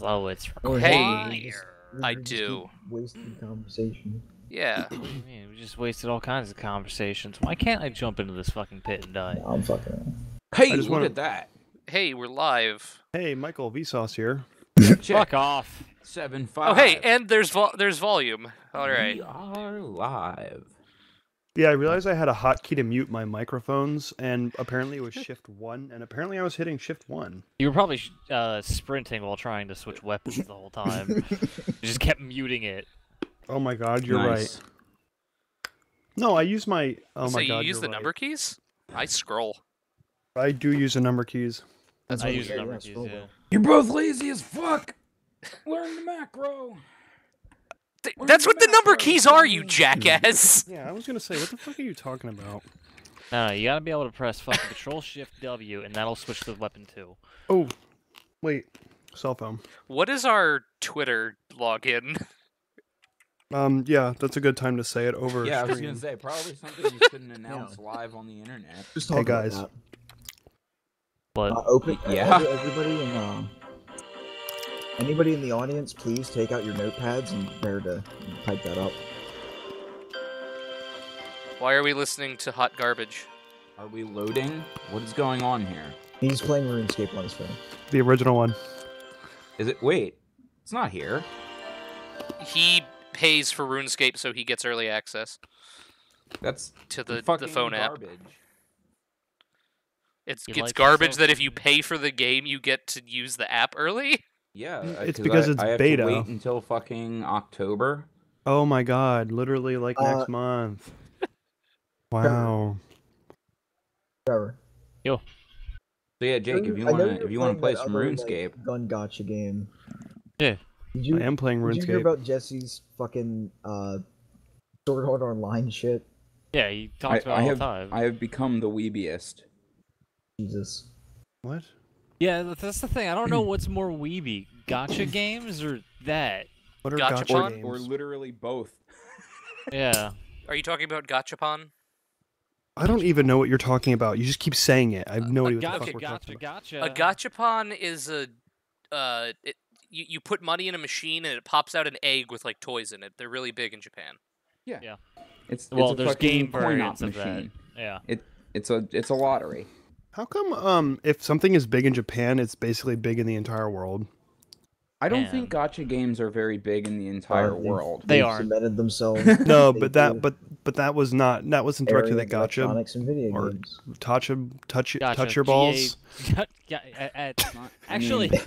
Oh, it's Hey, required. I do. Wasting conversation. Yeah. What do you mean? We just wasted all kinds of conversations. Why can't I jump into this fucking pit and die? I'm fucking. Hey, just look wanna- at that. Hey, we're live. Hey, Michael, Vsauce here. Fuck off. 7-5. Oh, hey, and there's volume. All right. We are live. Yeah, I realized I had a hotkey to mute my microphones, and apparently it was Shift 1, and apparently I was hitting Shift 1. You were probably sprinting while trying to switch weapons the whole time. You just kept muting it. Oh my god, you're Nice. right. No, I use my... Oh so my god, you use you're the right. number keys? I scroll. I do use the number keys. That's I what use we- the number yeah, keys, scroll yeah. wheel. You're both lazy as fuck. Learn the macro. That's what the number keys are, you jackass! Yeah, I was gonna say, what the fuck are you talking about? No, you gotta be able to press fucking Control Shift W, and that'll switch the weapon too. Oh, wait. Cell phone. What is our Twitter login? Yeah, that's a good time to say it over Yeah, I was stream. gonna say probably something you couldn't announce live on the internet. Just Hey, talk about guys. that. But Open. Yeah. Everybody in anybody in the audience, please take out your notepads and prepare to type that up. Why are we listening to hot garbage? Are we loading? What is going on here? He's playing RuneScape on his phone. The original one. Is it? Wait, it's not here. He pays for RuneScape so he gets early access That's to the fucking phone app. garbage. It's You it's like garbage yourself? that if you pay for the game, you get to use the app early. Yeah, It's because it's I have beta. To wait until fucking October. Oh my god, literally like next month. Wow. Trevor. So yeah, Jake, if you I know wanna you're if you wanna playing play that some other, RuneScape, like, gun gotcha game. Yeah. Did you? I am playing Did you hear RuneScape. about Jesse's fucking Sword Art Online shit? yeah, he talks about it all the time. I have become the weebiest. Jesus. What? Yeah, that's the thing. I don't know what's more weeby, gotcha games or that. What are Gotcha gotcha Pon? games? Or literally both. Yeah. Are you talking about Gachapon? I don't even know what you're talking about. You just keep saying it. I have no idea what the Gotcha, fuck we're gotcha, talking about. gotcha. A Gachapon is a you put money in a machine and it pops out an egg with like toys in it. They're really big in Japan. It's Well, a there's fucking game coin op variants of that. machine. Yeah. It's a lottery. How come if something is big in Japan, it's basically big in the entire world? I don't Man. think gotcha games are very big in the entire They've- world. They they've aren't. cemented themselves. No, They but that do but that wasn't directed area at of gotcha. electronics and video or- games. Touch Gotcha. your balls. Yeah, Not- I actually, mean,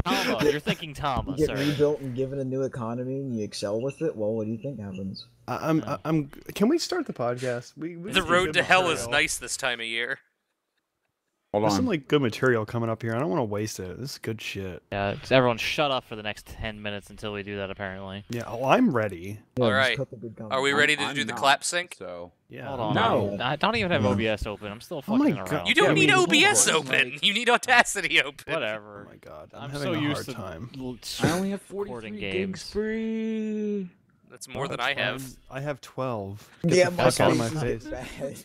Tama. You're thinking You Tama, get sir. rebuilt and given a new economy, and you excel with it. Well, what do you think happens? I'm. Can we start the podcast? We The need road good to hell is material. nice this time of year. hold There's some on. like good material coming up here. I don't want to waste it. This is good shit. Yeah, everyone shut up for the next 10 minutes until we do that, apparently. Yeah. Oh, I'm ready. Yeah, All just right. cut the good Are we content. ready to I'm do the not, clap sync? So Yeah. Hold on. No. I don't even have Yeah. OBS open. I'm still Oh my fucking God. around. You don't Yeah, need we- OBS Like- open. You need Audacity open. Oh Whatever. my god. I'm having so a used hard to time. I only have recording 43 games. gigs free. That's more Oh, than that's I have. fine. I have 12. Get Yeah, the my fuck out of my face face. is bad.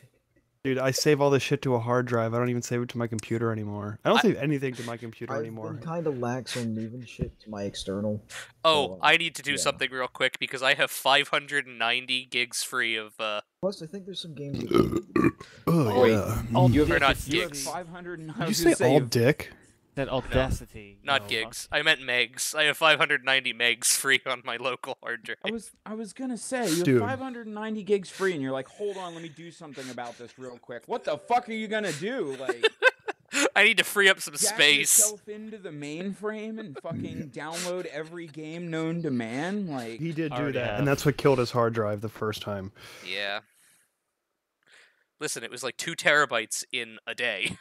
Dude, I save all this shit to a hard drive. I don't even save it to my computer anymore. I don't save anything to my computer I've anymore. been kind of lax on moving shit to my external. Oh, I need to do yeah. something real quick because I have 590 gigs free of. Plus, I think there's some games. That Oh, Wait. yeah. All You have- Or not it's You have gigs. 500. And, I Did you was say gonna all you- dick? That audacity. Not No, gigs. I meant megs. I have 590 megs free on my local hard drive. I was gonna say you have Dude. 590 gigs free, and you're like, hold on, let me do something about this real quick. What the fuck are you gonna do? Like, I need to free up some jack space. yourself into the mainframe and fucking download every game known to man? Like, He did do Already that, have. and that's what killed his hard drive the first time. Yeah. Listen, it was like 2 terabytes in a day.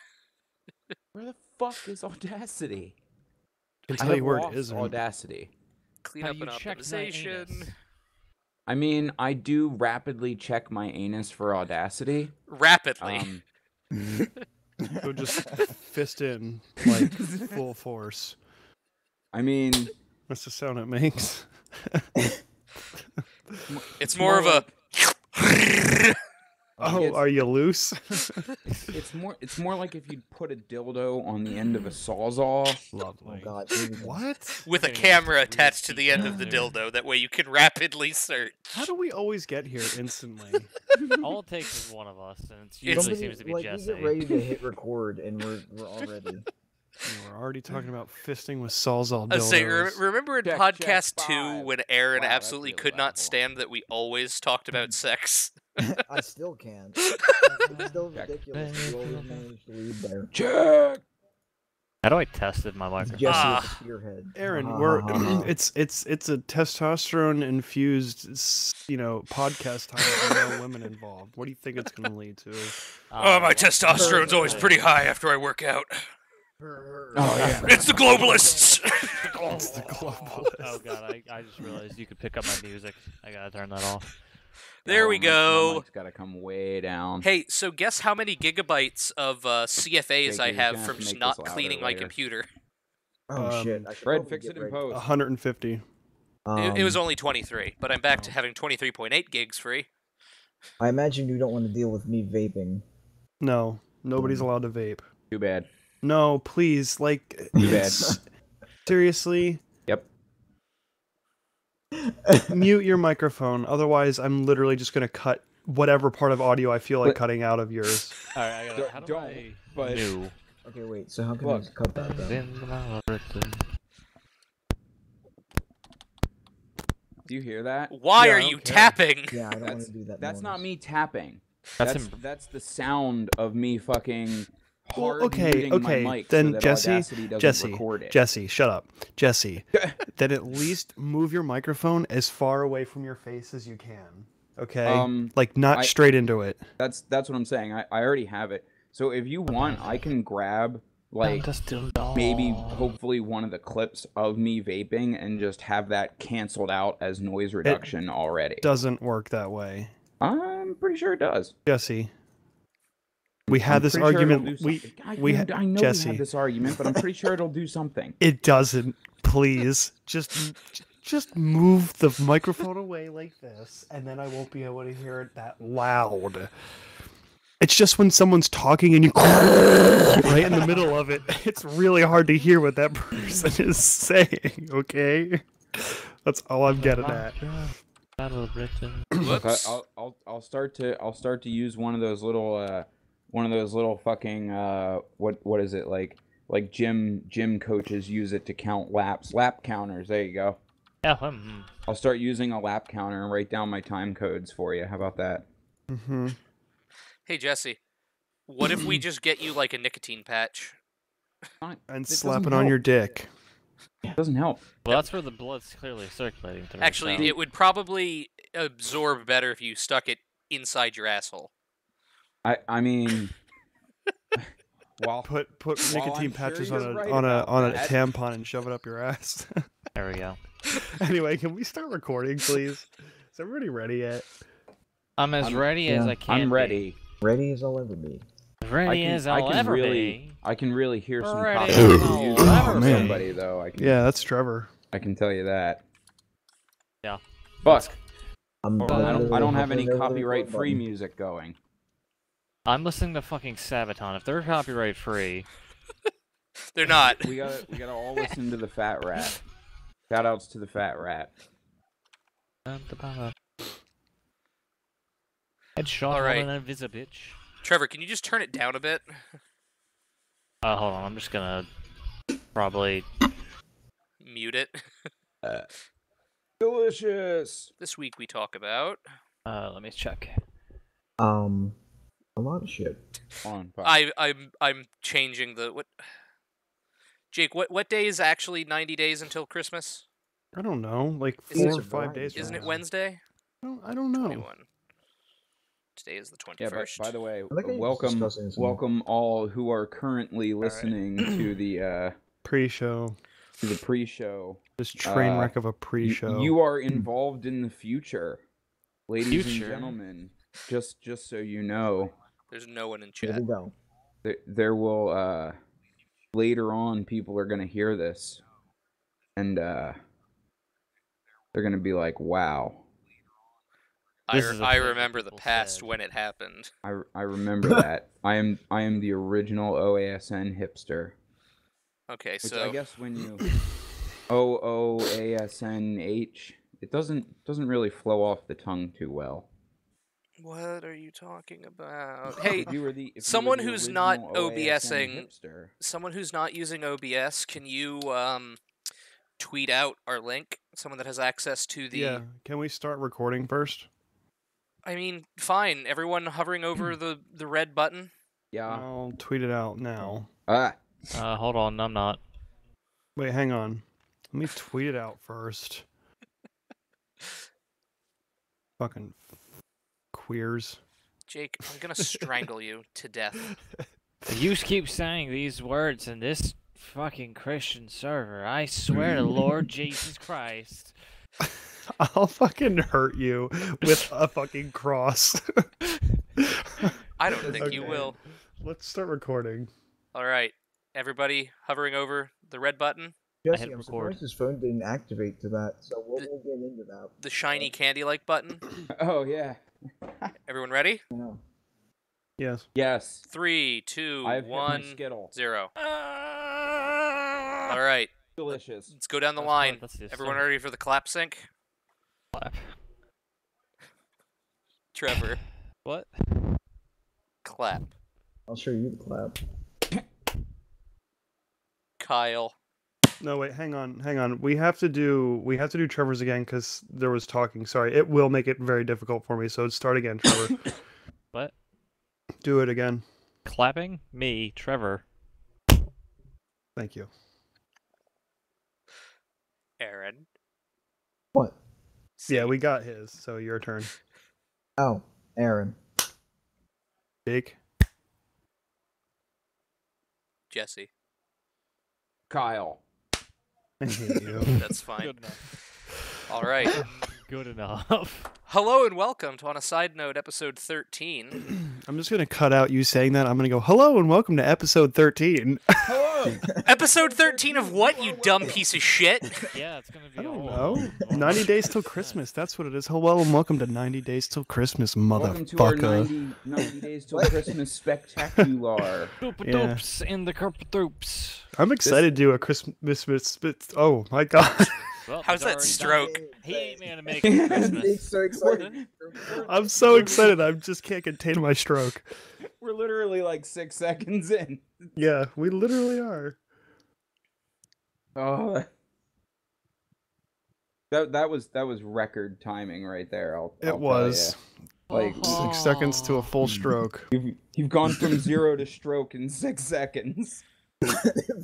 where the fuck is Audacity? I can I tell you have where it lost isn't. Audacity. Clean How up do and you check my optimization. anus? I mean, I do rapidly check my anus for Audacity. Rapidly. So just fist in, like, full force. I mean, That's the sound it makes. It's more of a. Oh, It's- are you loose? It's more like if you'd put a dildo on the end of a sawzall. Oh Lovely. god. Here we go. What? With a Getting camera weird attached to the end of the details dildo. That way you can rapidly search. How do we always get here instantly? All it takes is one of us, and it It's- usually Somebody, seems to be like, Jesse. we get ready to hit record, and we're already. We're already talking about fisting with Sawzall I say, dildos. remember in Check, podcast check, 2 5. when Aaron Wow, that's absolutely really could loud. not Hold on. stand that we always talked about sex? I still can't. It's still Check. ridiculous. You always manage to lead there. Check. How do I tested my It's microphone? Jesse Ah. with the spearhead. Aaron, Ha, we're ha, ha, ha. it's a testosterone infused podcast time with no women involved. What do you think it's going to lead to? Oh, my what? testosterone's always pretty high after I work out. Oh yeah. It's the globalists! It's the globalist. Oh god, I just realized you could pick up my music. I gotta turn that off. There we go. My mic's gotta come way down. Hey, so guess how many gigabytes of CFAs Jake, I you're have gonna have from to just make not this louder cleaning my later. computer? Oh shit! I should Fred, probably fix get it in ready. post. 150. It was only 23, but I'm back to having 23.8 gigs free. I imagine you don't want to deal with me vaping. No, nobody's allowed to vape. Too bad. No, please, like, Too bad. seriously, Yep. mute your microphone. Otherwise, I'm literally just gonna cut whatever part of audio I feel like But- cutting out of yours. Alright, I gotta. How do Don't, I but- new? Okay, wait. So how can Look. I cut that down? Do you hear that? Why Yeah, are I don't you care. tapping? Yeah, I don't want That's to do that. that's not noise. me tapping. That's That's the sound of me fucking Well, hard okay, muting okay, my mic then so that Jesse, Audacity doesn't Jesse, record it. Jesse, shut up, Jesse. Then at least move your microphone as far away from your face as you can. Okay, like not I- straight into it. That's what I'm saying. I already have it. So if you want, I can grab like maybe hopefully one of the clips of me vaping and just have that canceled out as noise reduction already. Doesn't work that way, I'm pretty sure it does. Jesse. We had I'm this pretty sure it'll argument. do We something. we I know we Jesse. had this argument, but I'm pretty sure it'll do something. It doesn't. Please, just move the microphone away like this, and then I won't be able to hear it that loud. It's just when someone's talking and you right in the middle of it, it's really hard to hear what that person is saying. Okay, that's all I'm getting at. Look, Whoops. I'll start to use one of those little fucking what is it like gym coaches use it to count lap counters. There you go. Yeah, I'll start using a lap counter and write down my time codes for you. How about that? Mm-hmm. Hey, Jesse, what if we just get you like a nicotine patch? And It slap doesn't it on help. your dick. It doesn't help. well, that's where the blood's clearly circulating through. Actually, so. it would probably absorb better if you stuck it inside your asshole. I mean, while Put Well, nicotine I'm patches sure on you're a right on a about on a that. tampon and shove it up your ass. There we go. Anyway, can we start recording, please? Is everybody ready yet? I'm as ready as yeah, I can. I'm be. ready. Ready as I'll ever be. As ready as I'll ever be. I can really hear some Ready copy as I'll music ever from be. somebody though. Yeah, that's Trevor. I can tell you that. Yeah. Fuck. I'm Well, I literally don't have any hovering over the copyright record free button. music going. I'm listening to fucking Sabaton. If they're copyright free, They're not. We gotta all listen to the Fat Rat. Shout outs to the Fat Rat. headshot All right. on an invisibitch. Trevor, can you just turn it down a bit? Hold on. I'm just gonna probably. Mute it. Delicious. This week we talk about. Let me check. A lot of shit. On. Fuck. I'm changing the what. Jake, what day is actually 90 days until Christmas? I don't know, like Isn't 4 it or 5 days. Friday? Isn't from it now. Wednesday? I don't know. 21. Today is the 21st. Yeah, but by the way, like how you're welcome, discussing this now. welcome all who are currently right. listening to the Pre-show. pre-show. This train Uh, wreck of a pre-show. You are involved in the future, ladies Future? and gentlemen. Just so you know, There's no one in Here chat. we go. there will later on people are gonna hear this, and they're gonna be like, "Wow, I remember the past when it happened. I remember that. I am the original OASN hipster. Okay, Which so I guess when you OOASNH, it doesn't really flow off the tongue too well. what are you talking about? Hey, If you were the someone who's not original OASN OBSing, hipster. someone who's not using OBS, can you tweet out our link? Someone that has access to the. Yeah. Can we start recording first? I mean, fine. Everyone hovering over the red button. Yeah. I'll tweet it out now. Hold on, I'm not. Wait, hang on. Let me tweet it out first. Fucking queers. Jake, I'm gonna strangle you to death. You keep saying these words in this fucking Christian server. I swear to Lord Jesus Christ. I'll fucking hurt you with a fucking cross. I don't think you Okay. will. Let's start recording. All right, everybody hovering over the red button, Jesse, hit I'm record. surprised his phone didn't activate to that, so we'll get into that. the shiny candy-like button. Oh yeah. Everyone ready? No. Yes. Yes. 3, 2, I've hit my 1, Skittle. 0. All right, Delicious. let's go down the That's line. fine, that's just Everyone fine. ready for the clap sync? Clap. Trevor, What? clap. I'll show you the clap. Kyle, No, wait, hang on. We have to do Trevor's again because there was talking. Sorry, it will make it very difficult for me. So start again, Trevor. What? Do it again. Clapping? Me, Trevor. Thank you. Aaron, What? Yeah, we got his. So your turn. Oh, Aaron. Jake. Jesse. Kyle. I hate you. That's fine. Good enough. All right. Good enough. Hello and welcome to On a Side Note, episode 13. I'm just gonna cut out you saying that. I'm gonna go, hello and welcome to episode 13. Hello. Episode 13 of what, you dumb piece of shit? Yeah, it's gonna be I don't all- know. 90 days till Christmas. That's what it is. Hello and welcome to 90 days till Christmas, Welcome to our motherfucker. 90 days till Christmas spectacular. Doopa-doops in the carpet-doops. I'm excited to do a Christmas. Oh my god. Well, How's he's that already stroke? done. He ain't gonna make it for Christmas. He's so excited. I'm so excited. I just can't contain my stroke. We're literally like 6 seconds in. Yeah, we literally are. Oh, that was record timing right there. I'll It tell was ya. Like 6 seconds to a full stroke. you've gone from 0 to stroke in 6 seconds.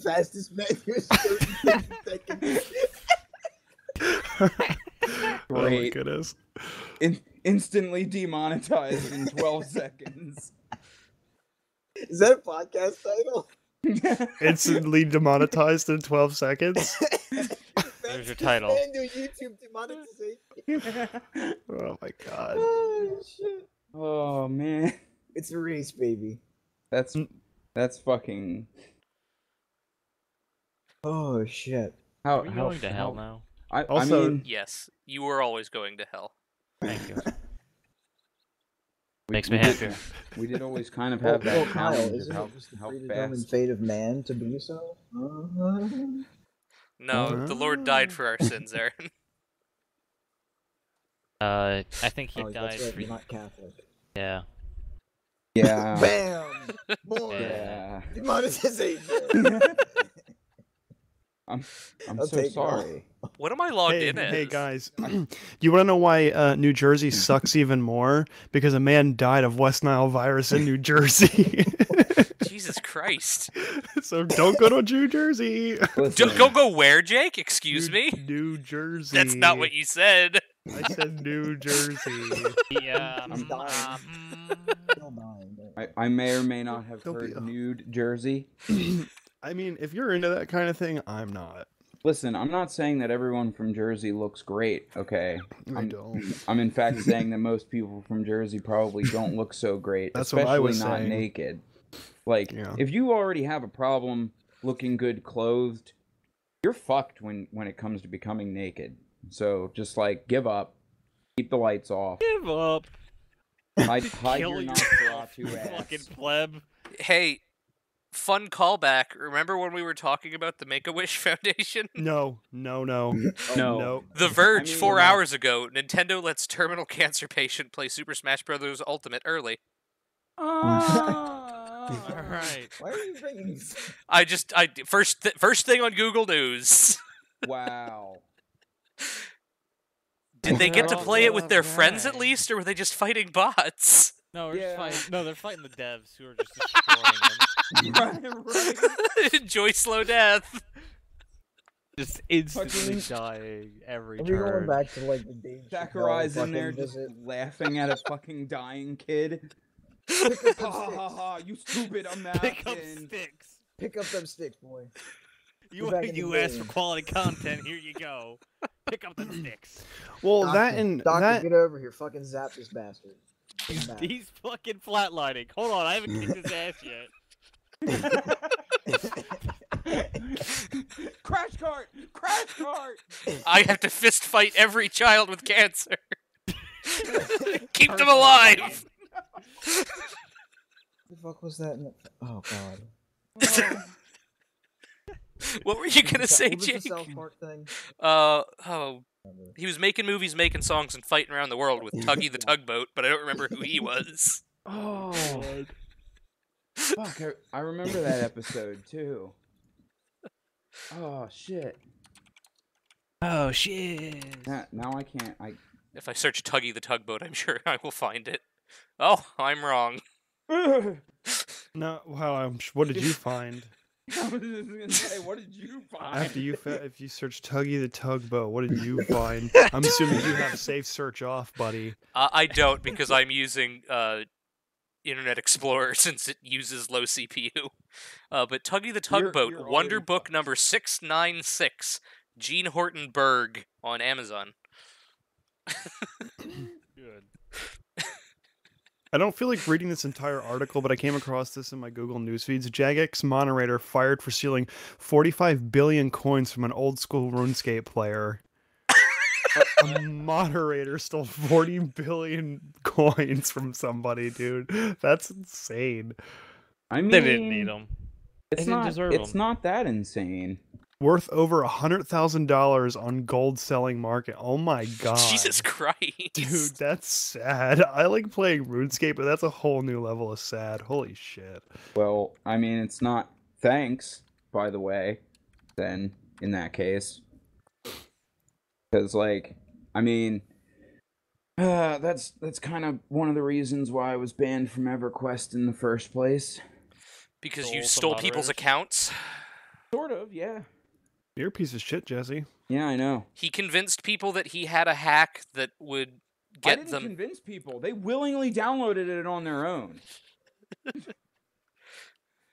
Fastest man who's 30 seconds. Oh my Great. goodness. Instantly demonetized in 12 seconds. Is that a podcast title? Instantly demonetized in 12 seconds. There's your title. Man, do YouTube demonetization. Oh my god. Oh shit! Oh man, It's a race, baby. that's fucking. Oh shit! How Are we going to hell now? I Also- mean, Yes, you were always going to hell. Thank you. we- Makes we me did- happier. We did always kind of have that Kyle, challenge of isn't how it just the how predetermined fast. fate of man to be so? No, the Lord died for our sins, Aaron. I think he Oh, died that's right. for... You're not Catholic. Yeah. Yeah. Bam! Boy, Yeah. demonetization. I'm I'll so take it. sorry. What am I logged in as? Hey guys, you want to know why New Jersey sucks even more? Because a man died of West Nile virus in New Jersey. Jesus Christ. So don't go to New Jersey. Listen, Go where, Jake? Excuse me? New Jersey. That's not what you said. I said New Jersey. Yeah. I'm dying. Still dying, but- I may or may not have Don't be heard a- nude Jersey. I mean, if you're into that kind of thing, I'm not. Listen, I'm not saying that everyone from Jersey looks great, okay? I don't. I'm in fact saying that most people from Jersey probably don't look so great, That's what especially I was not saying. naked. Like, Yeah. if you already have a problem looking good clothed, you're fucked when it comes to becoming naked. So just like give up. Keep the lights off. Give up. Hide Kill your yourself, Nosferatu you ass. fucking pleb. Hey, fun callback. Remember when we were talking about the Make-A-Wish Foundation? No. No. The Verge, I mean, 4 hours ago, Nintendo lets terminal cancer patient play Super Smash Bros. Ultimate early. Alright. Why are you bringing these? First thing on Google News. Wow. Did they get to play it with their friends at Alright. least, or were they just fighting bots? No, we're just Yeah. fighting. No, they're fighting the devs who are just destroying them. Right. Enjoy slow death. Just instantly Fucking- dying every Are we going turn. back to like the Dave Sakurai's Chappelle in there fucking just visit? laughing at a fucking dying kid. Pick up Ha them ha ha sticks. ha! You stupid Pick up American. sticks. Pick up them sticks, boy. You back in the you asked for game. quality content. Here you go. Pick up the sticks. Well, Doctor, that and Doctor, that. get over here. Fucking zap this bastard. Come back. He's fucking flatlining. Hold on, I haven't kicked his ass yet. Crash cart! Crash cart! I have to fist fight every child with cancer. Keep them alive. The fuck was that? Oh god. What were you gonna say, What was the Jake? South Park thing? He was making movies, making songs, and fighting around the world with Tuggy the Tugboat, but I don't remember who he was. Oh, fuck! I remember that episode too. Oh shit! Oh shit. Now I can't. If I search Tuggy the Tugboat, I'm sure I will find it. Oh, I'm wrong. No, wow. What did you find? I was just gonna say, what did you find? After you, if you search Tuggy the Tugboat, what did you find? I'm assuming you have safe search off, buddy. I don't because I'm using Internet Explorer since it uses low CPU. But Tuggy the Tugboat, you're Wonder already Book fucked. number 696, Gene Horton Berg on Amazon. Good. I don't feel like reading this entire article, but I came across this in my Google News feeds. Jagex moderator fired for stealing 45 billion coins from an old school RuneScape player. A moderator stole 40 billion coins from somebody, dude. That's insane. I mean, They didn't need them. It's They didn't not. deserve It's 'em. not that insane. Worth over $100,000 on gold selling market. Oh my god. Jesus Christ. Dude, that's sad. I like playing RuneScape, but that's a whole new level of sad. Holy shit. Well, I mean, it's not. Thanks, by the way. Then, in that case, because like, I mean, that's kind of one of the reasons why I was banned from EverQuest in the first place. Because Stole you some stole people's moderators? accounts. Sort of, yeah. You're a piece of shit, Jesse. Yeah, I know. He convinced people that he had a hack that would I get didn't them. convince people. They willingly downloaded it on their own.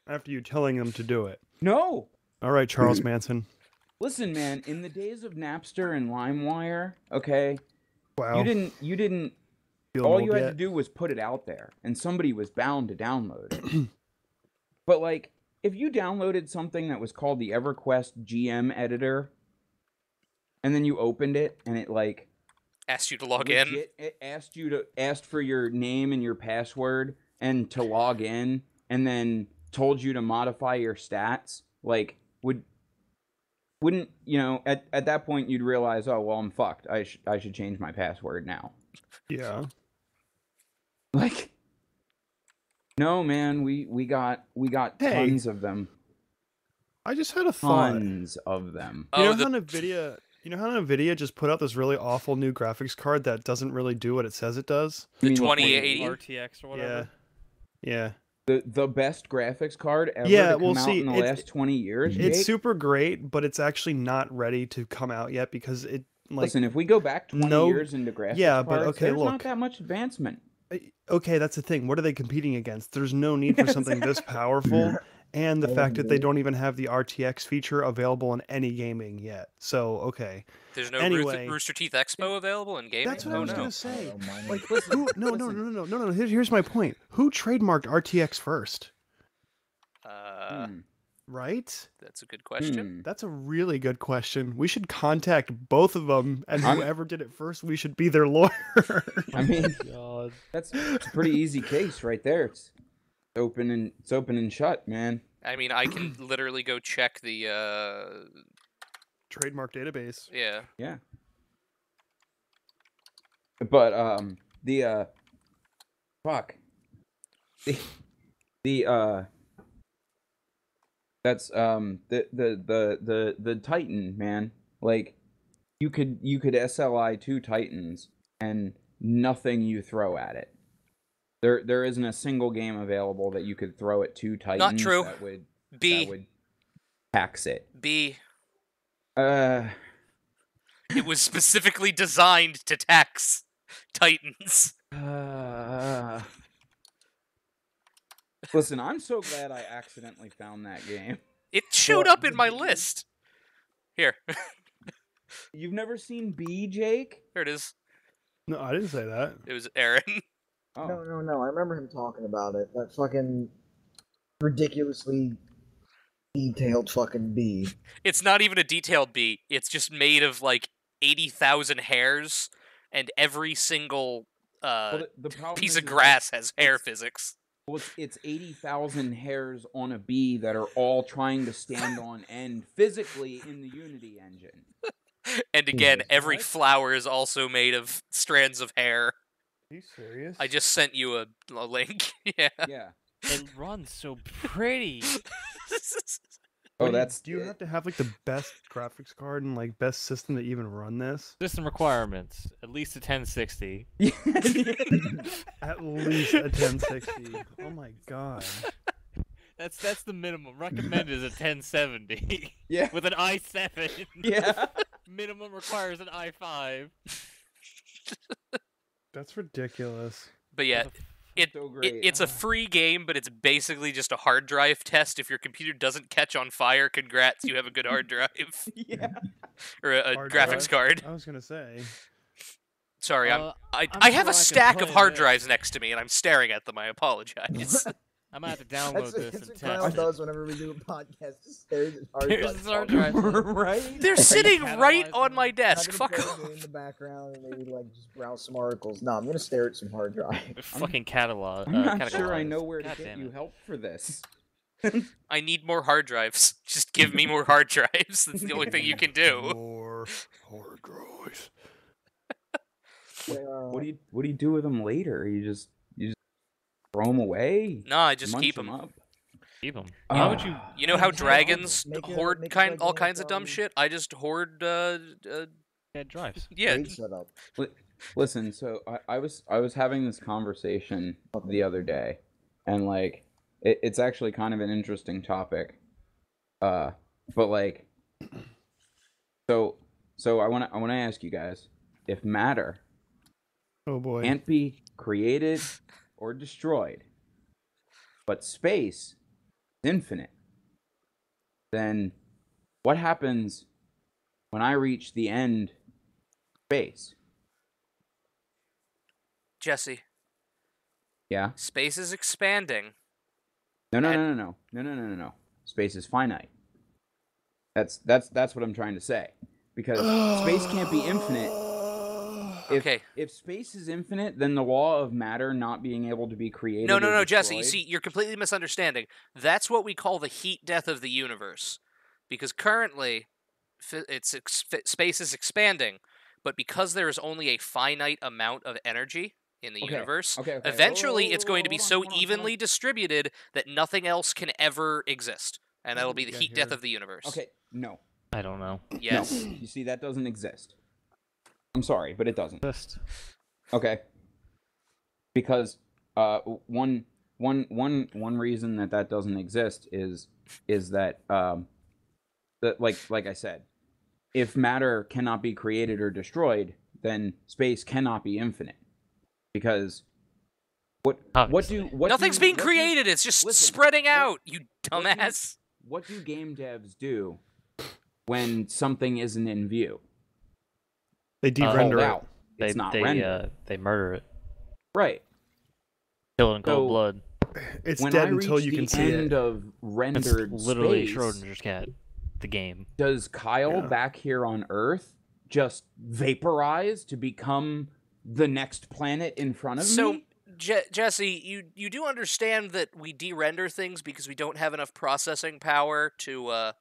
After you telling them to do it. No. All right, Charles Manson. Listen, man, in the days of Napster and LimeWire, okay, Wow. you didn't Feel all old you had yet? to do was put it out there and somebody was bound to download it. But like, if you downloaded something that was called the EverQuest GM editor and then you opened it and it like Asked you to log in. legit, it asked for your name and your password and to log in and then told you to modify your stats, like wouldn't you know, at that point you'd realize, oh well, I'm fucked. I should change my password now. Yeah. Like, no, man, we got Hey. tons of them. I just had a thought. Tons of them. You know Oh, how NVIDIA just put out this really awful new graphics card that doesn't really do what it says it does? the You mean 2080. RTX or whatever. Yeah. the best graphics card ever Yeah, to come well, out see, in the it's- last 20 years? It's Jake? super great, but it's actually not ready to come out yet because it like Listen, if we go back 20 no- years into graphics yeah, but cards, okay, there's look. not that much advancement. okay, that's the thing. What are they competing against? There's no need for something this powerful, and the I fact that they agree. don't even have the RTX feature available in any gaming yet. So, okay. There's no Anyway. Rooster Teeth Expo available in gaming. That's what I Oh was no. gonna say. Oh, mine Like, is- who? No. Here's my point. Who trademarked RTX first? Hmm. Right? That's a good question. That's a really good question. We should contact both of them, and whoever did it first, we should be their lawyer. I mean, God. it's a pretty easy case right there. It's open and shut, man. I mean, I can literally go check the Trademark database. yeah. Yeah. But fuck. That's the Titan, man. Like you could SLI 2 Titans and nothing you throw at it. There isn't a single game available that you could throw at 2 Titans Not true. that would B. tax it. B. Uh It was specifically designed to tax Titans. Listen, I'm so glad I accidentally found that game. It showed up in my list. Here. You've never seen B, Jake? Here it is. No, I didn't say that. It was Aaron. Oh. No. I remember him talking about it. That fucking ridiculously detailed fucking bee. It's not even a detailed bee. It's just made of like 80,000 hairs, and every single the problem piece is of grass has hair physics. Well, it's 80,000 hairs on a bee that are all trying to stand on end physically in the Unity engine. And again, Jesus, every what? flower is also made of strands of hair. Are you serious? I just sent you a link. Yeah. Yeah. It runs so pretty. Oh, that's. Do you have to have like the best graphics card and like best system to even run this? System requirements: at least a 1060. At least a 1060. Oh my god. That's the minimum. Recommended is a 1070. Yeah. With an i7. Yeah. Minimum requires an i5. That's ridiculous. But yeah, So great. it's a free game, but it's basically just a hard drive test. If your computer doesn't catch on fire, congrats, you have a good hard drive. Yeah. Or a Hard graphics drive? card. I was gonna say. Sorry, I'm I sure have I a can stack of play hard this. drives next to me, and I'm staring at them. I apologize. I'm gonna have to download this That's and what Kyle test it. does whenever we do a podcast. Just stares at hard Here's drives his hard all drive. Right? They're sitting right catalyze on them? my I'm desk. gonna Fuck play a off. game in the background and maybe like just browse some articles. No, I'm gonna stare at some hard drive. Fucking catalog. I'm not sure I categorize. know where to God get damn you it. help for this. I need more hard drives. Just give me more hard drives. That's the only thing you can do. More hard drives. What do you do with them later? You just throw them away? No, I just Munch keep them. up? Keep them. Oh. You know what you? You know how Make it dragons Make it- hoard make it like all one of kinds of dumb them- shit? I just hoard. Dead drives. Yeah. Great setup. Listen, so I was having this conversation the other day, and like it's actually kind of an interesting topic. But like, so I wanna ask you guys if matter Oh boy. can't be created or destroyed, but space is infinite, then what happens when I reach the end of space? Jesse, Yeah? space is expanding. No. Space is finite. That's what I'm trying to say. Because space can't be infinite. Okay. If space is infinite, then the law of matter not being able to be created. No, or Jesse. You destroyed- see, you're completely misunderstanding. That's what we call the heat death of the universe. Because currently, space is expanding, but because there is only a finite amount of energy in the Okay, universe, okay. eventually it's going to be Hold on, so hold on. evenly distributed that nothing else can ever exist. And that'll be the Yeah, heat death here. of the universe. Okay, no. I don't know. Yes. No. You see, that doesn't exist. I'm sorry, but it doesn't. Just Okay. Because one reason that doesn't exist is that that like I said, if matter cannot be created or destroyed, then space cannot be infinite. Because what Nothing's being created. It's just listen, spreading what- out. You what do- dumbass. What do game devs do when something isn't in view? They Hold de-render it. out. It's not rendered. they murder it. Right. Kill it in cold So- blood. It's when dead I reach until you the can see end it. of That's rendered literally space, Schrodinger's cat. The game. does Kyle Yeah. back here on Earth just vaporize to become the next planet in front of me? Jesse, you do understand that we de-render things because we don't have enough processing power to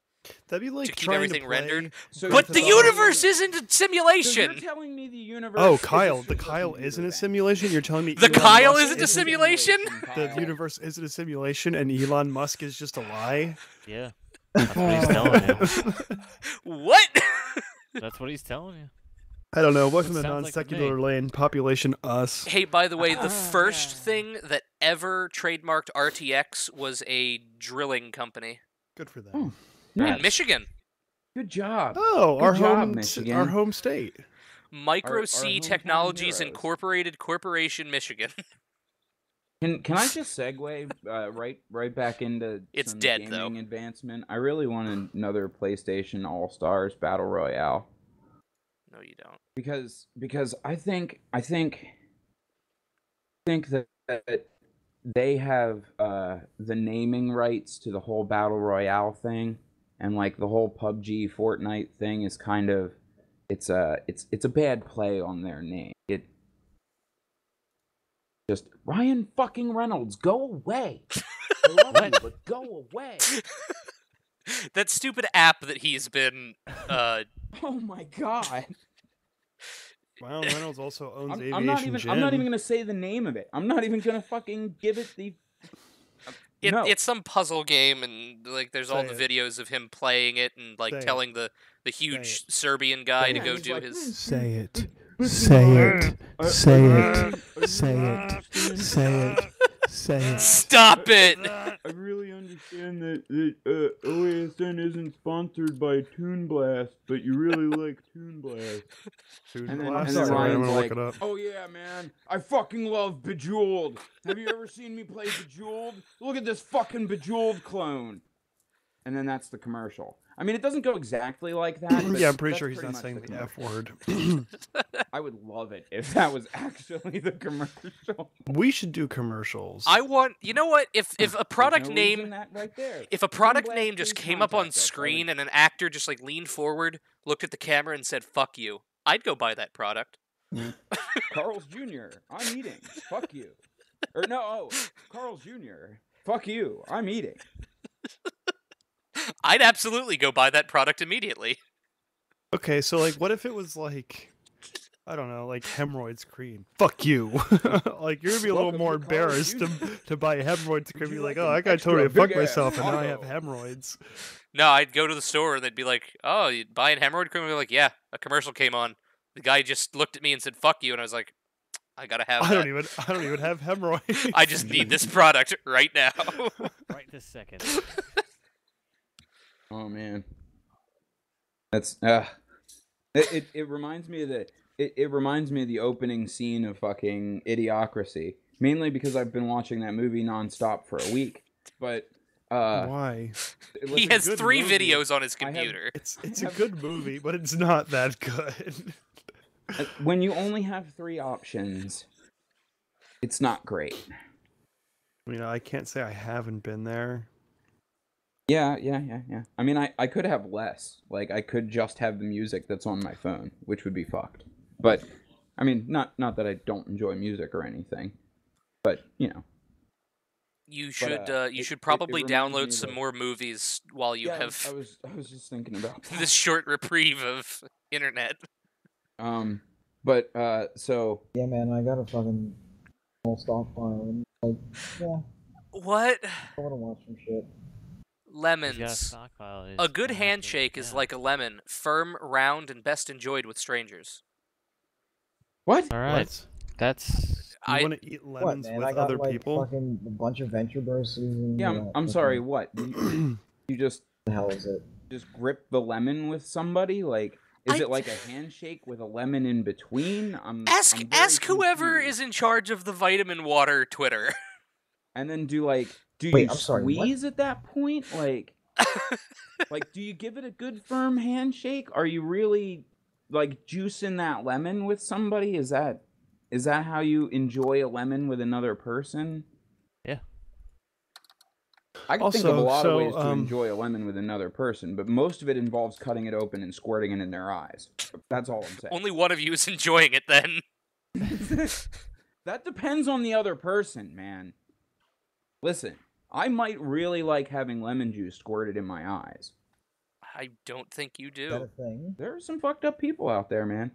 That'd be like keep trying everything to play rendered. So But Grand the Theft Auto. universe isn't a So simulation. you're telling me the universe? Oh, is a Kyle, the supercomputer Kyle isn't a then? simulation. You're telling me The Elon Kyle Musk isn't a simulation? The Kyle. universe isn't a simulation, and Elon Musk is just a lie. Yeah. That's what he's telling you. What? That's what he's telling you. I don't know. Welcome to Sounds non like to secular me. lane. Population us. Hey, by the way, the first thing that ever trademarked RTX was a drilling company Good for them. Oh, in nice. Michigan. Good job. Oh, Good our job, home, Michigan. our home state. Micro Our C hometown Technologies heroes. Incorporated Corporation, Michigan. Can I just segue right back into It's some dead, gaming though. advancement? I really want another PlayStation All Stars Battle Royale No, you don't. because I think that they have the naming rights to the whole Battle Royale thing, and like the whole PUBG Fortnite thing is kind of it's a bad play on their name. It just Ryan fucking Reynolds, go away. I love you, but go away. That stupid app that he's been Oh my god. Ryan Reynolds also owns Aviation I'm not even Gym. gonna say the name of it. I'm not even gonna fucking give it the no. It's some puzzle game, and like there's all Say the it. videos of him playing it, and like Say it. telling the huge Serbian guy Say to it. go He's do like, his. Say it. Say it. Say it. Say it. Say it. Say it. Stop it! I really understand that OASN isn't sponsored by Toon Blast, but you really like Toon Blast. And then Blast? Ryan's Sorry, I'm gonna like, look it up. oh yeah, man, I fucking love Bejeweled. Have you ever seen me play Bejeweled? Look at this fucking Bejeweled clone. And then that's the commercial. I mean, it doesn't go exactly like that. But Yeah, I'm pretty that's sure he's pretty not much saying the commercial. F word. I would love it if that was actually the commercial. We should do commercials. I want. You know what? If a product There's no name. reason that right there. If a product Blast, name just please came up on contact us. I screen would- and an actor just like leaned forward, looked at the camera, and said "fuck you," I'd go buy that product. Carl's Jr. I'm eating. Fuck you. Or no, Carl's Jr. Fuck you. I'm eating. I'd absolutely go buy that product immediately. Okay, so like, what if it was like, I don't know, like hemorrhoids cream? Fuck you. Like you're gonna be a little Welcome more to Carl's embarrassed to buy hemorrhoids cream. you Be like, like oh, an I got extra totally fuck big-ass myself, and now I have taco?" hemorrhoids. No, I'd go to the store and they'd be like, "Oh, you buying hemorrhoid cream?" I'd be like, "Yeah." A commercial came on. The guy just looked at me and said "fuck you," and I was like, "I gotta have I that. don't even have hemorrhoids. I just need this product right now." Right this second. Oh man. That's it reminds me of it reminds me of the opening scene of fucking Idiocracy. Mainly because I've been watching that movie nonstop for a week. But Why? He a has good 3 movie. videos on his I have- computer. It's a good movie, but it's not that good. when you only have 3 options, it's not great. You know, I can't say I haven't been there. Yeah. I mean, I could have less. Like, I could just have the music that's on my phone, which would be fucked. But, I mean, not that I don't enjoy music or anything, but, you know. You should it should probably reminds me download some that- more movies while you Yeah, have I was just thinking about that. this short reprieve of internet. But, so, Yeah, man, I got a fucking whole stockpile. And, like, yeah, What? I want to watch some shit. He's got a Lemons. stockpile. A good handshake is like a lemon, firm, round, and best enjoyed with strangers. what? All right. What? That's You I- want to eat What, lemons man? with I got other like people? fucking a bunch of Venture Bros seasons. Yeah, I'm sorry, what? You just The hell is it? grip the lemon with somebody? Like, is I- it like a handshake with a lemon in between? I'm Ask very whoever confused. is in charge of the vitamin water Twitter. And then do Wait, you I'm sorry, what? squeeze at that point? Like, do you give it a good firm handshake? Are you really like juicing that lemon with somebody? Is that how you enjoy a lemon with another person? Yeah. I can think of a Also, lot of ways to so, enjoy a lemon with another person, but most of it involves cutting it open and squirting it in their eyes. That's all I'm saying. Only one of you is enjoying it then. That depends on the other person, man. Listen, I might really like having lemon juice squirted in my eyes. I don't think you Is that a do. thing? There are some fucked up people out there, man.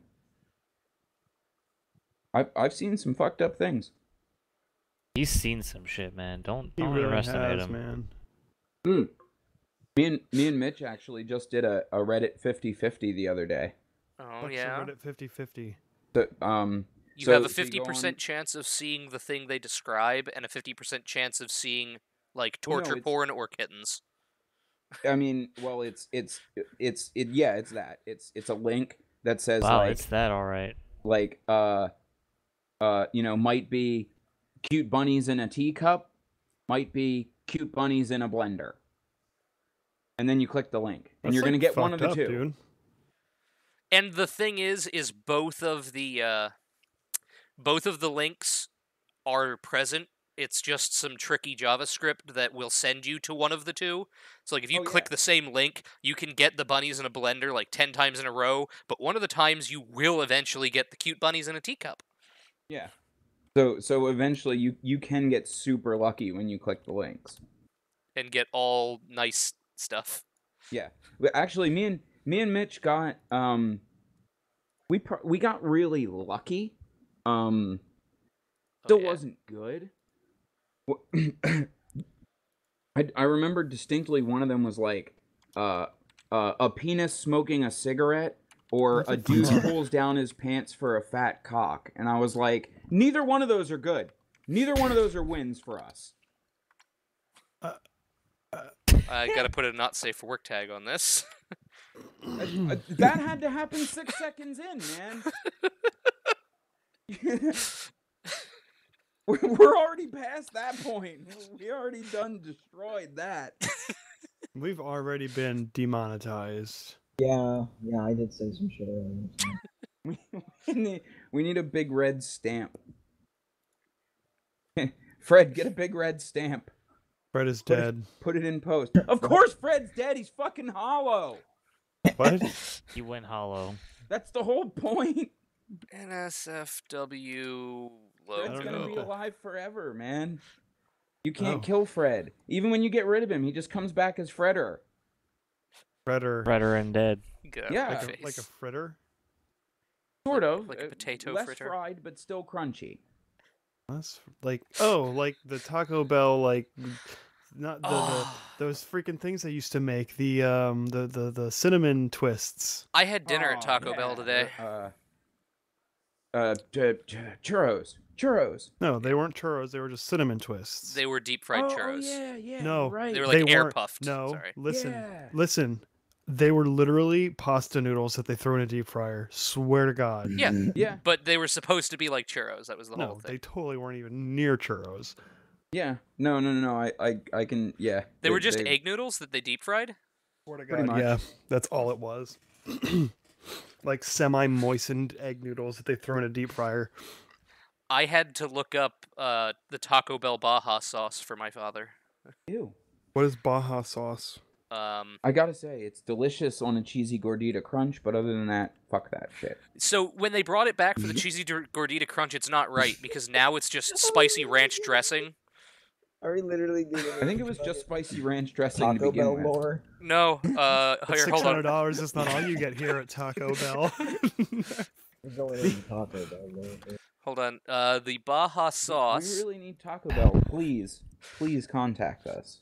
I've seen some fucked up things. He's seen some shit, man. Don't He really underestimate has, him. man. Me and Mitch actually just did a Reddit 50-50 the other day. Oh, What's yeah? the Reddit 50-50? You So have a you go 50% on- chance of seeing the thing they describe, and a 50% chance of seeing, like, Well, no, torture it's- porn or kittens. I mean, well, it's that. It's a link that says Wow, like it's that alright. might be cute bunnies in a teacup, might be cute bunnies in a blender. And then you click the link, and That's, you're gonna like, get one of the fucked two. up, dude. And the thing is both of the links are present. It's just some tricky JavaScript that will send you to one of the two. So, like, if you click the same link, you can get the bunnies in a blender, like, 10 times in a row, but one of the times you will eventually get the cute bunnies in a teacup. Yeah. So eventually you can get super lucky when you click the links. And get all nice stuff. Yeah. But actually, me and Mitch got we got really lucky. Still wasn't good. I remember distinctly one of them was like a penis smoking a cigarette, or What the a dude fuck? pulls down his pants for a fat cock, and I was like, neither one of those are good. Neither one of those are wins for us. I gotta put a not safe for work tag on this. That had to happen 6 seconds in, man. We're already past that point. We already done destroyed that. We've already been demonetized. Yeah, I did say some shit earlier. We need a big red stamp. Fred, get a big red stamp. Fred is dead. Put it in post. Of course Fred's dead. He's fucking hollow. What? He went hollow. That's the whole point. NSFW Fred's logo. gonna be alive forever, man. You can't Oh. kill Fred. Even when you get rid of him, he just comes back as Fredder. Fredder. Redder and dead. Get out Yeah. of my Like a face. fritter? Sort of. Like a potato less fritter. fried, but still crunchy. That's like like the Taco Bell, like not the those freaking things they used to make, the cinnamon twists. I had dinner at Aw, Taco yeah, Bell today. Churros. No, they weren't churros. They were just cinnamon twists. They were deep fried churros. Yeah, No, right. They were like air weren't. puffed. No, Sorry. listen. Yeah. They were literally pasta noodles that they threw in a deep fryer. Swear to God. Yeah, Yeah, but they were supposed to be like churros. That was the whole No, thing. they totally weren't even near churros. yeah. No. I can. Yeah. They were just egg noodles that they deep fried. Swear to Pretty God, much. yeah, that's all it was. Like semi-moistened egg noodles that they throw in a deep fryer. I had to look up the Taco Bell Baja sauce for my father. Ew. What is Baja sauce? I gotta say, it's delicious on a cheesy gordita crunch, but other than that, fuck that shit. So when they brought it back for the cheesy gordita crunch, it's not right because now it's just spicy ranch dressing. Are we literally doing I think it was just spicy ranch dressing to Taco begin Bell with. lore? No, That's here, hold on. $600 is not all you get here at Taco Bell. We're going into Taco Bell lore. Hold on. The Baja We sauce. really need Taco Bell. Please contact us.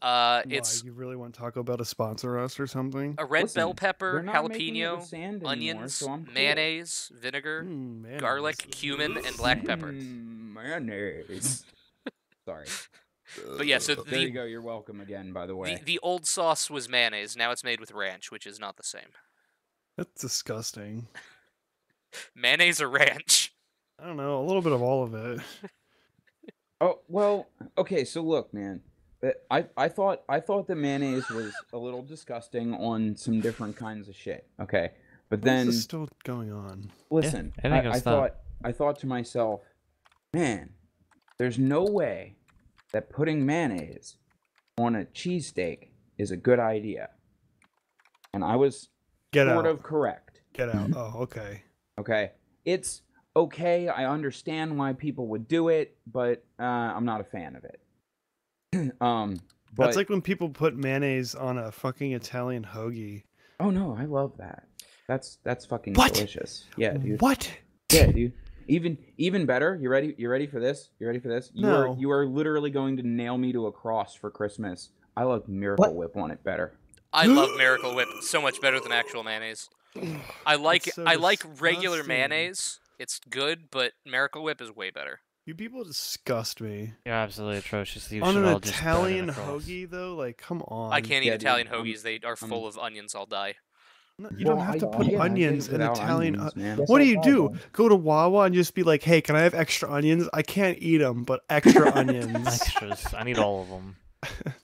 It's Why, you really want Taco Bell to sponsor us or something? a red Listen, bell pepper, they're not making it with jalapeno, sand anymore, onions, so I'm cool. mayonnaise, vinegar, Mayonnaise. garlic, cumin, and black pepper. Mayonnaise. Sorry. But yeah, so There you go. You're welcome again, by the way. the old sauce was mayonnaise. Now it's made with ranch, which is not the same. That's disgusting. Mayonnaise or ranch? I don't know, a little bit of all of it. Oh well, okay. So look, man, I thought the mayonnaise was a little disgusting on some different kinds of shit. Okay, but Why then is this still going on? listen, I think it'll stop. I thought to myself, man, there's no way that putting mayonnaise on a cheesesteak is a good idea. And I was Get sort out. of correct. Get out. Oh, okay. Okay. It's okay. I understand why people would do it, but I'm not a fan of it. But That's like when people put mayonnaise on a fucking Italian hoagie. oh no, I love that. That's fucking What? delicious. Yeah, dude. What? Yeah, dude. Even better. You ready? You ready for this? You ready for this? No. You are literally going to nail me to a cross for Christmas. I love Miracle Whip on it better. I love Miracle Whip so much better than actual mayonnaise. I like It's so regular disgusting. mayonnaise. It's good, but Miracle Whip is way better. You people disgust me. You're absolutely atrocious. You On should an all just burn in Italian a cross. hoagie, though, like, come on. I can't eat Yeah, dude, Italian I'm- hoagies. They are full of onions. I'll die. No, you don't have to put yeah, I get onions it in without Italian. onions, man. Yes, What do I you have do? one. Go to Wawa and just be like, "Hey, can I have extra onions? I can't eat them, but extra onions." Extras. I need all of them.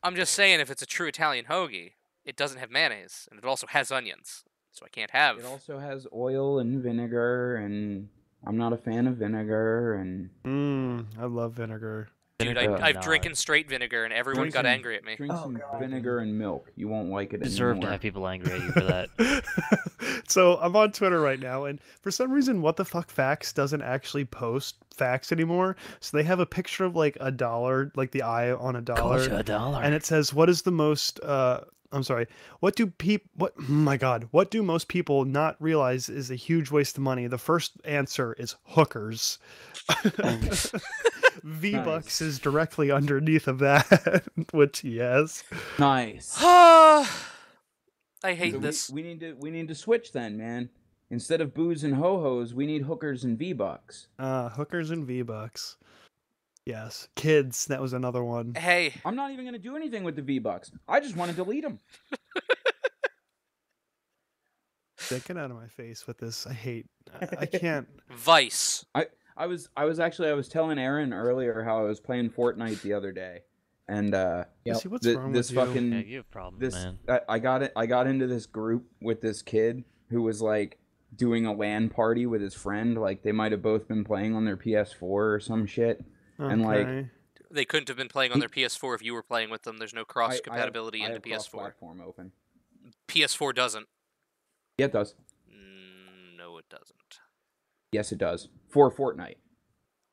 I'm just saying, if it's a true Italian hoagie, it doesn't have mayonnaise, and it also has onions, so I can't have. It also has oil and vinegar, and I'm not a fan of vinegar. And I love vinegar. Dude, Vinegar I've not. drinking straight vinegar, and everyone Drink got some- angry at me. drink Oh, some God. vinegar and milk. You won't like it Deserve to anymore. have people angry at you for that. So I'm on Twitter right now, and for some reason, What the Fuck Facts doesn't actually post facts anymore. So they have a picture of like a dollar, like the eye on a dollar, Cost you $1. and it says, "What is the most?" I'm sorry. What do What do most people not realize is a huge waste of money? The first answer is hookers. V-Bucks is directly underneath of that, which yes. Nice. I So hate this. we need to switch then, man. Instead of booze and ho-hos, we need hookers and V-Bucks. Hookers and V-Bucks. Yes. Kids, that was another one. Hey, I'm not even gonna do anything with the V-Bucks. I just want to delete them. Get out of my face with this. I can't. Vice. I was telling Aaron earlier how I was playing Fortnite the other day, and See, what's th- wrong this with you? fucking Yeah, you have problems, this man. I got into this group with this kid who was like doing a LAN party with his friend. Like they might have both been playing on their PS4 or some shit. And, like, Okay. They couldn't have been playing on their PS4 if you were playing with them. There's no cross compatibility I into have PS4. cross-platform open. PS4 doesn't. Yeah, it does. No, it doesn't. Yes, it does. For Fortnite,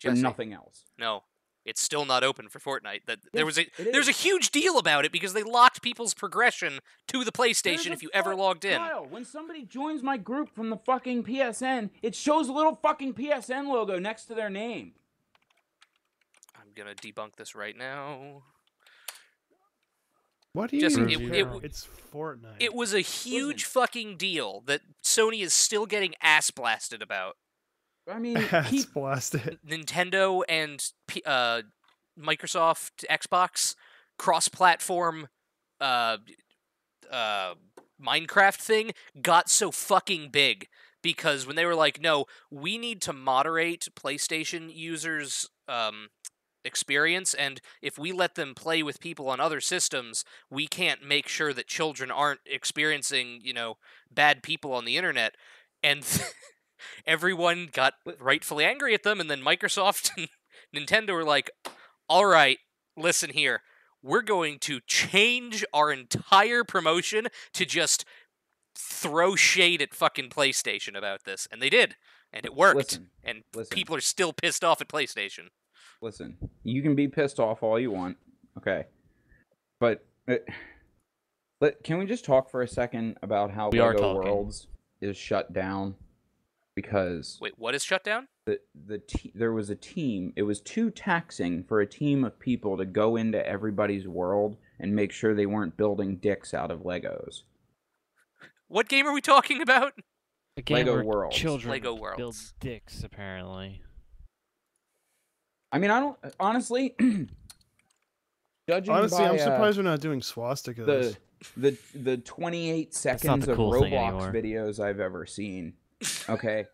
but Jesse, nothing else. No, it's still not open for Fortnite. There was it there's a is. huge deal about it because they locked people's progression to the PlayStation There's if a you ever fuck- logged in. Kyle, when somebody joins my group from the fucking PSN, it shows a little fucking PSN logo next to their name. I'm gonna debunk this right now. What do you Jesse, do? It's Fortnite. It was a huge fucking deal that Sony is still getting ass blasted about. I mean, Ass blasted. Nintendo and Microsoft, Xbox, cross-platform Minecraft thing got so fucking big because when they were like, no, we need to moderate PlayStation users' experience, and if we let them play with people on other systems, we can't make sure that children aren't experiencing, bad people on the internet. And everyone got rightfully angry at them, and then Microsoft and Nintendo were like, all right, listen here. We're going to change our entire promotion to just throw shade at fucking PlayStation about this. And they did. And it worked. Listen. People are still pissed off at PlayStation. Listen, you can be pissed off all you want, okay? But can we just talk for a second about how We are Lego talking. Worlds is shut down? Because Wait, what is shut down? there was a team. It was too taxing for a team of people to go into everybody's world and make sure they weren't building dicks out of Legos. What game are we talking about? A game Lego where Worlds. children Lego build Worlds. dicks, apparently. I mean, I don't honestly. Judging Honestly, by, I'm surprised we're not doing swastikas. the 28 seconds the of cool thing Roblox anymore. videos I've ever seen. Okay,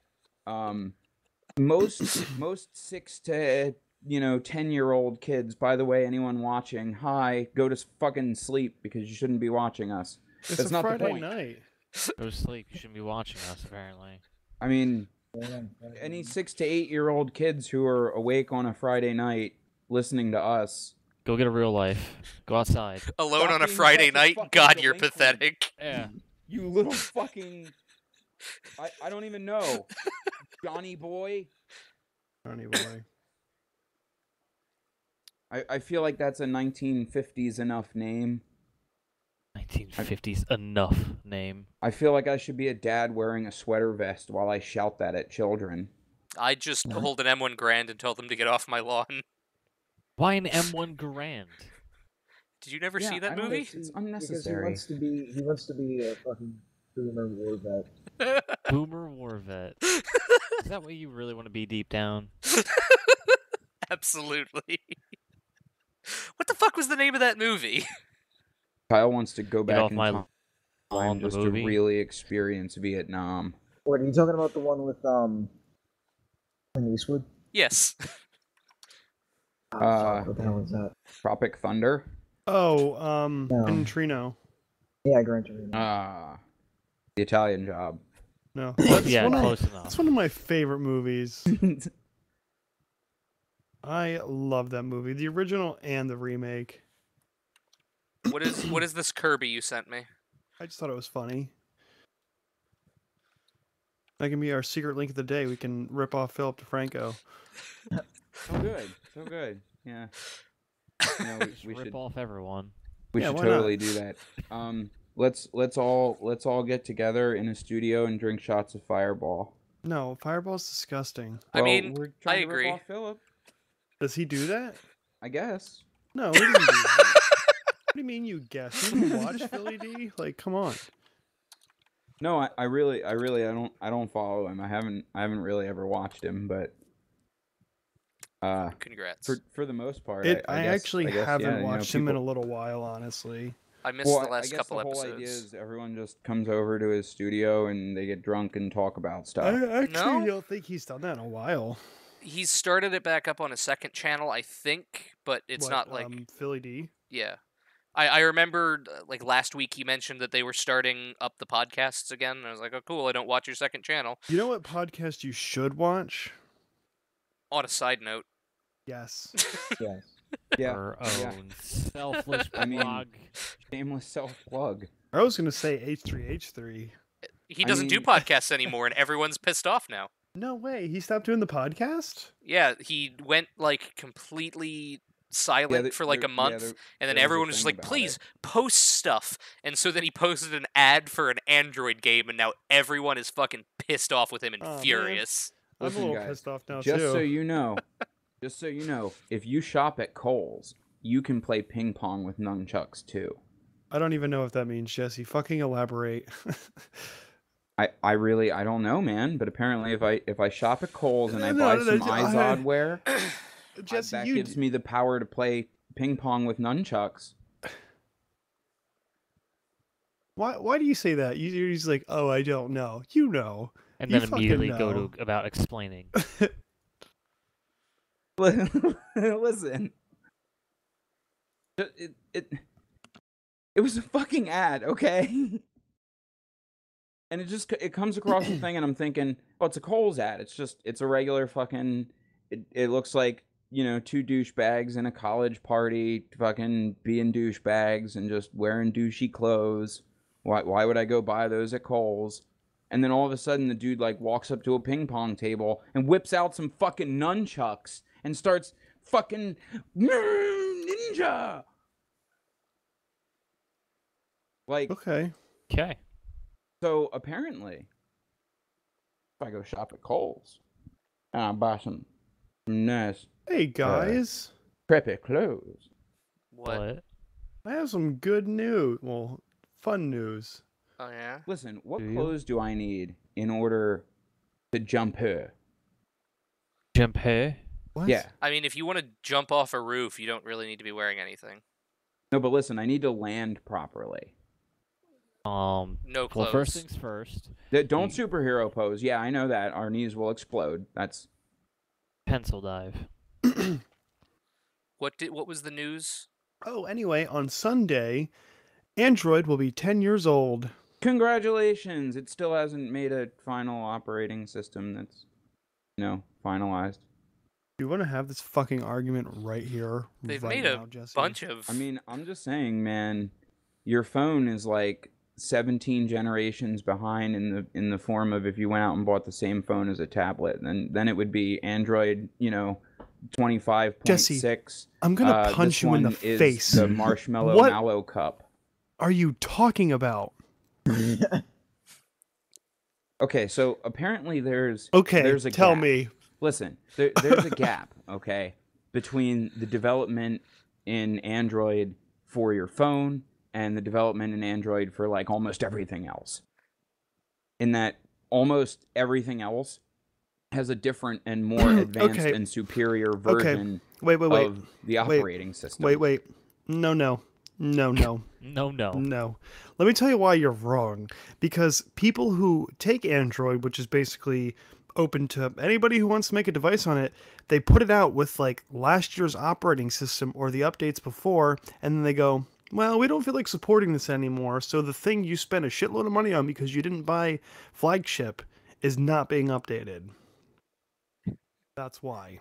most 6 to 10-year-old kids. By the way, anyone watching, hi, go to fucking sleep because you shouldn't be watching us. It's That's a not the Friday point. night. Go to sleep. You shouldn't be watching us, apparently. I mean, any 6 to 8-year-old kids who are awake on a Friday night listening to us Go get a real life. Go outside. Alone Stop on a being Friday such a night? fucking God, you're delinquent. pathetic. Yeah. You little fucking... I don't even know. Johnny boy? Johnny boy. I feel like that's a 1950s enough name. 1950s enough name. I feel like I should be a dad wearing a sweater vest while I shout that at children. I just hold an M1 Grand and tell them to get off my lawn. Why an M1 Grand? Did you never Yeah, see that I don't- movie? It's Because unnecessary. he wants to be a fucking boomer war vet. Boomer war vet. Is that what you really want to be deep down? Absolutely. What the fuck was the name of that movie? Kyle wants to go Get back off in my time lawn, the just to movie. really experience Vietnam. What, are you talking about the one with Clint Eastwood? Yes. Fuck, what the hell is that? Tropic Thunder? Oh, No. Neutrino. Yeah, Gran Torino. The Italian Job. No. Yeah, one of- close enough. That's one of my favorite movies. I love that movie. The original and the remake. What is this Kirby you sent me? I just thought it was funny. That can be our secret link of the day. We can rip off Philip DeFranco. So good. So good. Yeah. You know, we Rip should off everyone. we Yeah, should why not? totally do that. Let's all get together in a studio and drink shots of Fireball. No, Fireball's disgusting. I Well, mean, we're trying I to rip agree. off Philip, Does he do that? I guess. No, he doesn't do that. What do you mean you guess? You didn't watch Philly D? Like, come on. No, I really I don't follow him. I haven't really ever watched him, but Congrats. for the most part, I guess, actually I guess, haven't yeah, you know, watched him in a people- little while, honestly. I missed Well, the last I guess couple the whole episodes. idea is everyone just comes over to his studio and they get drunk and talk about stuff. I actually No? don't think he's done that in a while. He's started it back up on a second channel, I think, but it's What, not like Philly D. yeah. I remembered like last week he mentioned that they were starting up the podcasts again. And I was like, oh cool, I don't watch your second channel. You know what podcast you should watch? On a side note, Yes. Yes. Yeah, Our yeah. own selfless I mean- blog. Shameless self plug. I was gonna say H3H3. he I doesn't do mean- podcasts anymore, and everyone's pissed off now. No way. He stopped doing the podcast? Yeah, he went like completely silent for like a month, and then there was a everyone was just thing like, about please it. post stuff. And so then he posted an ad for an Android game, and now everyone is fucking pissed off with him and Oh, man. furious. I'm Listen, a little guys, pissed off now Just too. so you know, if you shop at Kohl's, you can play ping pong with nunchucks too. I don't even know what that means, Jesse. Fucking elaborate. I really don't know, man. But apparently, if I shop at Kohl's and I No, buy no, some no, iZodware, Jesse, that you gives me the power to play ping pong with nunchucks. why do you say that? You're just like, oh, I don't know. You know. And You then fucking immediately know. go to about explaining. Listen, it was a fucking ad, okay? And it comes across the thing, and I'm thinking, oh, it's a Kohl's ad. It's a regular fucking. It looks like, you know, two douchebags in a college party, fucking being douchebags and just wearing douchey clothes. Why would I go buy those at Kohl's? And then all of a sudden, the dude like walks up to a ping pong table and whips out some fucking nunchucks and starts fucking ninja. Like, Okay. Okay. so apparently, if I go shop at Kohl's and I buy some nice Hey guys. preppy clothes, What? I have some good news. Well, fun news. Oh yeah. listen, what Do you? clothes do I need in order to jump her? Jump here. What? Yeah. I mean, if you want to jump off a roof, you don't really need to be wearing anything. No, but listen, I need to land properly. No Well, clothes. first things first. Don't superhero pose. Yeah, I know that. Our knees will explode. That's Pencil dive. What was the news? Oh, anyway, on Sunday, Android will be 10 years old. congratulations. It still hasn't made a final operating system that's, finalized. You want to have this fucking argument right here, They've right made now, a Jesse? bunch of. I mean, I'm just saying, man. Your phone is like 17 generations behind in the form of if you went out and bought the same phone as a tablet, then it would be Android, 25.6. Jesse, I'm gonna punch you in the face. The Marshmallow What Mallow Cup. are you talking about? Okay, so apparently there's a tell gap. me. Listen, there's a gap, okay, between the development in Android for your phone and the development in Android for like almost everything else. In that almost everything else has a different and more advanced and superior version of the operating system. Wait. No. No. Let me tell you why you're wrong. Because people who take Android, which is basically open to anybody who wants to make a device on it, they put it out with like last year's operating system or the updates before, and then they go, well, we don't feel like supporting this anymore, so the thing you spent a shitload of money on because you didn't buy flagship is not being updated. That's why.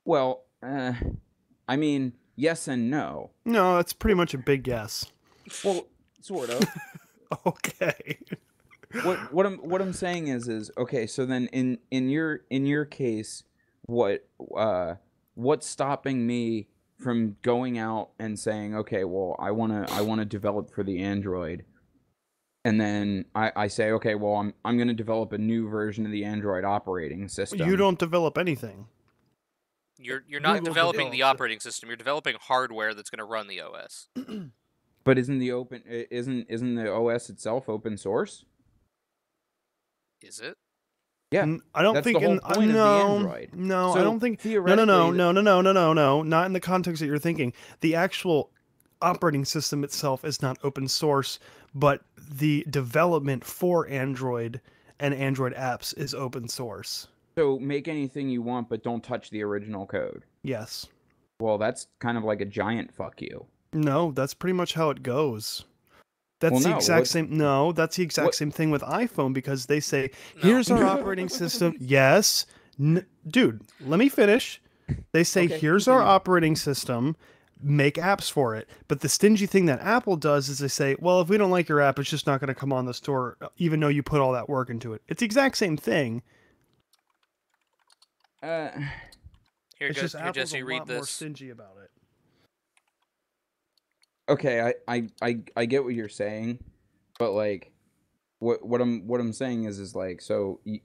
Well, I mean, yes and no. No, that's pretty much a big yes. Well, sort of. Okay. What I'm saying is okay. So then in your case, what's stopping me from going out and saying, okay, well, I wanna develop for the Android, and then I say, okay, well, I'm gonna develop a new version of the Android operating system. You don't develop anything. You're not Google developing the develops it. operating system. You're developing hardware that's going to run the OS. But isn't the OS itself open source? Is it? Yeah, I don't that's think the whole point of the Android. No, So I don't think. No, not in the context that you're thinking. The actual operating system itself is not open source, but the development for Android and Android apps is open source. So make anything you want, but don't touch the original code. Yes. Well, that's kind of like a giant fuck you. No, that's pretty much how it goes. That's Well, the no, exact same. No, that's the exact same thing with iPhone because they say, "Here's our operating system." Yes, dude, let me finish. They say, Okay, "Here's our operating system. Make apps for it." But the stingy thing that Apple does is they say, "Well, if we don't like your app, it's just not going to come on the store, even though you put all that work into it." It's the exact same thing. Here, It's just Apple's Jesse, a read lot more this. stingy about it. Okay, I get what you're saying, but like, what I'm saying is like, so you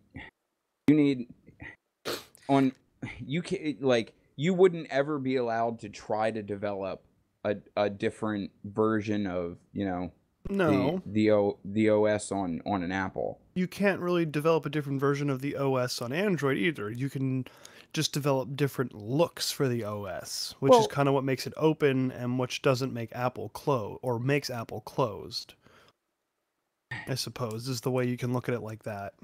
need you can like you wouldn't ever be allowed to try to develop a different version of No, the OS on an Apple. you can't really develop a different version of the OS on Android either. You can just develop different looks for the OS, which is kind of what makes it open and which doesn't make Apple close or makes Apple closed. I suppose is the way you can look at it like that.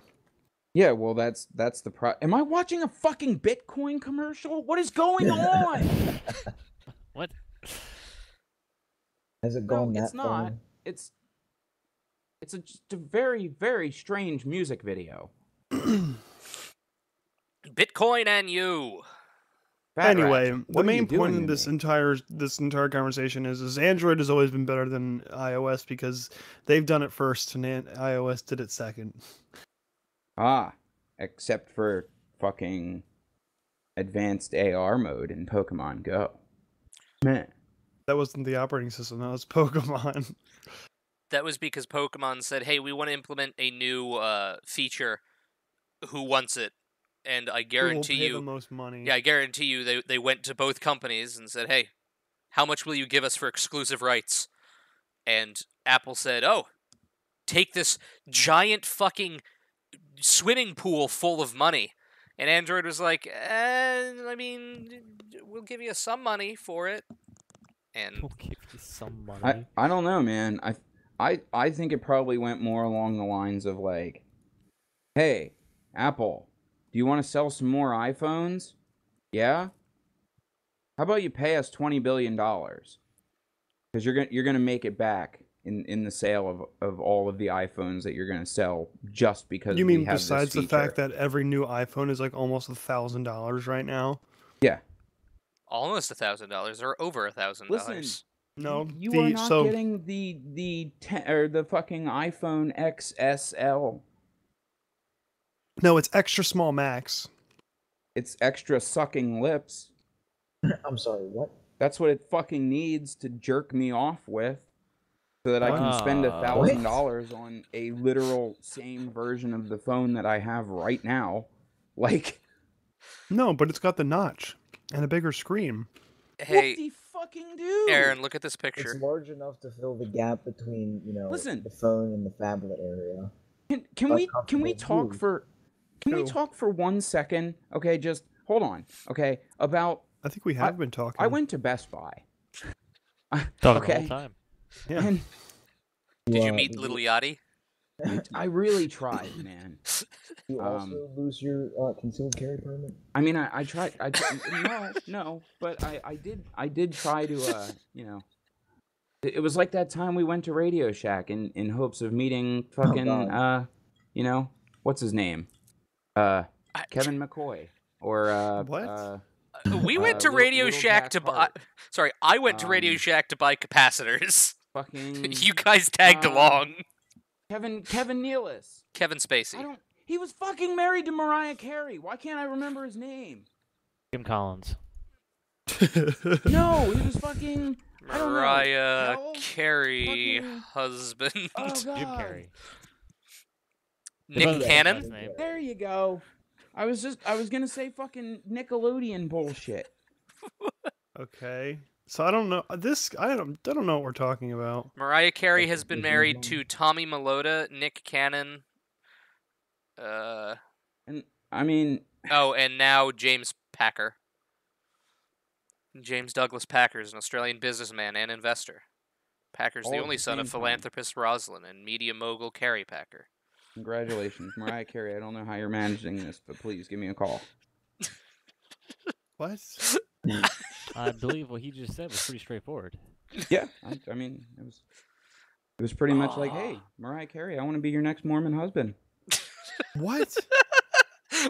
Yeah, well, that's the Am I watching a fucking Bitcoin commercial? What is going on? What? Has it gone that it's not. far? It's just a very, very strange music video. Bitcoin and you. Anyway, What the are main you doing point to of this me? entire conversation is Android has always been better than iOS because they've done it first and iOS did it second. Ah, except for fucking advanced AR mode in Pokemon Go. Man. That wasn't the operating system, that was Pokemon. That was because Pokemon said, "Hey, we want to implement a new feature. Who wants it?" And I guarantee Who will pay you, the most money. yeah, I guarantee you, they went to both companies and said, "Hey, how much will you give us for exclusive rights?" And Apple said, "Oh, take this giant fucking swimming pool full of money." And Android was like, I mean, we'll give you some money for it. And We'll give you some money. I don't know, man. I think it probably went more along the lines of like, hey, Apple, do you want to sell some more iPhones? Yeah? How about you pay us $20 billion? Because you're gonna make it back in the sale of all of the iPhones that you're gonna sell just because You we mean have besides this the fact feature. that every new iPhone is like almost $1,000 right now? Yeah. Almost $1,000 or over $1,000. Listen, No, you are not getting the fucking iPhone XSL. No, it's extra small max. It's extra sucking lips. I'm sorry, what? That's what it fucking needs to jerk me off with, so that I can spend $1,000 on a literal same version of the phone that I have right now. Like, No, but it's got the notch and a bigger screen. Hey, what the fucking do? Aaron, look at this picture. It's large enough to fill the gap between, Listen. the phone and the phablet area. Can we talk for 1 second? Okay, just hold on. Okay, about I think we have been talking. I went to Best Buy. Talking the whole time. Yeah. And Did you meet Little Yachty? I really tried, man. You also lose your concealed carry permit? I mean, I tried. No, but I did try to, It was like that time we went to Radio Shack in hopes of meeting fucking, what's his name? Kevin McCoy. Or, What? We went to Radio Shack to buy... Sorry, I went to Radio Shack to buy capacitors. Fucking... You guys tagged along. Kevin Nealis. Kevin Spacey. He was fucking married to Mariah Carey. Why can't I remember his name? Jim Collins. No, he was fucking... Mariah Carey husband. Oh, God. Jim Carrey. Nick Cannon? There you go. I was gonna say fucking Nickelodeon bullshit. Okay. So I don't know this. I don't know what we're talking about. Mariah Carey has been married to Tommy Melota, Nick Cannon, and I mean, and now James Packer. James Douglas Packer is an Australian businessman and investor. Packer's the only son of philanthropist Rosalind and media mogul Carrie Packer. Congratulations, Mariah Carey. I don't know how you're managing this, but please give me a call. What? I believe what he just said was pretty straightforward. Yeah, I mean, it was pretty much like, hey, Mariah Carey, I want to be your next Mormon husband. What?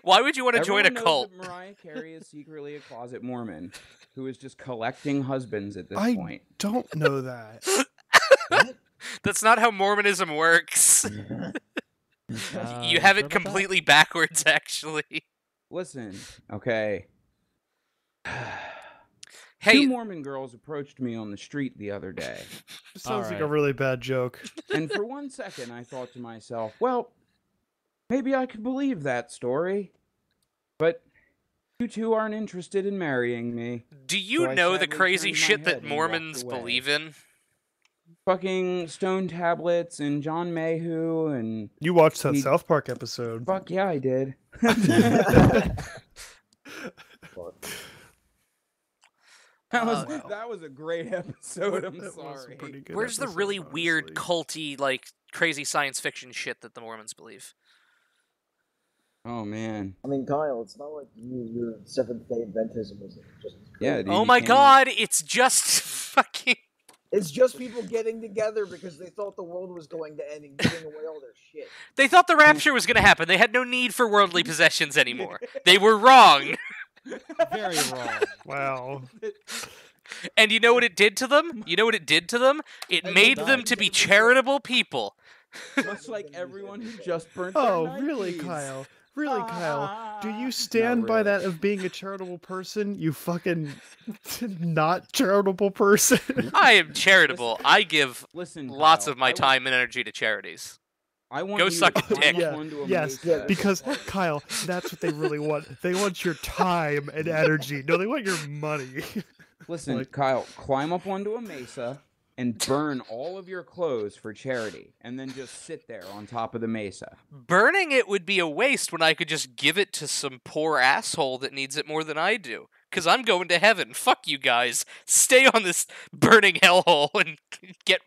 Why would you want to join a cult? That Mariah Carey is secretly a closet Mormon who is just collecting husbands at this point. I don't know that. What? That's not how Mormonism works. You have it completely backwards, actually. Listen, okay. Hey, 2 Mormon girls approached me on the street the other day. This sounds like a really bad joke. And for 1 second, I thought to myself, well, maybe I could believe that story. But you 2 aren't interested in marrying me. Do you know the crazy shit that Mormons believe in? Fucking stone tablets and John Mayhew and... You watched that South Park episode. Fuck yeah, I did. That was a great episode. I'm sorry. Where's the really weird, culty, like, crazy science fiction shit that the Mormons believe? Oh, man. I mean, Kyle, it's not like your Seventh-day Adventism is just... Yeah, dude, oh my god, it's just fucking... It's just people getting together because they thought the world was going to end and giving away all their shit. They thought the rapture was going to happen. They had no need for worldly possessions anymore. They were wrong. Very wrong. Wow. And you know what it did to them? It made them to be charitable people. Much like everyone who just burnt Oh, their really, Nikes. Kyle? Really, Kyle? Do you stand by that of being a charitable person? You fucking not charitable person. I am charitable. I give Listen, lots Kyle, of my time and energy to charities. I want Go you suck to a dick. climb up onto a Yes, mesa. because Kyle, that's what they really want. They want your time and energy. No, they want your money. Listen, Kyle, climb up onto a mesa and burn all of your clothes for charity, and then just sit there on top of the mesa. Burning it would be a waste when I could just give it to some poor asshole that needs it more than I do. Because I'm going to heaven. Fuck you guys. Stay on this burning hellhole and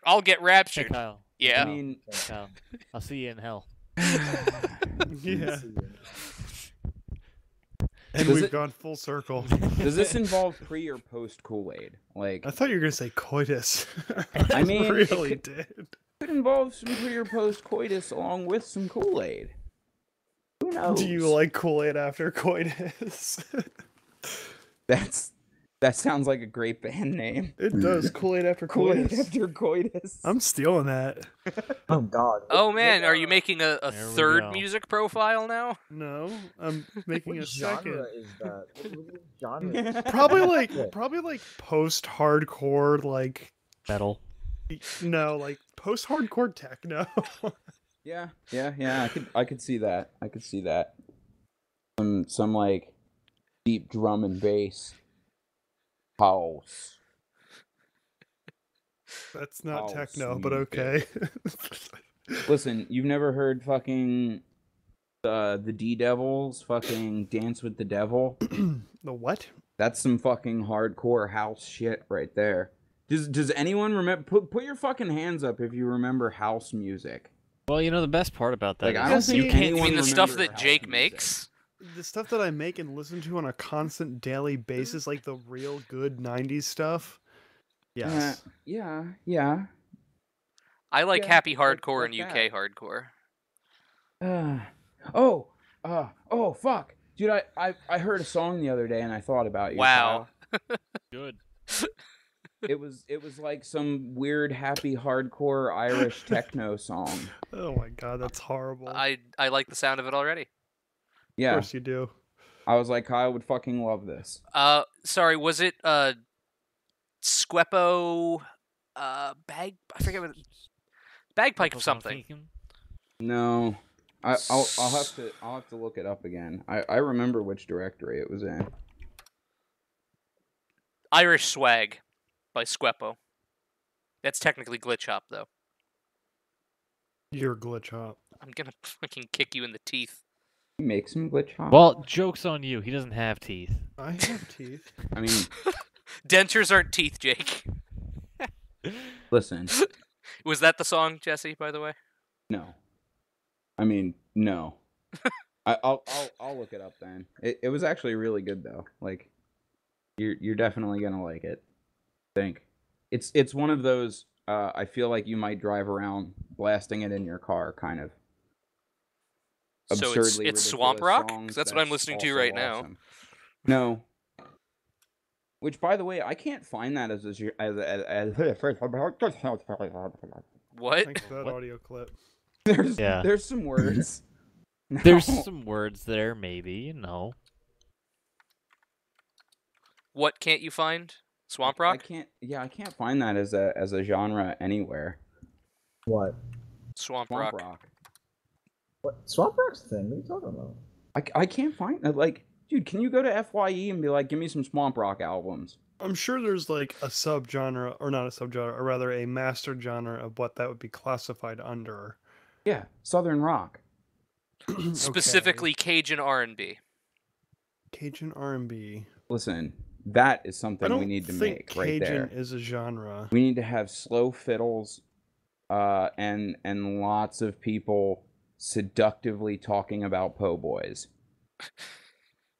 I'll get Hey, raptured. Kyle. Yeah. I mean, Kyle. I'll see you in hell. Yeah. And Does we've it- gone full circle. does this involve pre or post Kool-Aid? Like, I thought you were gonna say coitus. I mean, it really could- did. it involves some pre or post coitus along with some Kool-Aid. Who knows? Do you like Kool-Aid after coitus? That sounds like a great band name. It does. Kool-Aid after Kool-Aid coitus. after coitus. I'm stealing that. Oh God. Oh man, are you making a There we third go. music profile now? No, I'm making What a genre second. is that? What genre? Is that? Probably like post-hardcore, like Metal. no, like post-hardcore techno. Yeah. I could see that. I could see that. Some like deep drum and bass house. That's not Oh, techno, sweet but okay. Listen, you've never heard fucking the D Devils fucking Dance with the Devil? The what? That's some fucking hardcore house shit right there. Does anyone remember? Put your fucking hands up if you remember house music. Well, you know the best part about that Like, is I don't is think you You can't. mean anyone the stuff remember that house Jake music. makes? The stuff that I make and listen to on a constant daily basis, like the real good '90s stuff. Yes. Yeah. I like Yeah, happy like hardcore and UK that. hardcore. Oh, fuck. Dude, I heard a song the other day and I thought about you. Wow. Kyle. Good. It was like some weird happy hardcore Irish techno song. Oh my god, that's horrible. I like the sound of it already. Of Yeah. course you do. I was like, Kyle would fucking love this. Sorry, was it Squepo bag? I forget what bagpipe something. No. I'll have to look it up again. I remember which directory it was in. Irish Swag by Squepo. That's technically Glitch Hop though. You're glitch hop. I'm gonna fucking kick you in the teeth. Make some glitch hop. Well, joke's on you. He doesn't have teeth. I have teeth. I mean, Dentures aren't teeth, Jake. listen. Was that the song, Jesse, by the way? No. I mean, no. I'll look it up then. It was actually really good though. Like, you're definitely gonna like it. I think it's one of those. I feel like you might drive around blasting it in your car, kind of. So Absurdly it's Swamp ridiculous Rock? 'Cause songs that's what I'm listening to also right now. awesome. No. Which, by the way, I can't find that as What? Thanks for that What? audio clip. there's some words. There's No. some words there, maybe, you know. What can't you find? Swamp I Rock? can't find that as a genre anywhere. What? Swamp Swamp Rock. rock. What? Swamp Rock's a thing? What are you talking about? I can't find that. Like, dude, can you go to FYE and be like, give me some Swamp Rock albums? I'm sure there's like a subgenre, or not a subgenre, or rather a master genre of what that would be classified under. Yeah, Southern rock. Specifically Cajun R&B. Cajun R&B. Listen, that is I something don't we need to think make right Cajun there. is a genre. We need to have slow fiddles, and lots of people seductively talking about po' boys.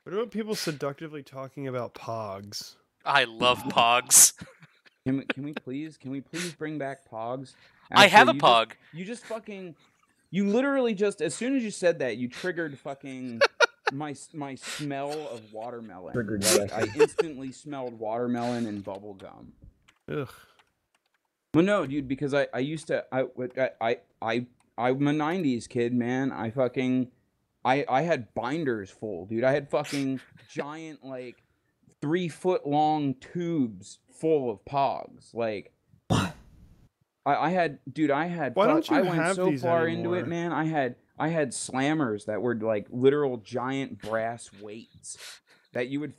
What about people seductively talking about pogs? I love Pogs. Can we please bring back pogs? I have a Actually, Pog. You literally just, as soon as you said that, you triggered fucking my smell of watermelon. Triggered Like, Jesse. I instantly smelled watermelon and bubble gum. Ugh. Well, no, dude, because I used to I'm a '90s kid, man. I had binders full, dude. I had fucking giant, like, 3-foot long tubes full of pogs. Like, I had Why don't you I went have so these far into anymore? it, man. I had slammers that were like literal giant brass weights that you would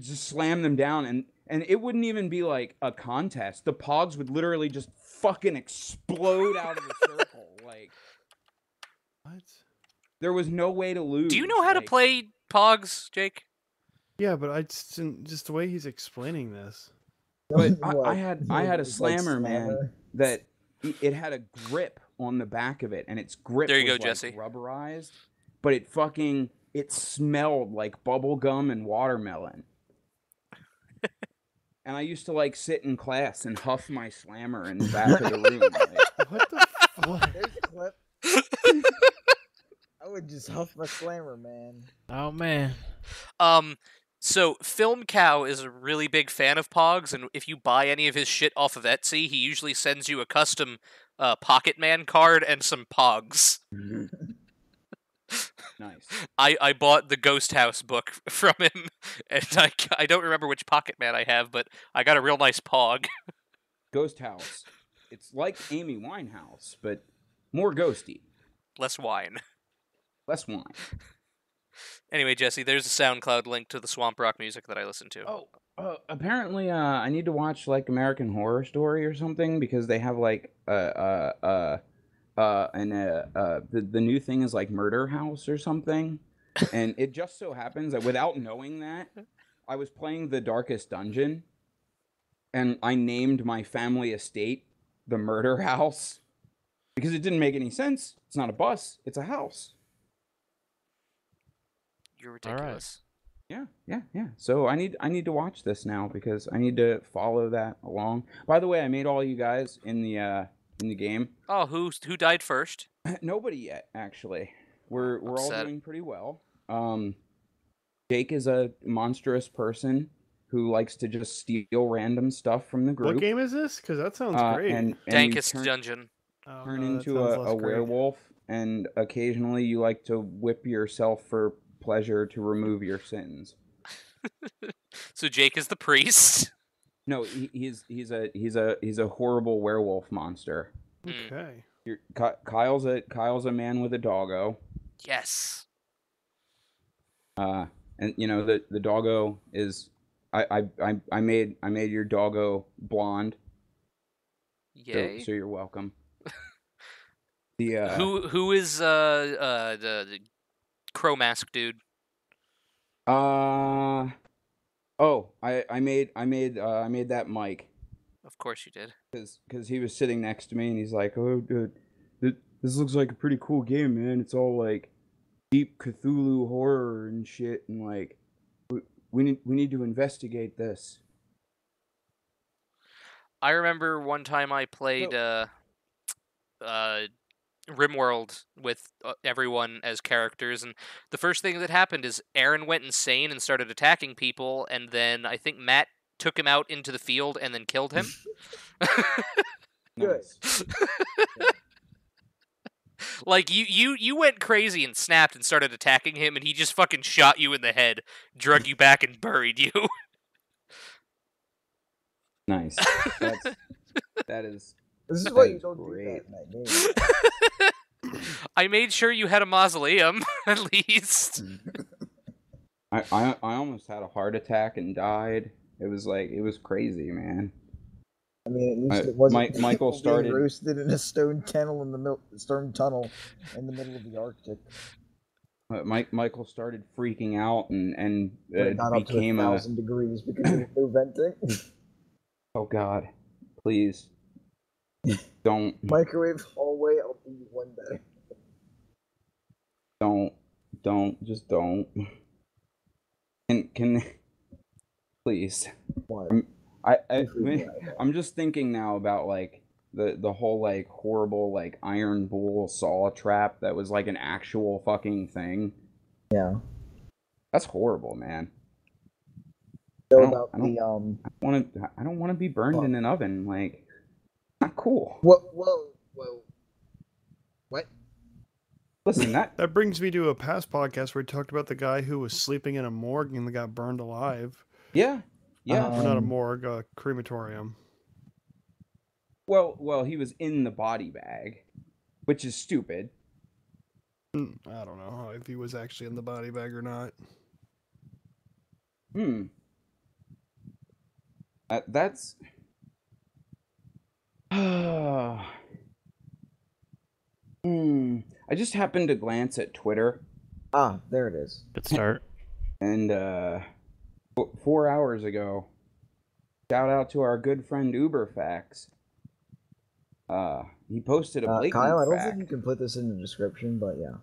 just slam them down, and it wouldn't even be like a contest. The pogs would literally just fucking explode out of the circle. Like, What? there was no way to lose. Do you know how to Like, play Pogs, Jake? Yeah, but I just didn't, just the way he's explaining this. But What? I had a It's like slammer, man, slammer? that it had a grip on the back of it, and its grip There you was go, like Jesse. rubberized, but it smelled like bubble gum and watermelon. And I used to like sit in class and huff my slammer in the back of the room. Like, What the fuck? There's a clip. I would just huff my slammer, man. Oh man. So, Film Cow is a really big fan of Pogs, and if you buy any of his shit off of Etsy, he usually sends you a custom Pocket Man card and some Pogs. Nice. I bought the Ghost House book from him, and I don't remember which Pocket Man I have, but I got a real nice Pog. Ghost House. It's like Amy Winehouse, but more ghosty. Less wine. Less wine. Anyway, Jesse, there's a SoundCloud link to the swamp rock music that I listen to. Apparently, I need to watch like American Horror Story or something because they have like the new thing is like Murder House or something, and it just so happens that without knowing that, I was playing The Darkest Dungeon, and I named my family estate the Murder House because it didn't make any sense. It's not a bus; it's a house. You're ridiculous. Yeah. So I need to watch this now because I need to follow that along. By the way, I made all you guys in the game. Oh, who died first? Nobody yet, actually. We're all Upset. doing pretty well. Jake is a monstrous person who likes to just steal random stuff from the group. What game is this? Because that sounds great. And you Dankest Dungeon. turn into a werewolf, and occasionally you like to whip yourself for pleasure to remove your sins. So Jake is the priest. No, he's a horrible werewolf monster. Okay. Kyle's a man with a doggo. Yes. And you know the doggo is I made your doggo blonde. Yay. So you're welcome. The who is the crow mask dude? I made that Mike. Of course you did. Because he was sitting next to me and he's like, oh, dude, this looks like a pretty cool game, man. It's all like deep Cthulhu horror and shit, and like we need to investigate this. I remember one time I played RimWorld with everyone as characters, and the first thing that happened is Aaron went insane and started attacking people, and then I think Matt took him out into the field and then killed him. Nice. Like you went crazy and snapped and started attacking him, and he just fucking shot you in the head, drug you back, and buried you. Nice. That is. This is why you is don't great. do that in that game. I made sure you had a mausoleum, at least. I almost had a heart attack and died. It was crazy, man. I mean, at least it wasn't Michael being started roasted in a stone tunnel in the middle of the Arctic. Michael started freaking out and It got up to became 1,000 degrees because there was no venting. Oh God, please don't Microwave hallway. I'll be one day. just don't. Can please? What? I'm just thinking now about like the whole like horrible like iron bull saw trap that was like an actual fucking thing. Yeah. That's horrible, man. So I about the I don't want to be burned in an oven. Like, not cool. Whoa. What? Listen, That brings me to a past podcast where we talked about the guy who was sleeping in a morgue and got burned alive. Yeah. Or not a morgue, a crematorium. Well, he was in the body bag, which is stupid. I don't know if he was actually in the body bag or not. That's. I just happened to glance at Twitter. Ah, there it is. Good start. And 4 hours ago, shout out to our good friend Uberfax. He posted a blatant Kyle, I don't fact. think you can put this in the description, but yeah.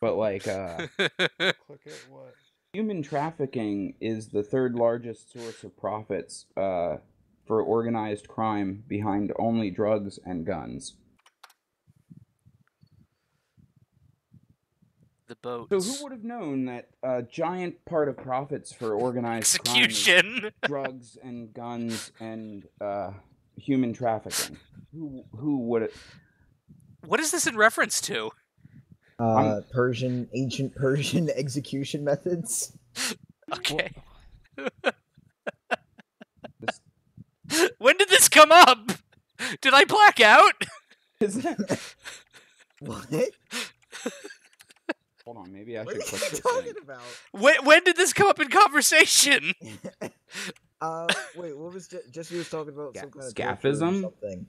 But like, Click it, what? human trafficking is the third largest source of profits for organized crime behind only drugs and guns. The boats. So who would have known that a giant part of profits for organized crime is Execution. drugs and guns and human trafficking? Who would it? What is this in reference to? Ancient Persian execution methods. Okay. This, When did this come up? Did I black out? is that... What? Hold on, maybe I What should are click you this talking thing. about? When did this come up in conversation? Wait, what was Jesse was talking about? Some kind of Scaphism? something.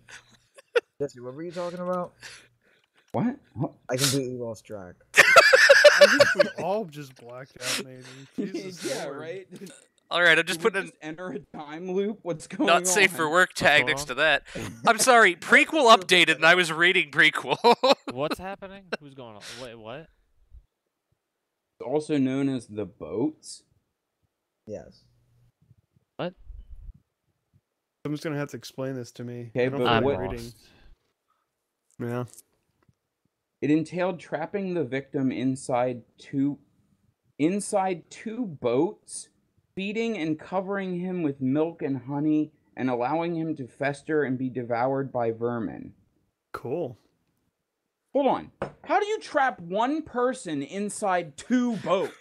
Jesse, what were you talking about? What? I completely lost track. I think we all just blacked out, maybe. Jesus yeah, Lord. right. All right, I'm just Did we putting just enter a time loop. What's going a on? not safe for work tag going next on? to that. I'm sorry, prequel updated, and I was reading prequel. What's happening? Who's going on? Wait, what? Also known as the boats. Yes. Someone's gonna have to explain this to me. Okay, I don't but feel I'm like what- reading. Yeah. It entailed trapping the victim inside two boats, feeding and covering him with milk and honey, and allowing him to fester and be devoured by vermin. Cool. Hold on. How do you trap one person inside two boats?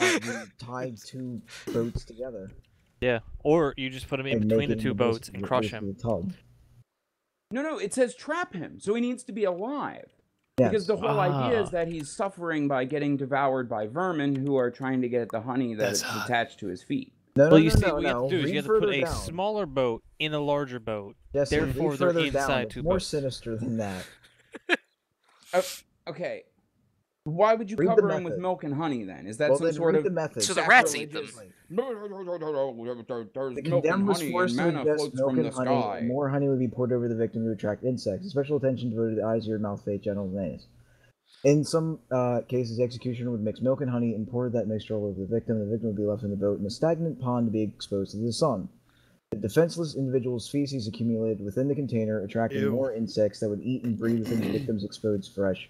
You tied two boats together. Yeah. Or you just put him in and between the make it two into boats and crush basically him. a tub. No, it says trap him, so he needs to be alive. Yes. Because the whole idea is Ah. that he's suffering by getting devoured by vermin who are trying to get at the honey that's attached to his feet. No, Well, no, you no, see, no, what you have no. to do is Read you have to put further a down. smaller boat in a larger boat. Jesse, read Therefore, they're further down. inside It's two more boats. sinister than that. Okay. Why would you Read the cover him with method. milk and honey then? Is that Well, some then sort read of the method. So the rats eat sacrilegious, them. There's The milk and condemned was honey and forced to manna ingest floats milk from and the honey, sky. and more honey would be poured over the victim to attract insects. Special attention devoted to the eyes, ear, mouth, face, genitals, and anus. In some cases, the executioner would mix milk and honey and pour that mixture all over the victim. The victim would be left in the boat in a stagnant pond to be exposed to the sun. The defenseless individual's feces accumulated within the container, attracting Ew. more insects that would eat and breed within the victim's exposed flesh,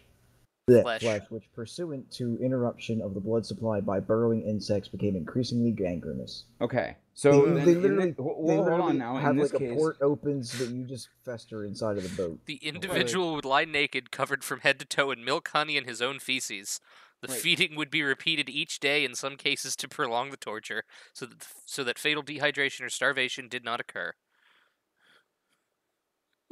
which, pursuant to interruption of the blood supply by burrowing insects, became increasingly gangrenous. Okay. So They then literally, hold on now. have In this like case, a port open so that you just fester inside of the boat. The individual would lie naked, covered from head to toe in milk, honey, and his own feces. The Right. feeding would be repeated each day, in some cases to prolong the torture, so that fatal dehydration or starvation did not occur.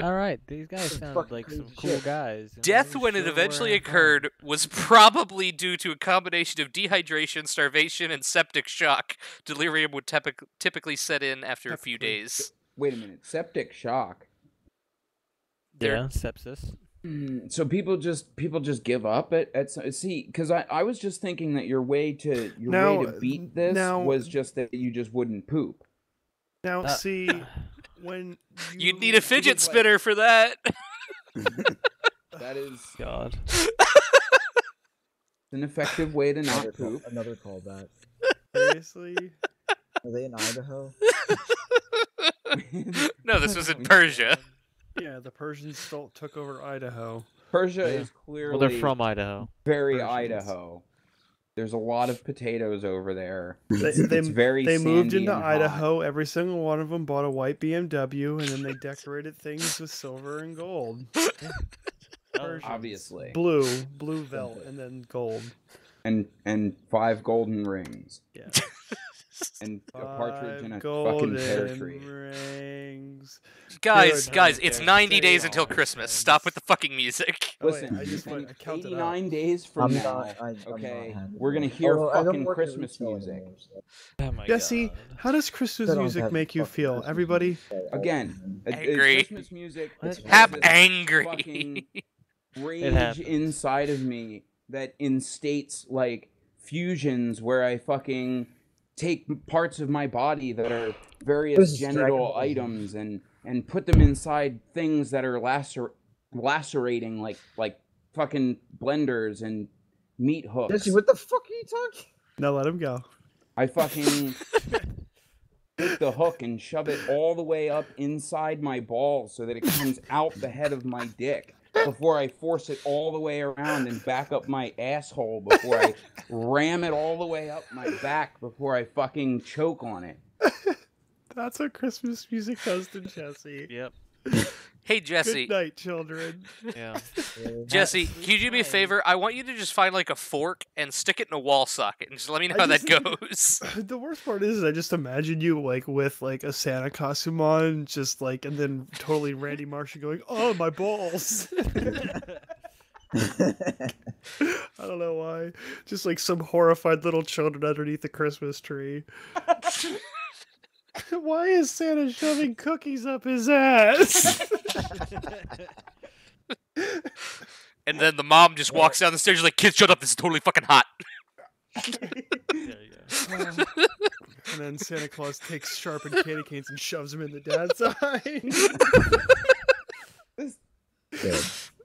All right, these guys Some sound fucking like some crazy cool shit. guys. you know, Death, they when it sure eventually were having fun. occurred, was probably due to a combination of dehydration, starvation, and septic shock. Delirium would typically set in after a few Typically. days. wait a minute. Septic shock. They're- Yeah, sepsis. So people just give up see, because I was just thinking that your way to beat this now- was just that you just wouldn't poop. Now, see, when You'd need a fidget was like- spinner for that. That is God. an effective way to Another not poop. Another callback. seriously. Are they in Idaho? No, this was in Persia. Yeah, the Persians took over Idaho. Persia Yeah. is clearly Well, they're from Idaho. very Persians. Idaho. There's a lot of potatoes over there. They, It's very they moved sandy into and hot. Idaho. Every single one of them bought a white BMW, and then they decorated things with silver and gold. Persians. Obviously. Blue velvet, and then gold. And 5 golden rings. Yeah. And a partridge in a Golden fucking pear tree. rings. Guys, Dude, it's okay, 90 they days until all Christmas. sense. Stop with the fucking music. Oh, wait, Listen, I just and I counted up. 89 days from I'm now, not- I'm not okay, happy we're gonna with it. hear Although I don't fucking work at Christmas retail music. anymore, so Oh my Jesse, God. how does Christmas I don't music have make you fucking feel? Christmas Everybody? music at all. Again, Angry. Christmas music. What? has Hap this angry. fucking It rage happens. inside of me that instates like fusions where I fucking take parts of my body that are This various is genital Dragon Ball. items and put them inside things that are lacerating like fucking blenders and meat hooks. Jesse, what the fuck are you talking? No, let him go. I fucking take the hook and shove it all the way up inside my balls so that it comes out the head of my dick. before I force it all the way around and back up my asshole, before I ram it all the way up my back, before I fucking choke on it. That's what Christmas music does to Jesse. Yep. Hey, Jesse. Good night, children. Yeah. Jesse, can you do me a favor? I want you to just find like a fork and stick it in a wall socket and just let me know how that goes. The worst part is I just imagine you like with like a Santa costume on, just like, and then totally Randy Marshall going, "Oh, my balls." I don't know why. Just like some horrified little children underneath the Christmas tree. Why is Santa shoving cookies up his ass? And then the mom just walks down the stairs like, "Kids, shut up! This is totally fucking hot." And then Santa Claus takes sharpened candy canes and shoves them in the dad's eye.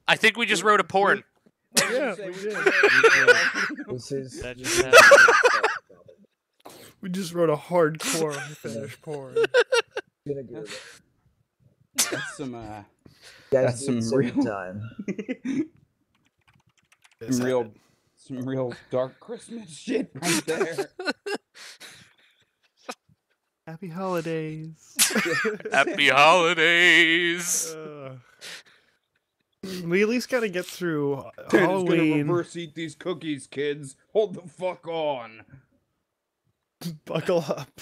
I think we just wrote a porn. Yeah, we did. This is That just happened. We just wrote a hardcore fetish porn. That's some Guys, some it's real time. some real dark Christmas shit right there. Happy holidays. Happy holidays. We at least gotta get through Dad's gonna Halloween. reverse eat these cookies, kids. Hold the fuck on. Buckle up.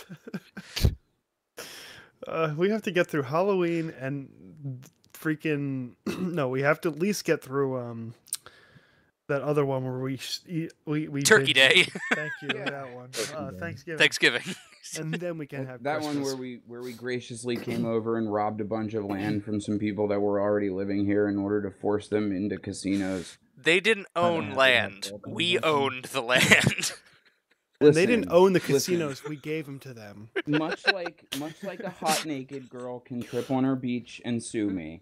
We have to get through Halloween and freaking no. We have to at least get through that other one where we Turkey binge. Day. Thank you. That one. Thanksgiving. Thanksgiving. And then we can have that Christmas. one where we graciously came over and robbed a bunch of land from some people that were already living here in order to force them into casinos. They didn't own land. We owned the land. And they didn't own the casinos. We gave them to them. Much like a hot naked girl can trip on her beach and sue me.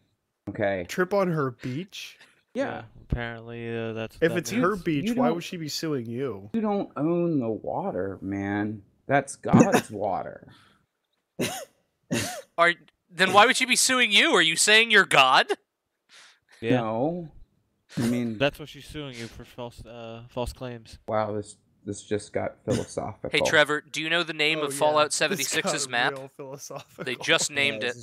Okay. Trip on her beach? Yeah. Apparently, that's. If that it's means- her beach, you why don't- would she be suing you? You don't own the water, man. That's God's water. Then why would she be suing you? Are you saying you're God? Yeah. No. I mean, That's what she's suing you for false claims. wow, this just got philosophical. Hey, Trevor, do you know the name of Fallout 76's map? They just named it.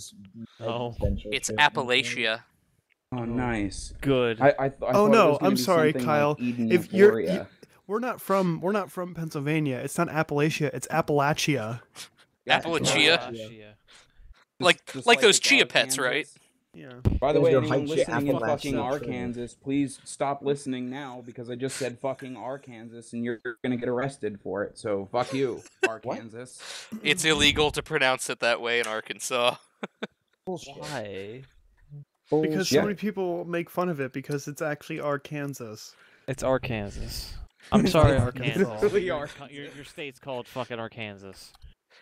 Oh. It's Appalachia. Oh, nice. Good. I thought Oh it no, was gonna I'm be sorry, something Kyle. Like Eden If Euphoria. we're not from Pennsylvania. It's not Appalachia. It's Appalachia. Appalachia. Just Like those it's chia pets, Arkansas. right? Yeah. By the There's way, your anyone hype shit, listening in Appalachia. fucking Arkansas, please stop listening now because I just said fucking Arkansas and you're gonna get arrested for it. So fuck you, Arkansas. It's illegal to pronounce it that way in Arkansas. Why? Because so Yeah. many people make fun of it because it's actually Arkansas. It's Arkansas. I'm sorry, Arkansas. Literally Your, Arkansas. your state's called fucking Arkansas.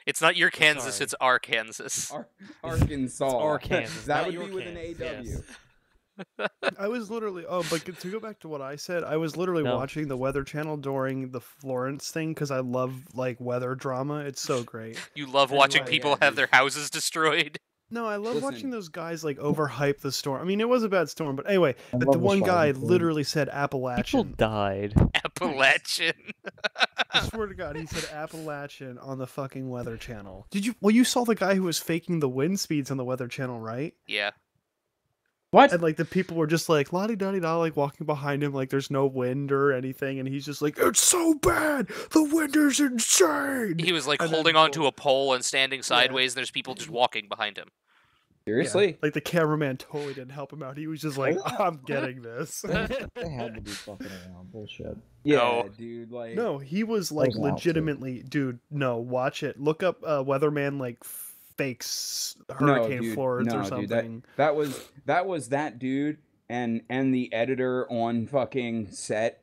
It's not your Kansas, Sorry. it's Arkansas. Arkansas. It's Arkansas. That not would your be with an Kansas, AW. yes. I was literally but to go back to what I said, I was literally No. watching the Weather Channel during the Florence thing because I love like weather drama. It's so great. You love watching Anyway, people yeah, have their houses destroyed. No, I love Listen. watching those guys like overhype the storm. I mean, it was a bad storm, but anyway, I but love the the one guy storm. literally said People Appalachian. died. Appalachian. I swear to God, he said Appalachian on the fucking Weather Channel. Did you? Well, you saw the guy who was faking the wind speeds on the Weather Channel, right? Yeah. What? And like the people were just like la di da di da, like walking behind him, like there's no wind or anything, and he's just like, "It's so bad, the wind is insane." He was like And then holding people- onto a pole and standing sideways, and there's people just walking behind him. Seriously? Yeah, like the cameraman totally didn't help him out. He was just like, "I'm getting this." They had to be fucking around. Bullshit. Yeah, No. dude. Like, No, he was like was an outfit. legitimately, dude. No, watch it. Look up weatherman like fakes no, Hurricane dude, Florence no, or dude, something. that was that dude and the editor on fucking set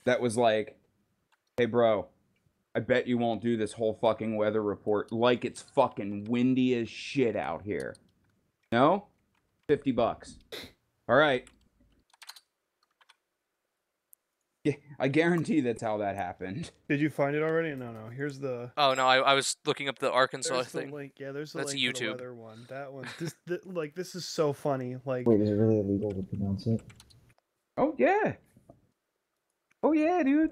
that was like, "Hey, bro, I bet you won't do this whole fucking weather report like it's fucking windy as shit out here." No? $50. All right. Yeah, I guarantee that's how that happened. Did you find it already? No. Here's the. Oh no, I was looking up the Arkansas There's the thing. link. Yeah, there's the That's link for the YouTube. weather one. That one. This is so funny. Like. Wait, is it really illegal to pronounce it? Oh yeah. Oh yeah, dude.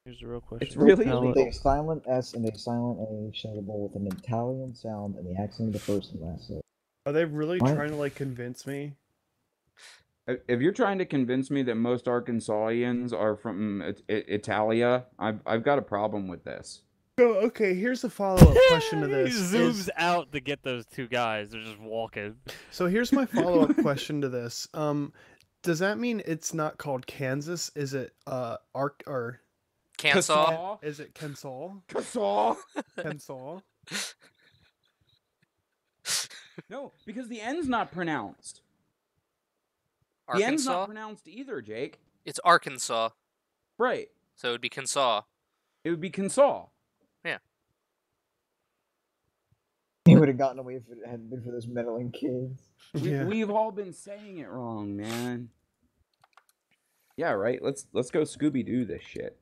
Here's the real question. It's really With illegal. a silent S and a silent A syllable with an Italian sound and the accent of the first and last syllable. Are they really What? trying to like convince me? If you're trying to convince me that most Arkansasians are from Italia, I've got a problem with this. Oh, okay. Here's a follow-up question to He this. zooms out to get those two guys. They're just walking. So here's my follow-up question to this. Does that mean it's not called Kansas? Is it or Kansas. is it Kensal? Kasaw. Kensal? No, because the N's not pronounced. The N's not Arkansas. pronounced either, Jake. It's Arkansas, Right. so it would be Kansas. It would be Kasaw. He would have gotten away if it hadn't been for those meddling kids. Yeah. We've all been saying it wrong, man. Yeah, right. Let's go Scooby Doo this shit.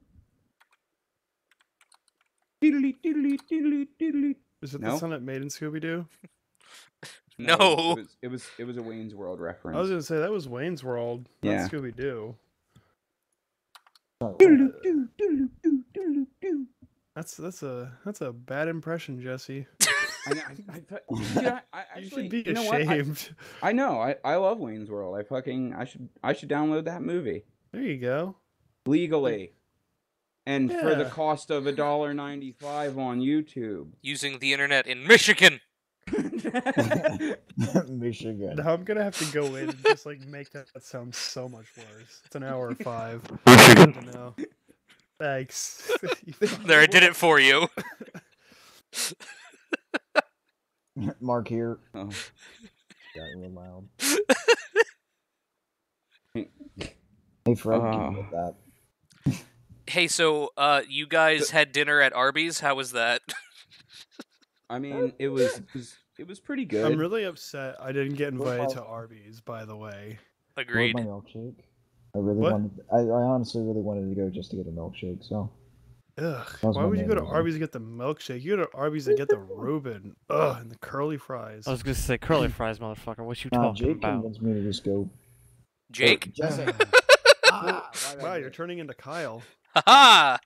Doodly doodly doodly doodly. Is it No? the son that made in Scooby Doo? No. It was a Wayne's World reference. I was gonna say that was Wayne's World, not Yeah. Scooby Doo. Doodly doo doodly doo doodly doo. That's a bad impression, Jesse. I actually, You should be you know what? ashamed. I know. I love Wayne's World. I should download that movie There you go. legally, and for the Yeah. cost of $1.95 on YouTube. Using the internet in Michigan. Michigan. Now I'm gonna have to go in and just like make that sound so much worse. It's an hour 5. Michigan. Good to know. Thanks. There, I did it for you. Mark here. Oh. Got real loud. Hey Fred, can you get that? Hey, so you guys had dinner at Arby's. How was that? I mean, it was pretty good. I'm really upset I didn't get invited to Arby's, by the way. Agreed. My milkshake. I really What? wanted. I honestly really wanted to go just to get a milkshake. So Ugh. was Why my would you go main to reason. Arby's to get the milkshake? You go to Arby's to get the Reuben. Ugh, and the curly fries. I was gonna say curly fries, motherfucker. What you nah, talking Jake about? convinced me to just go. Jake. Jesse. Wow, you're turning into Kyle. Haha!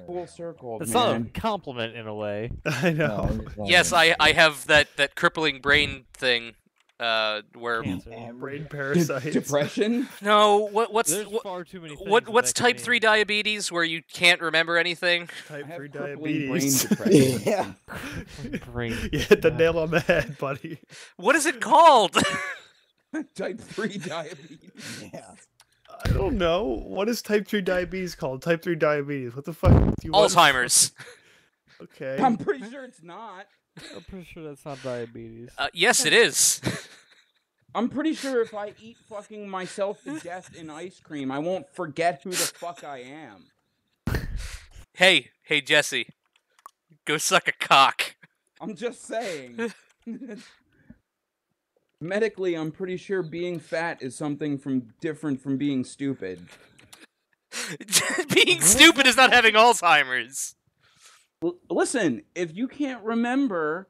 Full circle, It's man. not a compliment in a way. I know. Yes, I have that crippling brain thing. Where Cancer. Brain parasites. Depression. no, what's There's far too many. what's things that could type mean. 3 diabetes where you can't remember anything? Type I have 3 crippling diabetes. brain depression. yeah. Brain. You hit the nail on the head, buddy. What is it called? Type 3 diabetes. Yeah. I don't know. What is type 3 diabetes called? Type 3 diabetes. What the fuck do you want? Alzheimer's. Okay. I'm pretty sure it's not. I'm pretty sure that's not diabetes. Yes, it is. I'm pretty sure if I eat fucking myself to death in ice cream, I won't forget who the fuck I am. Hey, Jesse. Go suck a cock. I'm just saying. Medically, I'm pretty sure being fat is something different from being stupid. Being stupid is not having Alzheimer's. Listen, if you can't remember,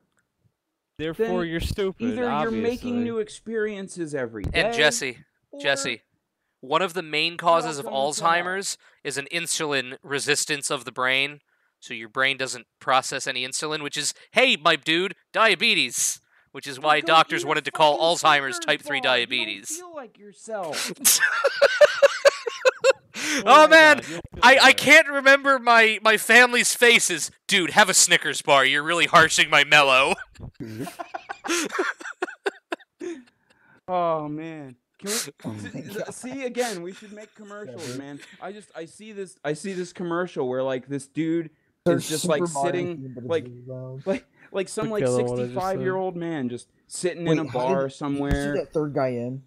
Therefore, then you're stupid. either you're making obviously. new experiences every day. And Jesse, or- one of the main causes of Welcome to life. Alzheimer's is an insulin resistance of the brain. So your brain doesn't process any insulin, which is, hey, my dude, diabetes. Which is why Go doctors eat a wanted to call fucking Alzheimer's Snickers type 3 bar. diabetes. You don't feel like yourself. Oh, my man, God, you'll feel I better. can't remember my family's faces. Dude, have a Snickers bar. You're really harshing my mellow. Oh man. Can Oh my we God. see again? We should make commercials, man. I see this commercial where like this dude is just like sitting like some like Forget what I just 65-year-old man just sitting Wait, in a how bar did- somewhere, See that third guy in?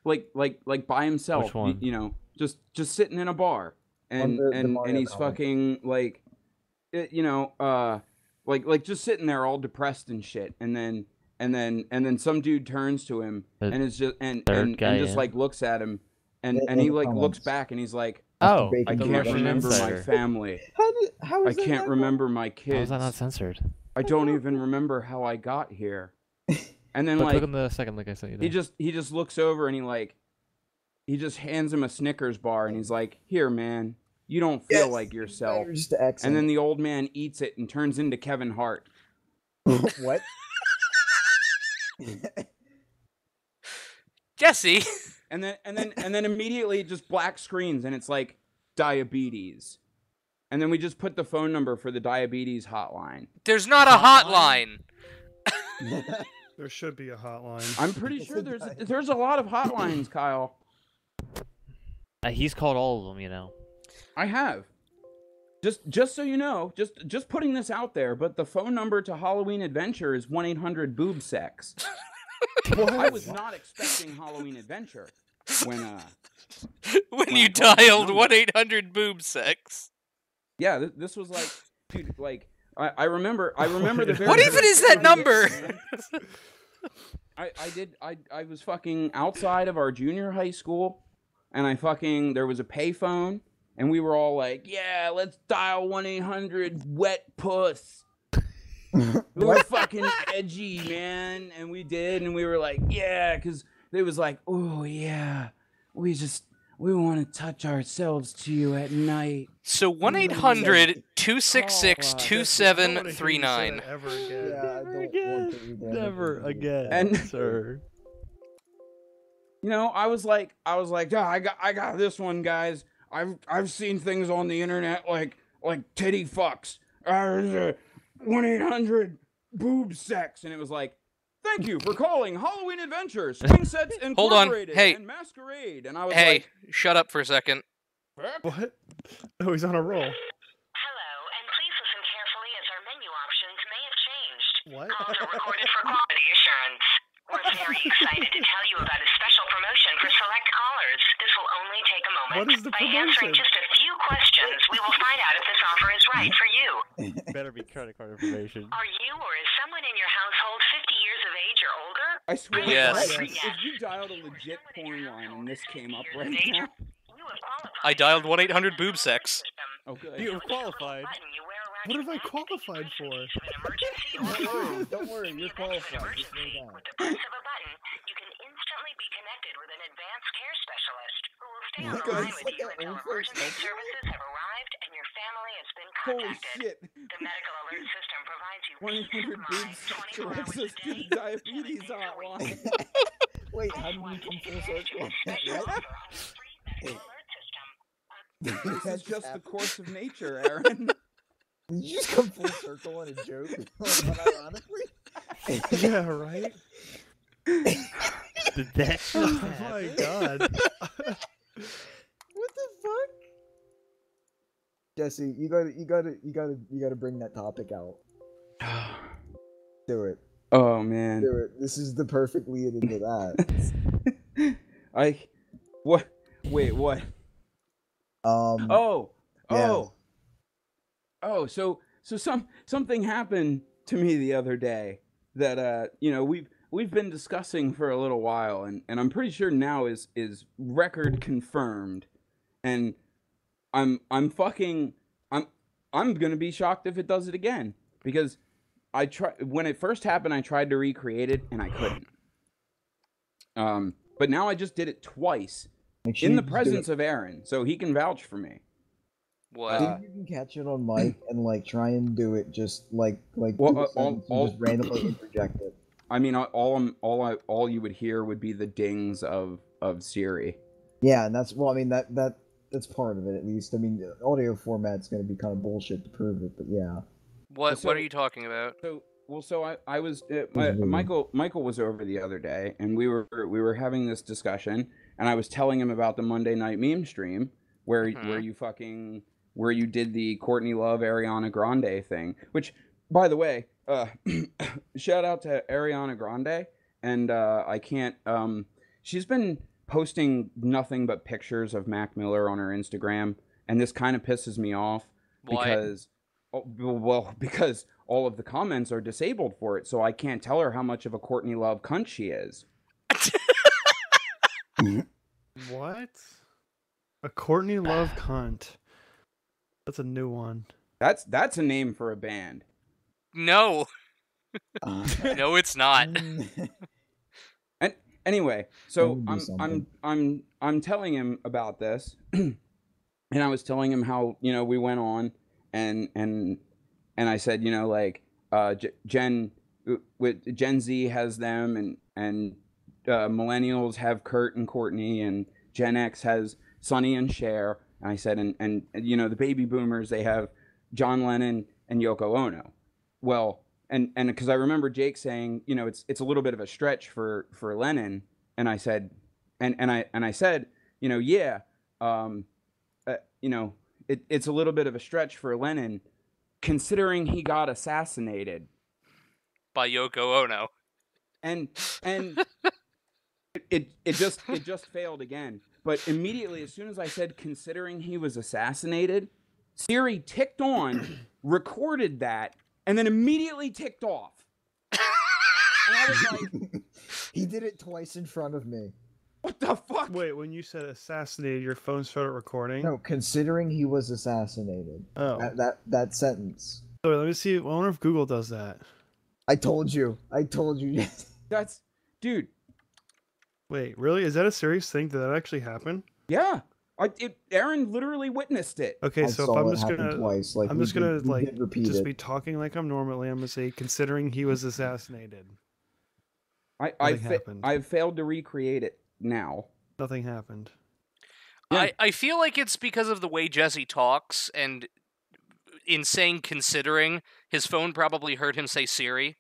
like by himself. Which one? You know, just sitting in a bar, and the and Mario he's comic. fucking like, you know, like just sitting there all depressed and shit, and then some dude turns to him The and is just and third guy just in. like looks at him and In he the like looks comments. back and he's like, Oh, Bacon I the Bacon can't Russian remember my insider. family. How I is that can't not remember my How kids. was that not censored? I don't even remember how I got here. And then But like click on the second link I sent you there. he just looks over and he just hands him a Snickers bar and he's like, "Here, man, you don't feel like yourself." Just the accent. And then the old man eats it and turns into Kevin Hart. What? Jesse. And then immediately just black screens and it's like diabetes. And then we just put the phone number for the diabetes hotline. There's not a hotline. There should be a hotline. I'm pretty sure there's a lot of hotlines, Kyle. He's called all of them, you know. I have. Just so you know, just putting this out there, but the phone number to Halloween Adventure is 1-800-BOOB-SEX. I was not expecting Halloween Adventure when you I called that dialed number. 1-800-BOOB-SEX. Yeah, this was like, dude, like I remember the very What even first is that time number? I was fucking outside of our junior high school, and there was a payphone, and we were all like, yeah, let's dial 1-800-WET-PUSS. We were fucking edgy, man, and we did, and we were like, yeah, because it was like, oh yeah, we want to touch ourselves to you at night. So 1-800-266-2739. Ever again. Yeah, I don't want to read that. Never again, And- sir. You know, I was like, oh, I got this one, guys. I've seen things on the internet like titty fucks. 1-800-BOOB-SEX, and it was like, thank you for calling Halloween Adventures, Swing Sets Hold on, Incorporated, hey. and Masquerade. And I was Hey, like, shut up for a second. What? Oh, he's on a roll. Hello, and please listen carefully as our menu options may have changed. What? Calls are recorded for quality assurance. We're very excited to tell you about a special promotion for select callers. This will only take a moment. What is the By answering promotion? just a few questions, we will find out if this offer is right for you. Better be credit card information. Are you or is someone in your household 50 years of age or older? I swear Yes. to God, if you dialed a legit porn line and this came up right now. You have qualified. I dialed 1-800-BOOB-SEX. Oh, good. You have qualified. What have I qualified for? Don't worry, you're qualified. Just know that. With the press of a button, you can instantly be connected with an advanced care specialist who will stay on the line with you until emergency services have arrived and your family has been Holy contacted. shit. The medical alert system provides you 1-800-BOOB-SEX 24 hours a directs us to day, the diabetes hotline. Wait, how did we come full circle? This is just the course of nature, Aaron. Did you just come full circle on a joke? Unironically? Yeah, right? Did that Oh just my happen? god. What the fuck? Jesse, you gotta bring that topic out. Do it. Oh man. Do it. This is the perfect lead into that. What? Wait, what? Yeah. So something happened to me the other day that we've been discussing for a little while, and I'm pretty sure now is record confirmed, and I'm gonna be shocked if it does it again, because when it first happened I tried to recreate it and I couldn't. But now I just did it twice Make sure in you the just do presence it. of Aaron, so he can vouch for me. What? See if you can catch it on mic and like try and do it just like Well, do a sentence and just randomly interject it. I mean, all you would hear would be the dings of Siri. Yeah, and that's that's part of it at least. I mean, the audio format's gonna be kind of bullshit to prove it, but yeah. What So- are you talking about? So I was Michael was over the other day, and we were having this discussion, and I was telling him about the Monday night meme stream where you did the Courtney Love Ariana Grande thing, which, by the way, shout out to Ariana Grande, and I can't she's been posting nothing but pictures of Mac Miller on her Instagram, and this kind of pisses me off. Why? Because all of the comments are disabled for it, so I can't tell her how much of a Courtney Love cunt she is. What? A Courtney Love cunt. That's a new one. That's a name for a band. No. No, it's not. And anyway, That so would be something. I'm telling him about this, and I was telling him how we went on, and I said Gen Z has them, and millennials have Kurt and Courtney, and Gen X has Sonny and Cher. And I said, and the baby boomers, they have John Lennon and Yoko Ono. Well, and because I remember Jake saying, it's a little bit of a stretch for Lennon, and I said, and I said, yeah, it's a little bit of a stretch for Lennon, considering he got assassinated By Yoko Ono. and it just failed again. But immediately, as soon as I said considering he was assassinated, Siri ticked on, recorded that, and then immediately ticked off. And I was like, He did it twice in front of me. what the fuck? Wait, when you said assassinated, your phone started recording? No, considering he was assassinated. Oh. That sentence. Wait, let me see. I wonder if Google does that. I told you. That's, dude, Wait, really? Is that a serious thing? Did that actually happen? yeah. Aaron literally witnessed it. Okay, I so if saw I'm it just happen gonna, twice. Like, I'm we just gonna did- we like did repeat just it. be talking like I'm normally. I'm gonna say considering he was assassinated. I've happened. failed to recreate it now. Nothing happened. Yeah. I feel like it's because of the way Jesse talks, and in saying considering, his phone probably heard him say Siri.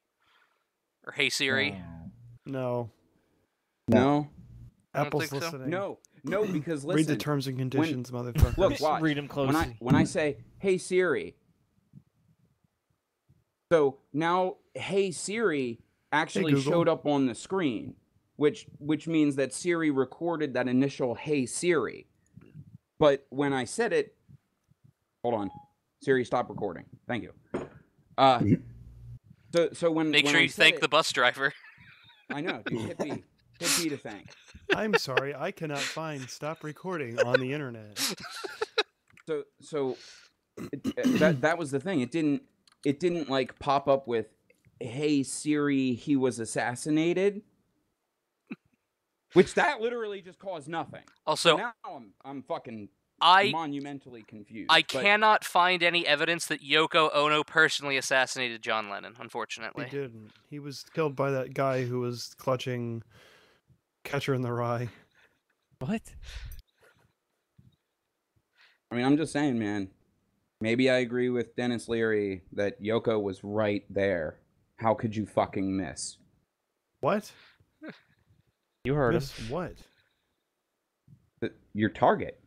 Or Hey Siri. No. No, I don't Apple's think so. listening. no, because listen. Read the terms and conditions, motherfucker. Look, watch. Read them closely. When I say Hey Siri, so now Hey Siri actually Google. showed up on the screen, which means that Siri recorded that initial Hey Siri. But when I said it, hold on, Siri, stop recording. Thank you. So when Make when sure I you said thank it- the bus driver. I know, dude. Hit B to thank. I'm sorry, I cannot find stop recording on the internet. So that was the thing. It didn't like pop up with Hey Siri, he was assassinated, which that literally just caused nothing. Also, So now I'm fucking I monumentally confused. I but cannot find any evidence that Yoko Ono personally assassinated John Lennon, He unfortunately. didn't. He was killed by that guy who was clutching Catcher in the Rye. What? I mean, I'm just saying, man. Maybe I agree with Dennis Leary that Yoko was right there. How could you fucking miss? What? You heard him. Miss what? Your target.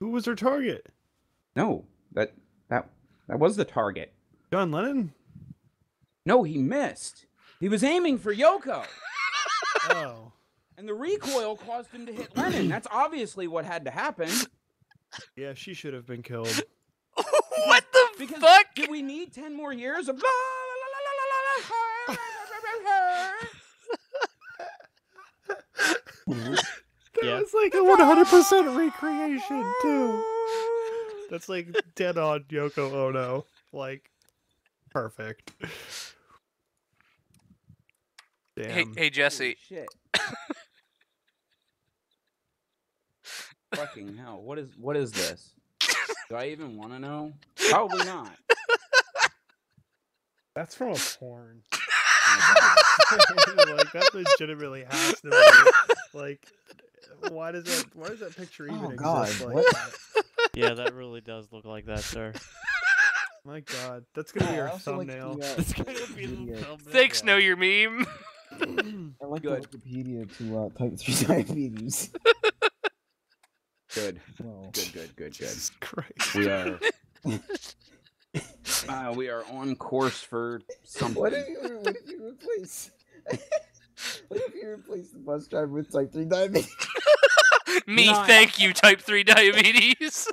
Who was her target? No, that was the target. John Lennon? No, he missed. He was aiming for Yoko. Oh. And the recoil caused him to hit Lennon. That's obviously what had to happen. Yeah, she should have been killed. What the Because fuck? do we need 10 more years of... That Yeah. was like a 100% recreation, too. That's like dead on Yoko Ono. Like, perfect. Damn. Hey Jesse. Holy shit. Fucking hell. What is this? Do I even want to know? Probably not. That's from a porn. Like, that legitimately has to be. Like, why does that picture even Oh, exist God, like what? that? Yeah, that really does look like that, sir. My God, that's gonna be I your also like thumbnail. That's gonna be the Wikipedia. thumbnail. Thanks, Know Your Meme. I like Good. the Wikipedia to type 3 diabetes. Good. Well, Good. Jesus Christ. We are on course for something. what if you replace? What if you replace the bus driver with type 3 diabetes? Me, Nice. thank you, type 3 diabetes.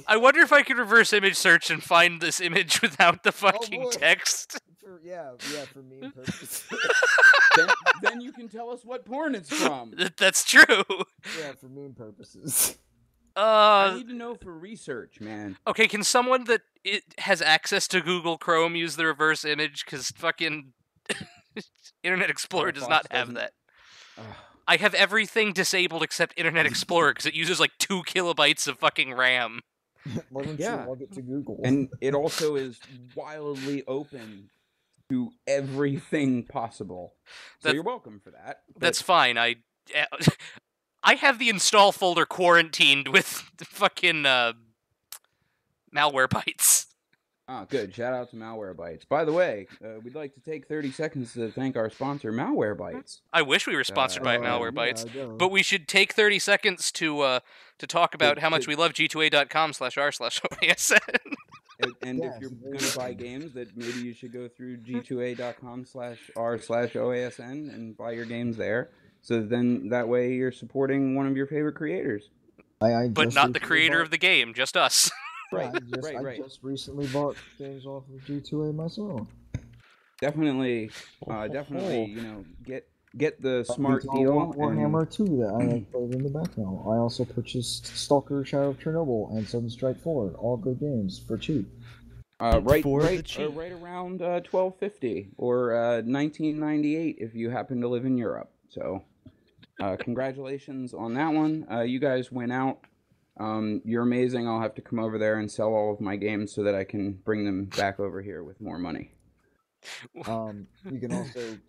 I wonder if I could reverse image search and find this image without the fucking boy. text. Yeah, for meme purposes. then you can tell us what porn it's from. That's true. Yeah, for meme purposes. I need to know for research, man. Okay, can someone that has access to Google Chrome use the reverse image? Because fucking Internet Explorer does not have that. I have everything disabled except Internet Explorer because it uses like 2 kilobytes of fucking RAM. Why don't Yeah. you log it to Google? And it also is wildly open to everything possible. So you're welcome for that. That's fine. I have the install folder quarantined with fucking malware bytes. Ah, good. Shout out to Malwarebytes. By the way, we'd like to take 30 seconds to thank our sponsor, Malwarebytes. I wish we were sponsored by Malwarebytes, but we should take 30 seconds to talk about how much we love g2a.com/r/OASN. And if you're going to buy games, that maybe you should go through g2a.com/r/OASN and buy your games there. So then that way you're supporting one of your favorite creators. But not the creator of the game, just us. Right, I just recently bought games off of G2A myself. Definitely, you know, get the smart deal. Warhammer 2 that I played in the background. I also purchased Stalker: Shadow of Chernobyl and Seven Strike 4, all good games for cheap. Right around $12.50 or $19.98 if you happen to live in Europe. So, congratulations on that one. You guys went out. You're amazing. I'll have to come over there and sell all of my games so that I can bring them back over here with more money. You can also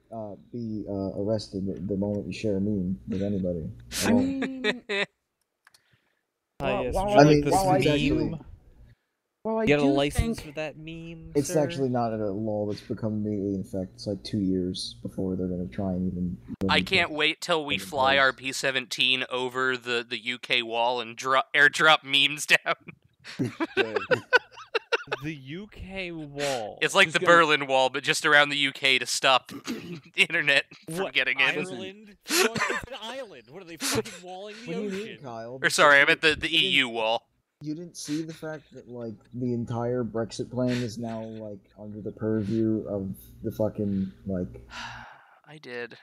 be arrested the moment you share a meme with anybody. I mean, Get a license for that meme. It's sir? actually not a law that's become immediately in effect. It's like 2 years before they're going to try and even. I can't wait till we fly our P-17 over the UK wall and airdrop memes down. The UK wall. It's like the Berlin Wall, but just around the UK to stop the internet from getting in. Ireland? It's an island. What are they fucking walling the What do ocean? you mean, Kyle? Or sorry, I meant the EU wall. You didn't see the fact that like the entire Brexit plan is now like under the purview of the fucking like. I did.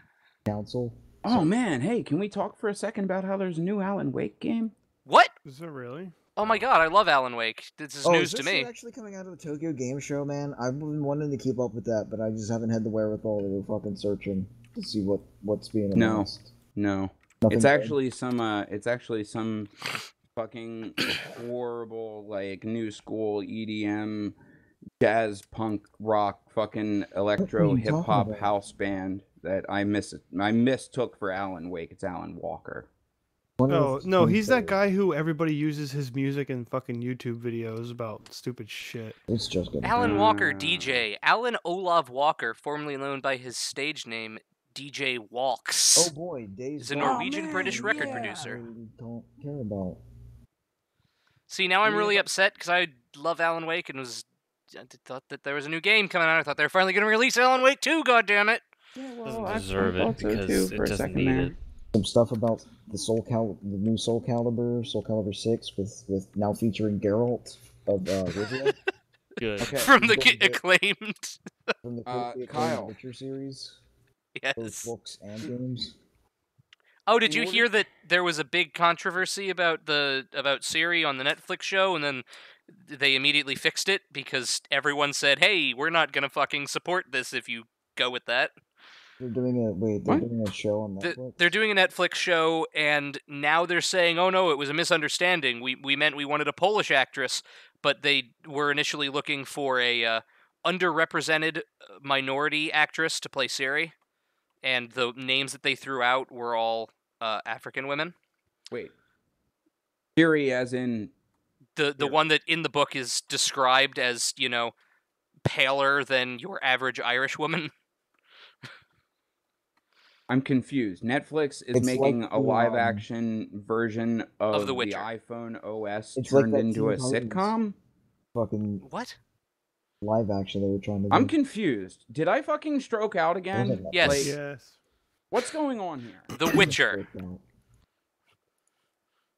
Council. Oh man, hey, can we talk for a second about how there's a new Alan Wake game? What? Is it really? Oh my god, I love Alan Wake. This is news to me. Is this actually coming out of the Tokyo Game Show, man? I've been wanting to keep up with that, but I just haven't had the wherewithal to go fucking searching to see what's being announced. No. Nothing It's good? actually some fucking horrible like new school EDM jazz punk rock fucking electro hip hop house band that I mistook for Alan Wake. It's Alan Walker. Oh, no, he's that guy who everybody uses his music in fucking YouTube videos about stupid shit. It's just good. Alan Walker, DJ. Alan Olav Walker, formerly known by his stage name DJ Walks. Oh boy, Days. Is a Norwegian-British record producer. I don't care about. See, now I'm really upset because I love Alan Wake and I thought that there was a new game coming out. I thought they were finally going to release Alan Wake 2, goddammit. Doesn't deserve it because it doesn't need it. Some stuff about the the new Soul Calibur 6 with now featuring Geralt of Rivia. Good. Okay, From the acclaimed. From the Kyle. Witcher series. Yes. Both books and games. Oh, did you hear that there was a big controversy about Siri on the Netflix show, and then they immediately fixed it because everyone said, "Hey, we're not gonna fucking support this if you go with that." They're doing a show on Netflix? They're doing a Netflix show, and now they're saying, "Oh no, it was a misunderstanding. We meant we wanted a Polish actress, but they were initially looking for a underrepresented minority actress to play Siri, and the names that they threw out were all African women." Wait. Siri as in the one that in the book is described as, paler than your average Irish woman. I'm confused. Netflix is making a live-action version of The Witcher. iPhone OS It's turned like that into a Teen Titans sitcom? Fucking What? live action they were trying to do. I'm confused. Did I fucking stroke out again? Yes. Like, Yes. what's going on here? The Witcher.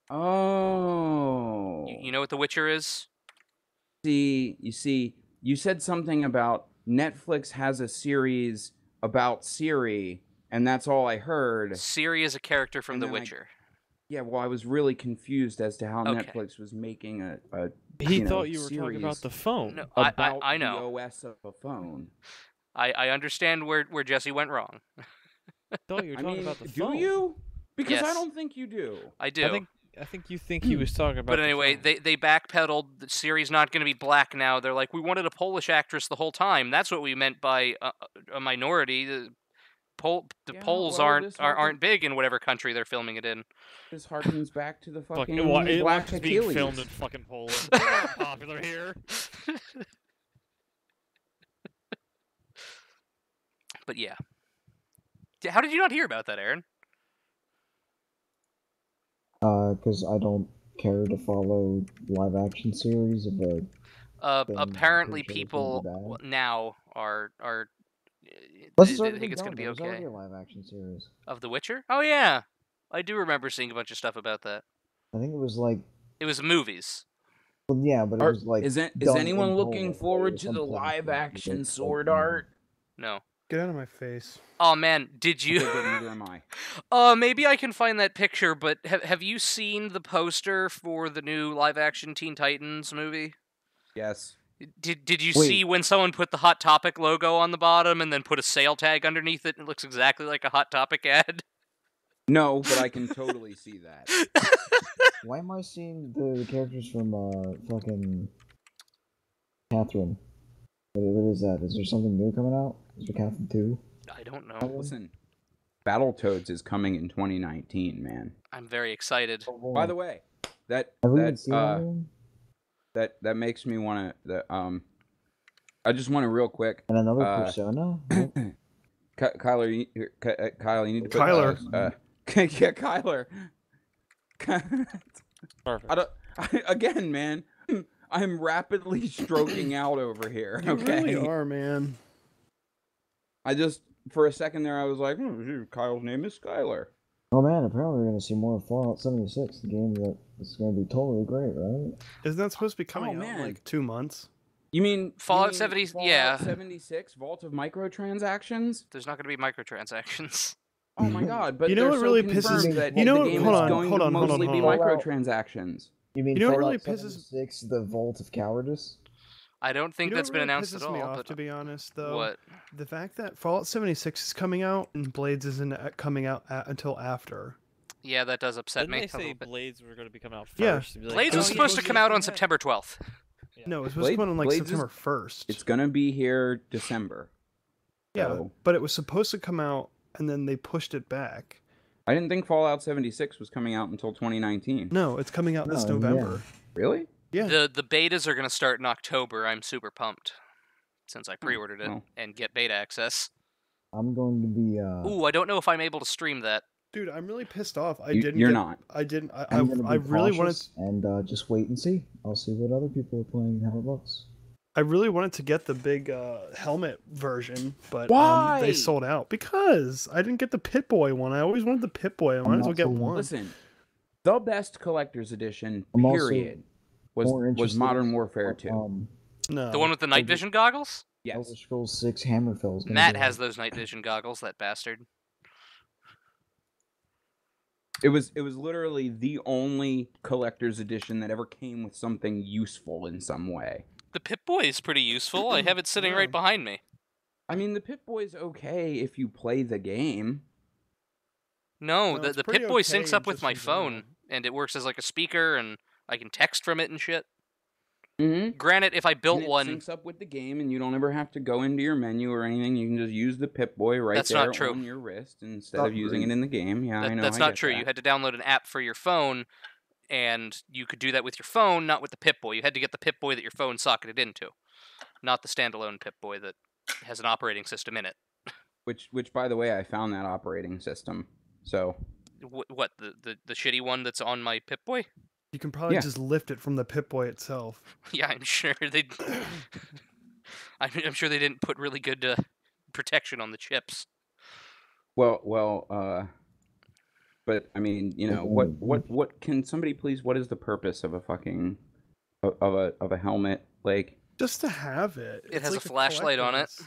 Oh. You know what The Witcher is? You see, you said something about Netflix has a series about Siri, and that's all I heard. Siri is a character from And The then Witcher. Yeah, well, I was really confused as to how Okay. Netflix was making a He thought you were talking series about the phone. No, about I the know. OS of a phone. I understand where Jesse went wrong. I thought you were I talking mean, about the do phone. you? Because Yes. I don't think you do. I do. I think you think he was talking about But anyway, the phone. they backpedaled. The Siri's not going to be black now. They're like, we wanted a Polish actress the whole time. That's what we meant by a minority. The Poles well, aren't big in whatever country they're filming it in. This harkens back to the fucking It Black watches being Achilles. filmed in fucking Poland. They're not popular here. But yeah. How did you not hear about that, Aaron? Because I don't care to follow live action series of a. Apparently, pretty sure it's people gonna be now are Let's they start think with it's going to be There's already okay. a live action series. Of The Witcher? Oh yeah, I do remember seeing a bunch of stuff about that. I think it was like. It was movies. Well, yeah, but it was like. Is done anyone in looking Poland, forward or to the something live like action that. sword art? No. Get out of my face. Oh man, did Okay, you? good, neither am I. Maybe I can find that picture. But have you seen the poster for the new live action Teen Titans movie? Yes. Did you Wait. see when someone put the Hot Topic logo on the bottom and then put a sale tag underneath it? And it looks exactly like a Hot Topic ad. No, but I can totally see that. Why am I seeing the characters from fucking Catherine? What is that? Is there something new coming out? Is there Catherine 2? I don't know. Listen, Battletoads is coming in 2019, man. I'm very excited. By the way, that have we even seen anything? that makes me want to. I just want to real quick. And another Persona? Kyler, Kyle, you need to put Kyler. Yeah, Kyler. Perfect. Again, man, I'm rapidly stroking out over here. You Okay. really are, man. I just, for a second there, I was like, Kyle's name is Skyler. Oh man, apparently we're going to see more of Fallout 76, the game that is going to be totally great, right? Isn't that supposed to be coming out man. in like 2 months? You mean Fallout 70? Fallout Yeah. 76, Vault of Microtransactions? There's not going to be microtransactions. Oh my god, but You know they're what so really confirmed pisses- that you know the what- game hold is on, going hold to on, hold on, mostly be hold on. microtransactions. You mean You know what Fallout really pisses- 76, the Vault of Cowardice? I don't think You know that's what been really announced pisses at me all. off, But to be honest, though? what? The fact that Fallout 76 is coming out and Blades isn't coming out until after. Yeah, that does upset Didn't me. they a say little bit. Blades were going to be coming out Yeah. first? Be like, Blades "Oh, was yeah, supposed to we'll come use out the on head." September 12th. Yeah. No, it was supposed to come out on like Blades is- September 1st. It's gonna be here December. Yeah, So- but it was supposed to come out and then they pushed it back. I didn't think Fallout 76 was coming out until 2019. No, it's coming out this No, November. Really? Yeah. The betas are going to start in October. I'm super pumped since I pre-ordered it well. and get beta access. I'm going to be, Ooh, I don't know if I'm able to stream that. Dude, I'm really pissed off. You're not. I didn't. I'm gonna be I really wanted. cautious and just wait and see. I'll see what other people are playing and how it looks. I really wanted to get the big helmet version, but Why? they sold out because I didn't get the Pit-Boy one. I always wanted the Pit-Boy. I might as well get one. Listen, the best collector's edition, I'm also period, more was interested Modern in Warfare 2. No, The one with the night vision goggles? Elder Yes. Scrolls 6 Hammerfell is gonna Matt be has out. those night vision goggles, that bastard. It was literally the only collector's edition that ever came with something useful in some way. The Pip-Boy is pretty useful. I have it sitting Yeah. right behind me. I mean, the Pip-Boy's okay if you play the game. No, No, the it's the pretty Pip-Boy okay syncs up with just my in general. phone, and it works as like a speaker, and I can text from it and shit. Mm-hmm. Granted, if I built and it one... syncs up with the game, and you don't ever have to go into your menu or anything. You can just use the Pip-Boy right That's there not true. on your wrist instead Not of using true. it in the game. Yeah, I know. That's I not get true. that. You had to download an app for your phone, and you could do that with your phone, not with the Pip-Boy. You had to get the Pip-Boy that your phone socketed into, not the standalone Pip-Boy that has an operating system in it. Which, by the way, I found that operating system. So What, the shitty one that's on my Pip-Boy? you can probably Yeah. just lift it from the Pip-Boy itself. Yeah, I'm sure they. I'm sure they didn't put really good protection on the chips. well, but I mean, you know, what can somebody please? What is the purpose of a fucking of a helmet? Like, Just to have it. It It's has like a flashlight on it. collectibles.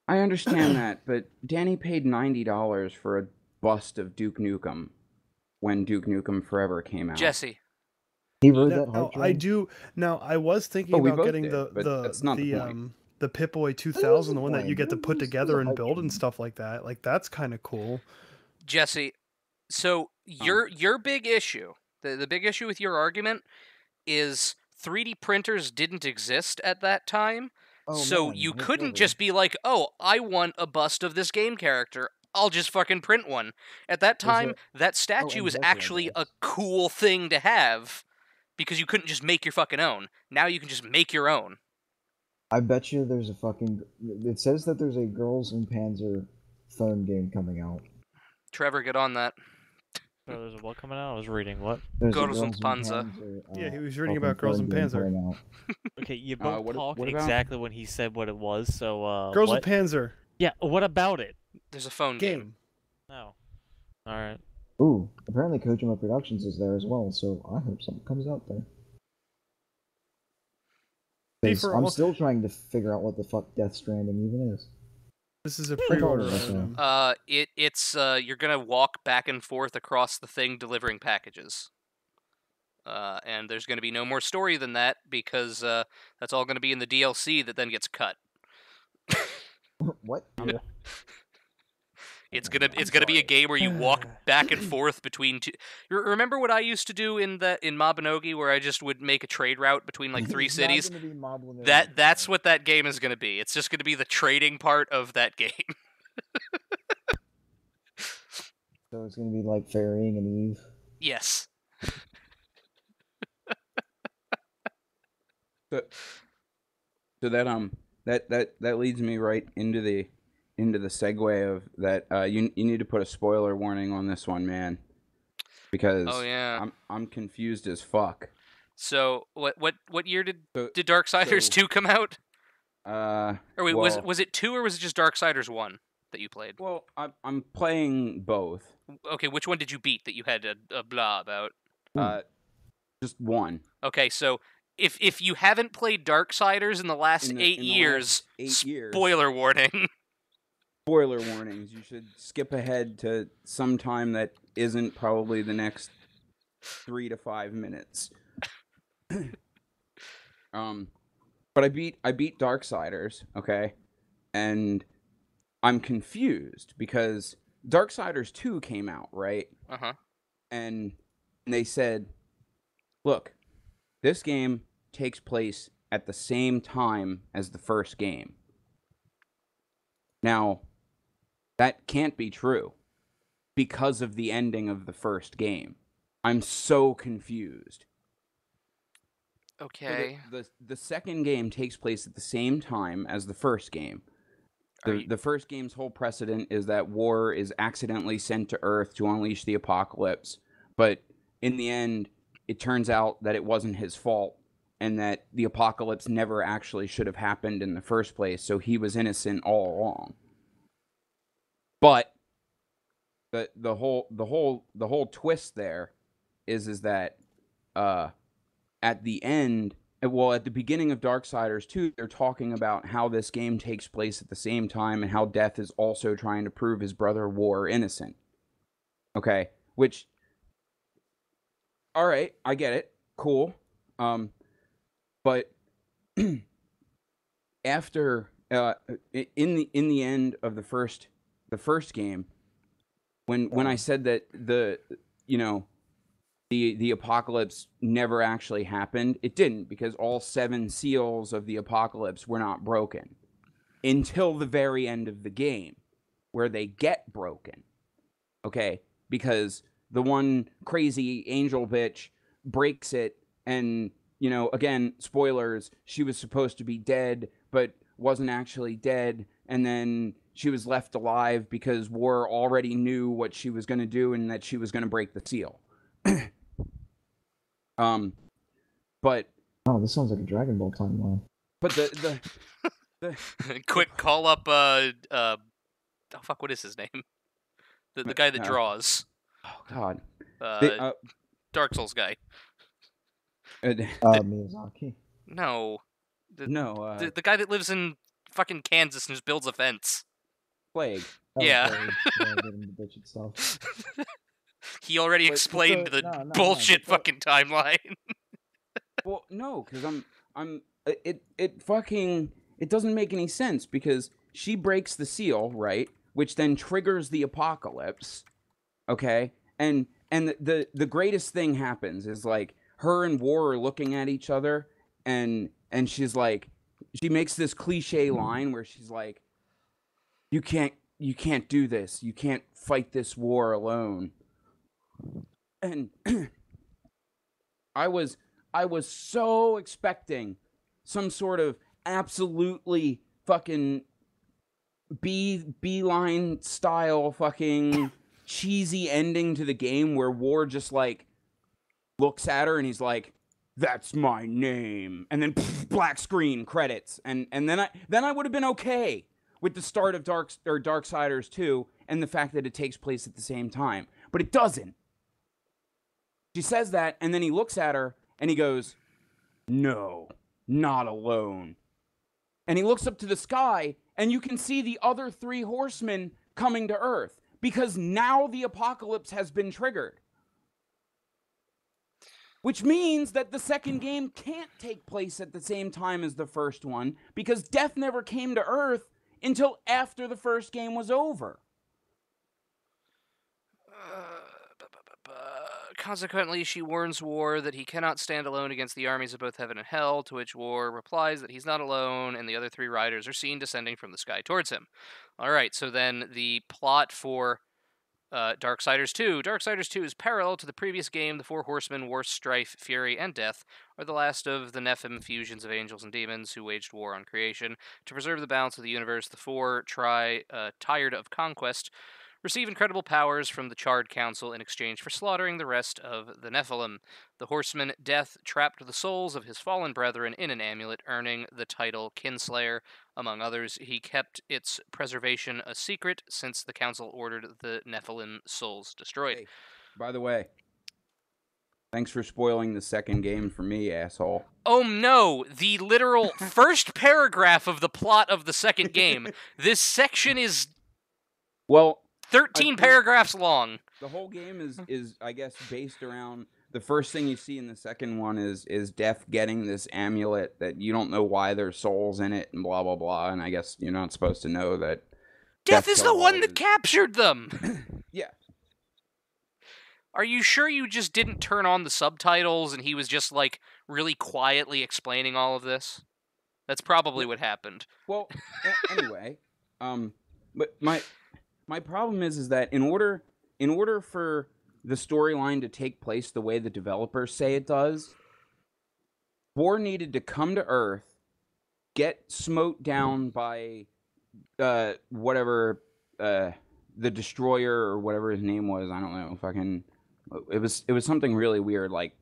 I understand that, but Danny paid $90 for a bust of Duke Nukem when Duke Nukem Forever came out. Jesse. He rode that Now, hype I train. do. Now, I was thinking Oh, we about both getting did, but that's not the point. the Pip-Boy That is 2000, the the one that you point. get to put There's together a and hype build and train. stuff like that. Like that's kind of cool. Jesse, so your big issue, the big issue with your argument is 3D printers didn't exist at that time, Oh, so man, you hey, couldn't Trevor. just be like, oh, I want a bust of this game character. I'll just fucking print one. At that There's time, that statue and was Jesse, actually a cool thing to have because you couldn't just make your fucking own. Now you can just make your own. I bet you there's a fucking. It says that there's a Girls and Panzer phone game coming out. Trevor, get on that. So there's a what coming out? I was reading what? There's Girls a and Panzer. Yeah, he was reading fucking about Girls phone and game Panzer. coming out. Okay, you both what talked about? exactly when he said what it was. So Girls what? with Panzer Yeah, what about it? There's a phone game. game. No. All right. Ooh, apparently Kojima Productions is there as well, so I hope something comes out there. Hey, 'Cause I'm still trying to figure out what the fuck Death Stranding even is. This is a pre-order apologize, item. It's you're gonna walk back and forth across the thing delivering packages. And there's gonna be no more story than that because that's all gonna be in the DLC that then gets cut. What? It's gonna be a game where you walk back and forth between two. Remember what I used to do in Mabinogi, where I just would make a trade route between like three It's not cities. gonna be Moblin That's what that game is gonna be. It's just gonna be the trading part of that game. So it's gonna be like Ferrying and Eve. Yes. So that leads me right into the segue of that. You need to put a spoiler warning on this one, man, because Oh yeah. I'm confused as fuck. So what year did So- Darksiders 2 come out? Or Or wait, was it 2 or was it just Darksiders 1 that you played? Well, I'm playing both. Okay, which one did you beat that you had a blah about? Just one. Okay, so if you haven't played Darksiders in the last In 8 the years, last 8 years. spoiler warning. Spoiler warnings. You should skip ahead to some time that isn't probably the next 3 to 5 minutes. But I beat Darksiders, okay? And I'm confused because Darksiders 2 came out, right? Uh-huh. And they said, look, this game takes place at the same time as the first game. Now, that can't be true because of the ending of the first game. I'm so confused. Okay. So the second game takes place at the same time as the first game. The first game's whole precedent is that War is accidentally sent to Earth to unleash the apocalypse, but in the end, it turns out that it wasn't his fault, and that the apocalypse never actually should have happened in the first place, so he was innocent all along. But the whole twist there is that at the end, well, at the beginning of Darksiders 2, they're talking about how this game takes place at the same time and how Death is also trying to prove his brother War innocent. Okay, which, all right, I get it, cool. But after in the end of the first game, when I said that the apocalypse never actually happened, it didn't, because all 7 seals of the apocalypse were not broken until the very end of the game, where they get broken. Okay, because the one crazy angel bitch breaks it, and again, spoilers, she was supposed to be dead but wasn't actually dead, and then she was left alive because War already knew what she was going to do and that she was going to break the seal. But oh, this sounds like a Dragon Ball timeline. But the Quick, call up oh fuck, what is his name? The guy that draws. Oh God. Dark Souls guy. Miyazaki. No, No, The guy that lives in fucking Kansas and just builds a fence. Plague. Yeah. Yeah, get him to bitch itself. He already But explained the- the no, bullshit but fucking timeline. Well, no, because it doesn't make any sense because she breaks the seal, right? Which then triggers the apocalypse. Okay? And the greatest thing happens is like her and War are looking at each other and she's like she makes this cliche line where she's like, you can't do this. You can't fight this war alone. And I was so expecting some sort of absolutely fucking beeline style fucking cheesy ending to the game where War just like looks at her and he's like, "That's my name," and then black screen credits, and then I would have been okay with the start of Darksiders 2 and the fact that it takes place at the same time, but it doesn't. She says that, and then he looks at her and he goes, "No, not alone." And he looks up to the sky, and you can see the other 3 horsemen coming to Earth because now the apocalypse has been triggered. Which means that the second game can't take place at the same time as the first one because death never came to Earth until after the first game was over. Consequently, she warns War that he cannot stand alone against the armies of both heaven and hell, to which War replies that he's not alone, and the other 3 riders are seen descending from the sky towards him. Alright, so then the plot for Darksiders 2. Darksiders 2 is parallel to the previous game. The 4 horsemen, War, Strife, Fury, and Death, are the last of the Nephilim fusions of angels and demons who waged war on creation. To preserve the balance of the universe, the 4, tired of conquest, receive incredible powers from the Charred Council in exchange for slaughtering the rest of the Nephilim. The horseman, Death, trapped the souls of his fallen brethren in an amulet, earning the title Kinslayer. Among others, he kept its preservation a secret since the council ordered the Nephilim souls destroyed. Hey, by the way, thanks for spoiling the second game for me, asshole. Oh no, the literal first paragraph of the plot of the second game. This section is 13 paragraphs long. The whole game is I guess based around the first thing you see in the second one is Death getting this amulet that you don't know why there's souls in it and blah blah blah, and I guess you're not supposed to know that Death is the one that captured them. Yeah. Are you sure you just didn't turn on the subtitles and he was just like really quietly explaining all of this? That's probably what happened. Well, anyway, but my problem is that in order for the storyline to take place the way the developers say it does, War needed to come to Earth, get smote down by whatever the Destroyer or whatever his name was. I don't know. Fucking, it was something really weird, like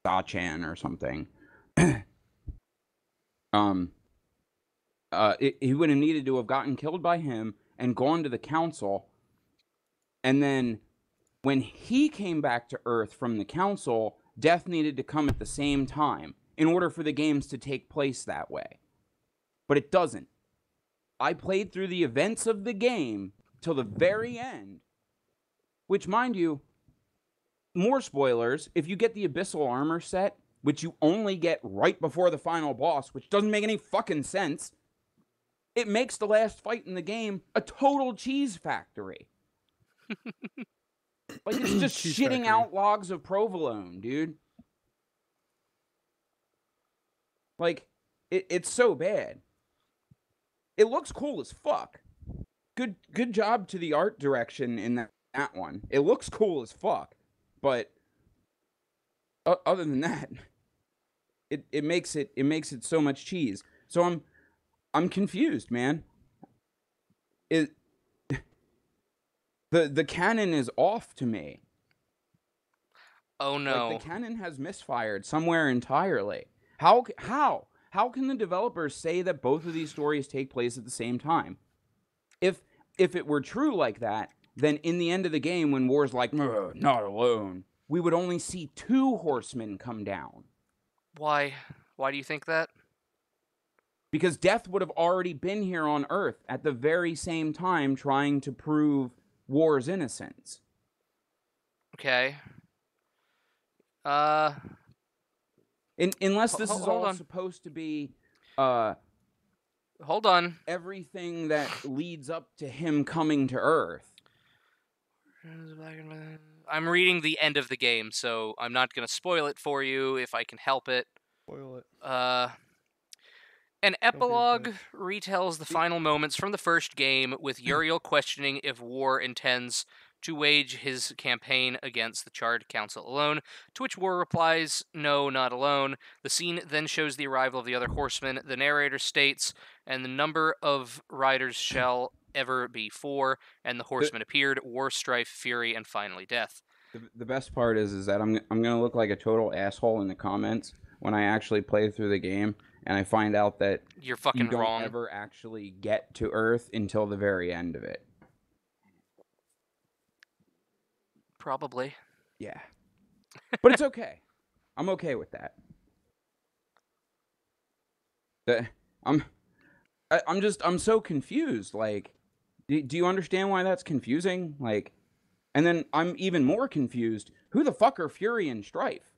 Sachan or something. He would have needed to have gotten killed by him and gone to the council, and then when he came back to Earth from the council, Death needed to come at the same time in order for the games to take place that way. But it doesn't. I played through the events of the game till the very end, which, mind you, more spoilers, if you get the Abyssal Armor set, which you only get right before the final boss, which doesn't make any fucking sense, it makes the last fight in the game a total cheese factory. Like, it's just shitting out logs of provolone, dude. Like, it's so bad. It looks cool as fuck. Good job to the art direction in that one. It looks cool as fuck. But other than that, it makes it so much cheese. So I'm confused, man. The canon is off to me. Oh no. Like, the canon has misfired somewhere entirely. How can the developers say that both of these stories take place at the same time? If it were true like that, then in the end of the game, when War's like, not alone, we would only see 2 horsemen come down. Why? Why do you think that? Because Death would have already been here on Earth at the very same time trying to prove War's innocence. Okay. Unless this is hold all on. supposed to be Hold on. everything that leads up to him coming to Earth. I'm reading the end of the game, so I'm not going to spoil it for you if I can help it. Spoil it. An be a epilogue bitch. retells the final moments from the first game, with Uriel questioning if War intends to wage his campaign against the Charred Council alone, to which War replies, "No, not alone." The scene then shows the arrival of the other horsemen. The narrator states, "And the number of riders shall ever be 4, and the horsemen appeared, war, strife, fury, and finally death." The best part is that I'm gonna look like a total asshole in the comments when I actually play through the game and I find out that You're fucking you don't wrong. ever actually get to Earth until the very end of it. Probably. Yeah, but it's okay. I'm okay with that. I'm so confused. Like, do you understand why that's confusing? Like, and then I'm even more confused. Who the fuck are Fury and Strife?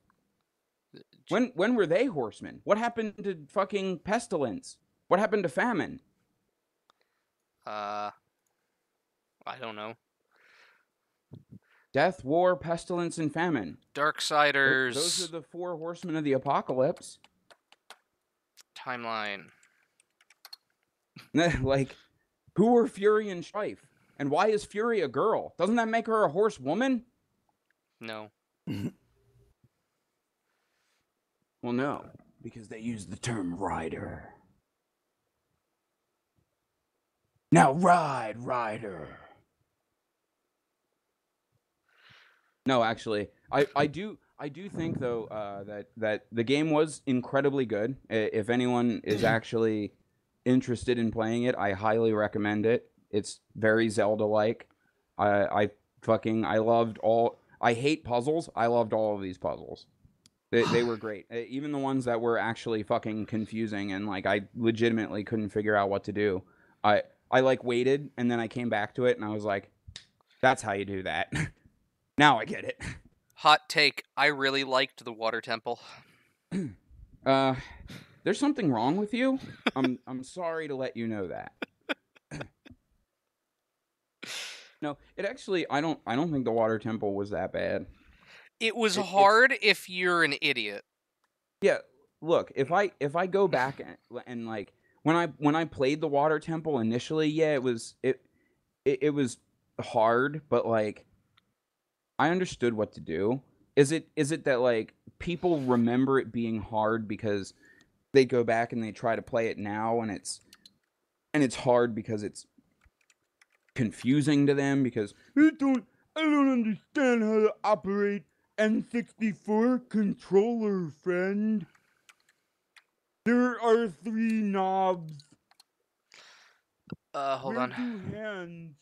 When were they horsemen? What happened to fucking Pestilence? What happened to Famine? I don't know. Death, War, Pestilence, and Famine. Darksiders. Those are the 4 horsemen of the apocalypse. Timeline. Like, who are Fury and Strife? And why is Fury a girl? Doesn't that make her a horsewoman? No. Well, no, because they use the term rider. Now ride, rider. No, actually, I do think though that the game was incredibly good. If anyone is actually interested in playing it, I highly recommend it. It's very Zelda-like. I loved all. I hate puzzles. I loved all of these puzzles. They were great. Even the ones that were actually fucking confusing and like I legitimately couldn't figure out what to do. I like waited and then I came back to it and I was like, that's how you do that. Now I get it. Hot take. I really liked the water temple. There's something wrong with you. I'm sorry to let you know that. No, it actually I don't think the water temple was that bad. It was hard if you're an idiot. Yeah, look, if I go back and like when I played the water temple initially, yeah, it was hard, but like I understood what to do. Is it that like people remember it being hard because they go back and they try to play it now and it's hard because it's confusing to them because I don't understand how to operate N64 controller, friend. There are 3 knobs. Hold on. 2 hands.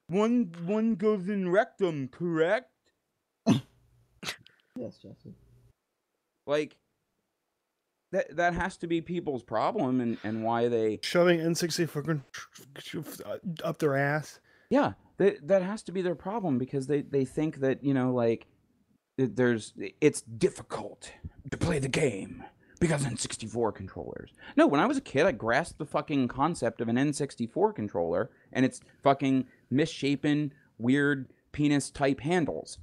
One goes in rectum, correct? Yes, Jesse. Like that has to be people's problem and why they Shoving N64 up their ass. Yeah, that has to be their problem because they think that, you know, like it's difficult to play the game because N64 controllers. No, when I was a kid, I grasped the fucking concept of an N64 controller and its fucking misshapen, weird penis type handles.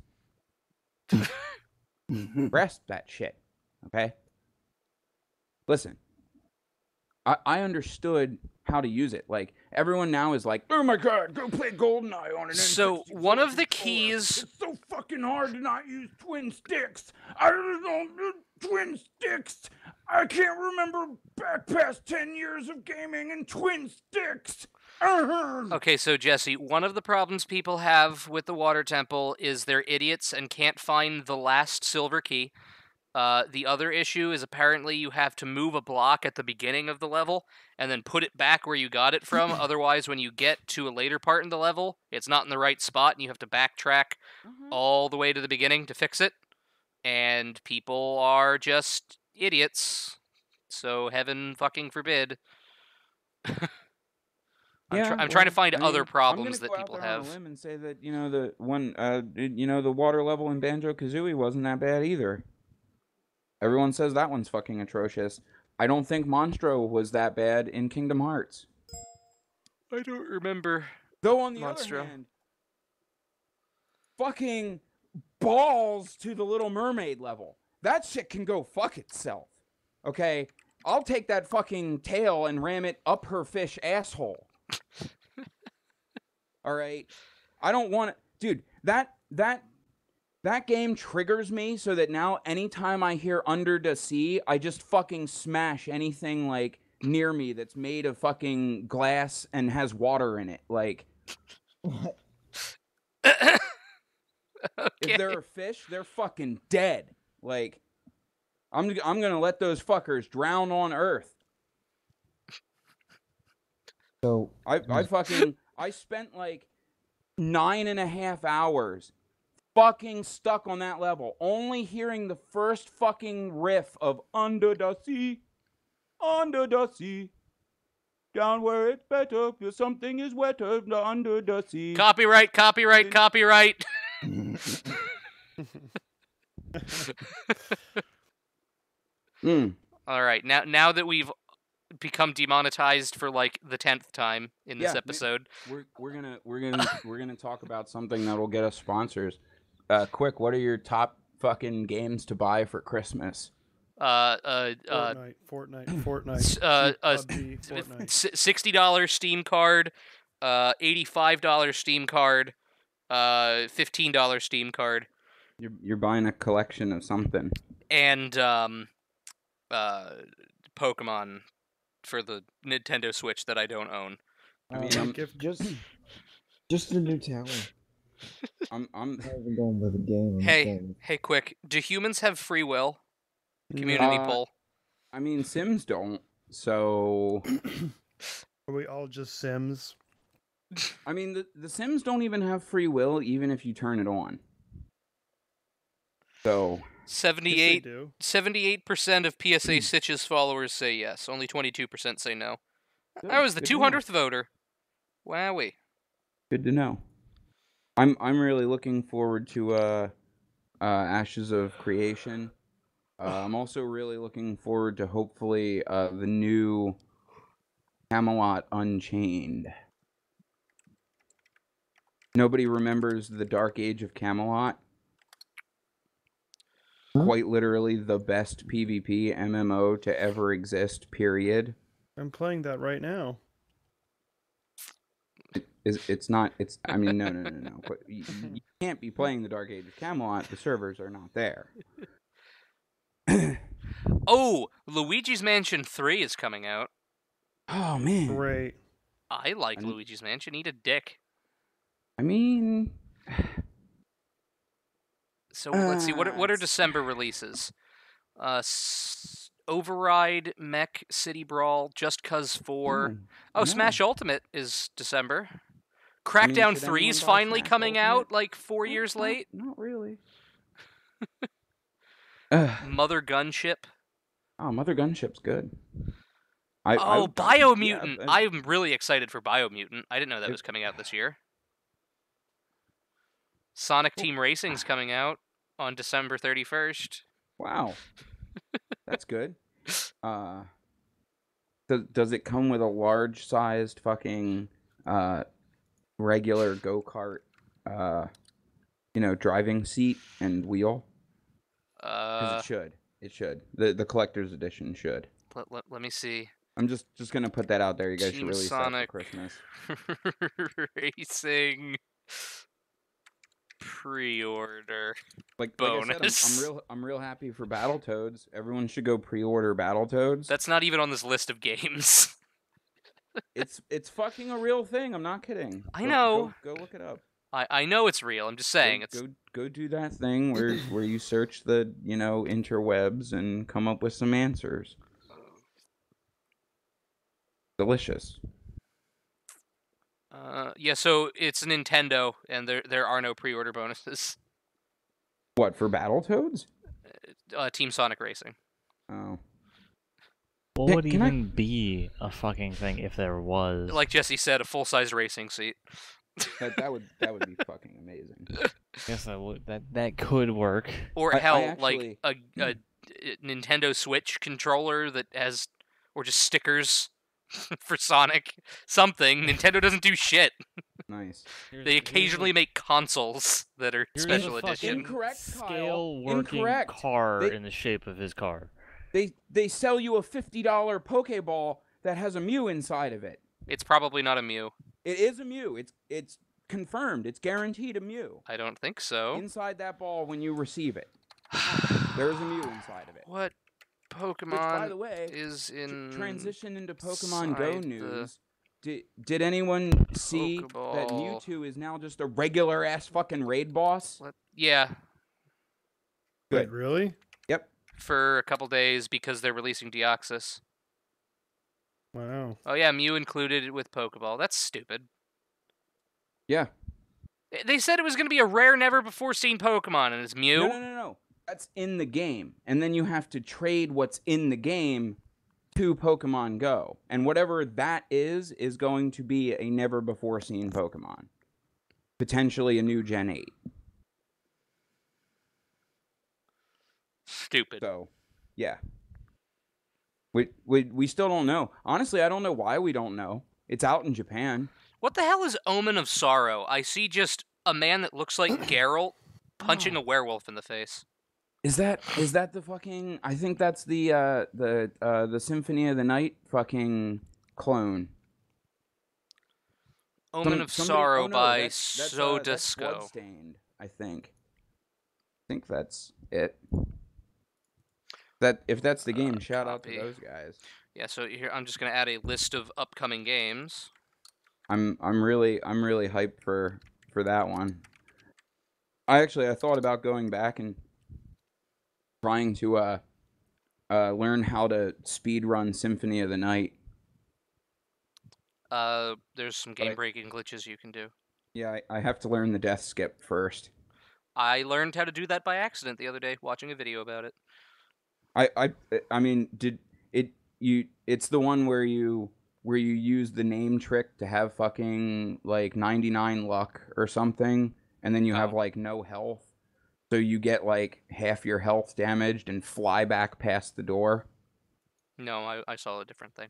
Grasp that shit, okay? Listen, I understood how to use it. Like, everyone now is like, oh my god, go play GoldenEye on an N64 So, one of the controller. keys... It's so fucking hard to not use twin sticks. I don't know, twin sticks. I can't remember back past 10 years of gaming and twin sticks. Okay, so Jesse, one of the problems people have with the water temple is they're idiots and can't find the last silver key. The other issue is apparently you have to move a block at the beginning of the level and then put it back where you got it from. Otherwise, when you get to a later part in the level, it's not in the right spot and you have to backtrack all the way to the beginning to fix it. And people are just idiots. so heaven fucking forbid. Yeah, I'm trying to find I other mean, problems I'm that gonna people go out there on have. a limb and say that the one the water level in Banjo-Kazooie wasn't that bad either. Everyone says that one's fucking atrocious. I don't think Monstro was that bad in Kingdom Hearts. I don't remember. Though on the other Monstro. hand, fucking balls to the Little Mermaid level. That shit can go fuck itself. Okay? I'll take that fucking tail and ram it up her fish asshole. All right? I don't want it. Dude, that game triggers me so that now anytime I hear Under the Sea, I just fucking smash anything like near me that's made of fucking glass and has water in it. Like, What? if there are fish, they're fucking dead. Like, I'm gonna let those fuckers drown on Earth. So I spent like 9.5 hours fucking stuck on that level, only hearing the first fucking riff of Under the Sea, down where it's better, something is wetter under the sea. Copyright. All right, now that we've become demonetized for like the 10th time in this episode, we're gonna talk about something that'll get us sponsors. Quick, what are your top fucking games to buy for Christmas? Fortnite. PUBG, Fortnite. $60 Steam card, $85 Steam card, $15 Steam card, You're buying a collection of something. and Pokemon for the Nintendo Switch that I don't own. I mean, just the new tower. I'm I'm not even going with the game. Hey, quick. Do humans have free will? Community poll. I mean, Sims don't. So Are we all just Sims? I mean, the Sims don't even have free will, even if you turn it on. So 78% of PSA Sitch's followers say yes. Only 22% say no. I was the 200th voter. Wowee. Good to know. I'm really looking forward to Ashes of Creation. I'm also really looking forward to hopefully the new Camelot Unchained. Nobody remembers the Dark Age of Camelot. Quite literally the best PvP MMO to ever exist, period. I'm playing that right now. I mean, no. You can't be playing the Dark Age of Camelot. The servers are not there. Oh, Luigi's Mansion 3 is coming out. Oh, man. Great. I like Luigi's Mansion. Eat a dick. I mean... So let's see. What are December releases? Override, Mech, City Brawl, Just Cause 4. Oh, no. Smash Ultimate is December. Crackdown 3 is finally coming out, like 4 years late. Not really. Mother Gunship. Oh, Mother Gunship's good. Biomutant. Yeah, I'm really excited for Biomutant. I didn't know that was coming out this year. Sonic Team Racing's coming out on December 31st. Wow. That's good. Does it come with a large-sized fucking regular go-kart, driving seat and wheel? 'Cause it should. It should. The collector's edition should. Let me see. I'm just gonna put that out there. You guys Team should release Sonic that for Christmas. Racing pre-order. Like bonus. I said, I'm real happy for Battletoads. Everyone should go pre-order Battletoads. That's not even on this list of games. It's fucking a real thing. I'm not kidding. I know. Go look it up. I know it's real. I'm just saying Go do that thing where you search the interwebs and come up with some answers. Delicious. Yeah, so it's Nintendo, and there are no pre-order bonuses. What, for Battletoads? Team Sonic Racing. Oh. What would Can I- even be a fucking thing if there was? Like Jesse said, a full-size racing seat. That would be fucking amazing. guess that could work. Or I hell, actually- like a Nintendo Switch controller that has, or just stickers for Sonic. Something. Nintendo doesn't do shit. Nice. They occasionally make consoles that are here's special a fucking edition. Incorrect, Kyle. scale working Incorrect. car They- in the shape of his car. They sell you a $50 Pokeball that has a Mew inside of it. It's probably not a Mew. It is a Mew. It's confirmed. It's guaranteed a Mew. I don't think so. Inside that ball when you receive it. There's a Mew inside of it. What Pokemon Which, by the way, is in transition into Pokemon Go inside the news. Did anyone see that Pokeball? Mewtwo is now just a regular ass fucking raid boss? Yeah, Wait, really? Yep. for a couple days because they're releasing Deoxys. Wow. Oh yeah, Mew included with Pokeball. That's stupid. Yeah. They said it was going to be a rare, never-before-seen Pokemon, and it's Mew. No. That's in the game. And then you have to trade what's in the game to Pokemon Go. And whatever that is going to be a never-before-seen Pokemon. Potentially a new Gen 8. Stupid. So, yeah. We still don't know. Honestly, I don't know why we don't know. It's out in Japan. What the hell is Omen of Sorrow? I see just a man that looks like Geralt punching a werewolf in the face. Is that the fucking? I think that's the Symphony of the Night fucking clone. Omen of Somebody- Sorrow oh no, by that's Sodisco. Bloodstained, I think that's it. That if that's the game, shout out to copy. those guys. Yeah, so here I'm just gonna add a list of upcoming games. I'm really hyped for that one. I thought about going back and trying to learn how to speed run Symphony of the Night. There's some But I- game-breaking glitches you can do. Yeah, I have to learn the death skip first. I learned how to do that by accident the other day, watching a video about it. I mean, it's the one where you use the name trick to have fucking like 99 luck or something, and then you have Oh. like no health, so you get like half your health damaged and fly back past the door. No, I saw a different thing.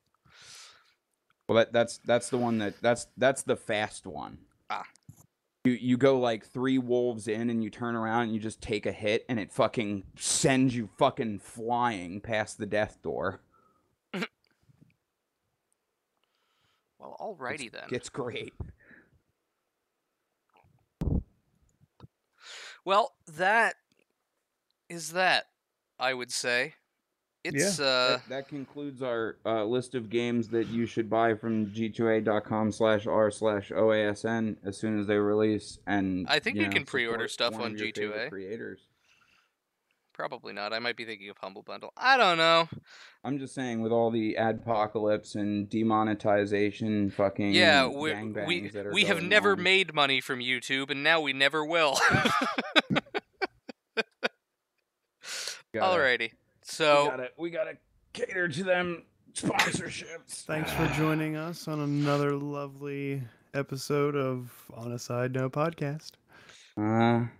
Well, that's the one that's the fast one. Ah. You go like 3 wolves in and you turn around and you just take a hit and it fucking sends you fucking flying past the death door. Well, alrighty then. It's great. Well, that is that, I would say. It's That concludes our list of games that you should buy from g2a.com/r/OASN as soon as they release. And I think you can support pre-order stuff one on of your favorite G2A. creators. probably not. I might be thinking of Humble Bundle. I don't know. I'm just saying, with all the adpocalypse and demonetization, fucking Yeah, gangbangs that are we have going never on. made money from YouTube, and now we never will. Alrighty. So we gotta cater to them sponsorships. Thanks for joining us on another lovely episode of On a Side Note podcast.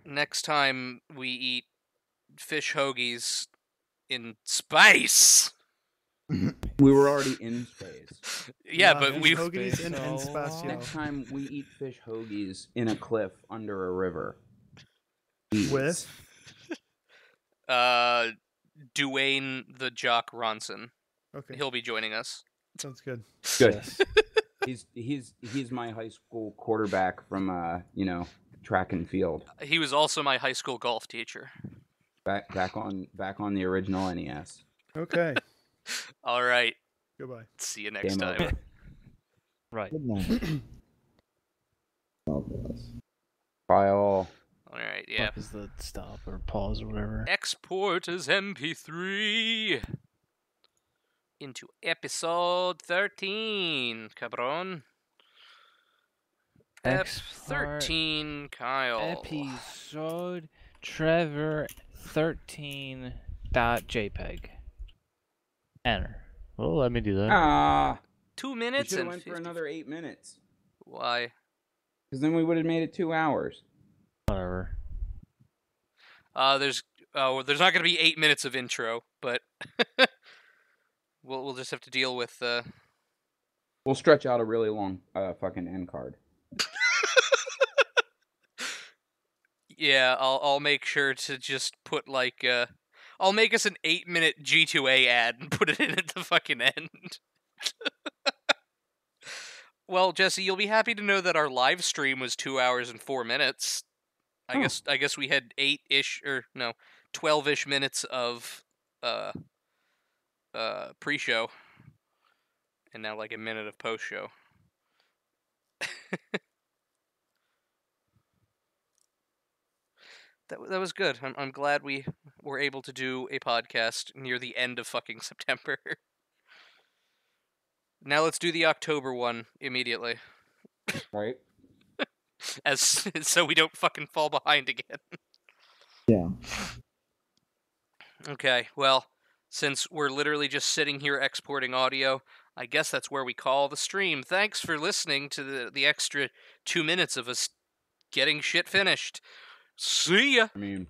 next time we eat fish hoagies in space. We were already in space. Yeah, Nah, but fish we hoagies in so Espacio. Next time we eat fish hoagies in a cliff under a river. With Dwayne the Jock Ronson. okay, He'll be joining us. sounds good. Good. He's my high school quarterback from track and field. He was also my high school golf teacher. Back on the original NES. Okay, All right. goodbye. See you next Game time. over. Right. Good night. God bless. Bye all. All right. Yeah. Fuck is the stop or pause or whatever. Export as MP3 into episode 13, cabron. Export F13, Kyle. Episode Trevor 13.jpg. Enter. Well, let me do that. Ah, 2 we minutes should have and went for 50 another 8 minutes. Why? Because then we would have made it 2 hours. Whatever. There's not going to be 8 minutes of intro, but we'll just have to deal with. We'll stretch out a really long fucking end card. Yeah, I'll make sure to just put like I'll make us an 8-minute G2A ad and put it in at the fucking end. Well, Jesse, you'll be happy to know that our live stream was 2 hours and 4 minutes. I guess we had 12-ish minutes of pre-show, and now like a minute of post-show. That was good. I'm glad we were able to do a podcast near the end of fucking September. Now let's do the October one immediately, Right? so we don't fucking fall behind again. Yeah. Okay, well, since we're literally just sitting here exporting audio, I guess that's where we call the stream. Thanks for listening to the extra 2 minutes of us getting shit finished. See ya! I mean,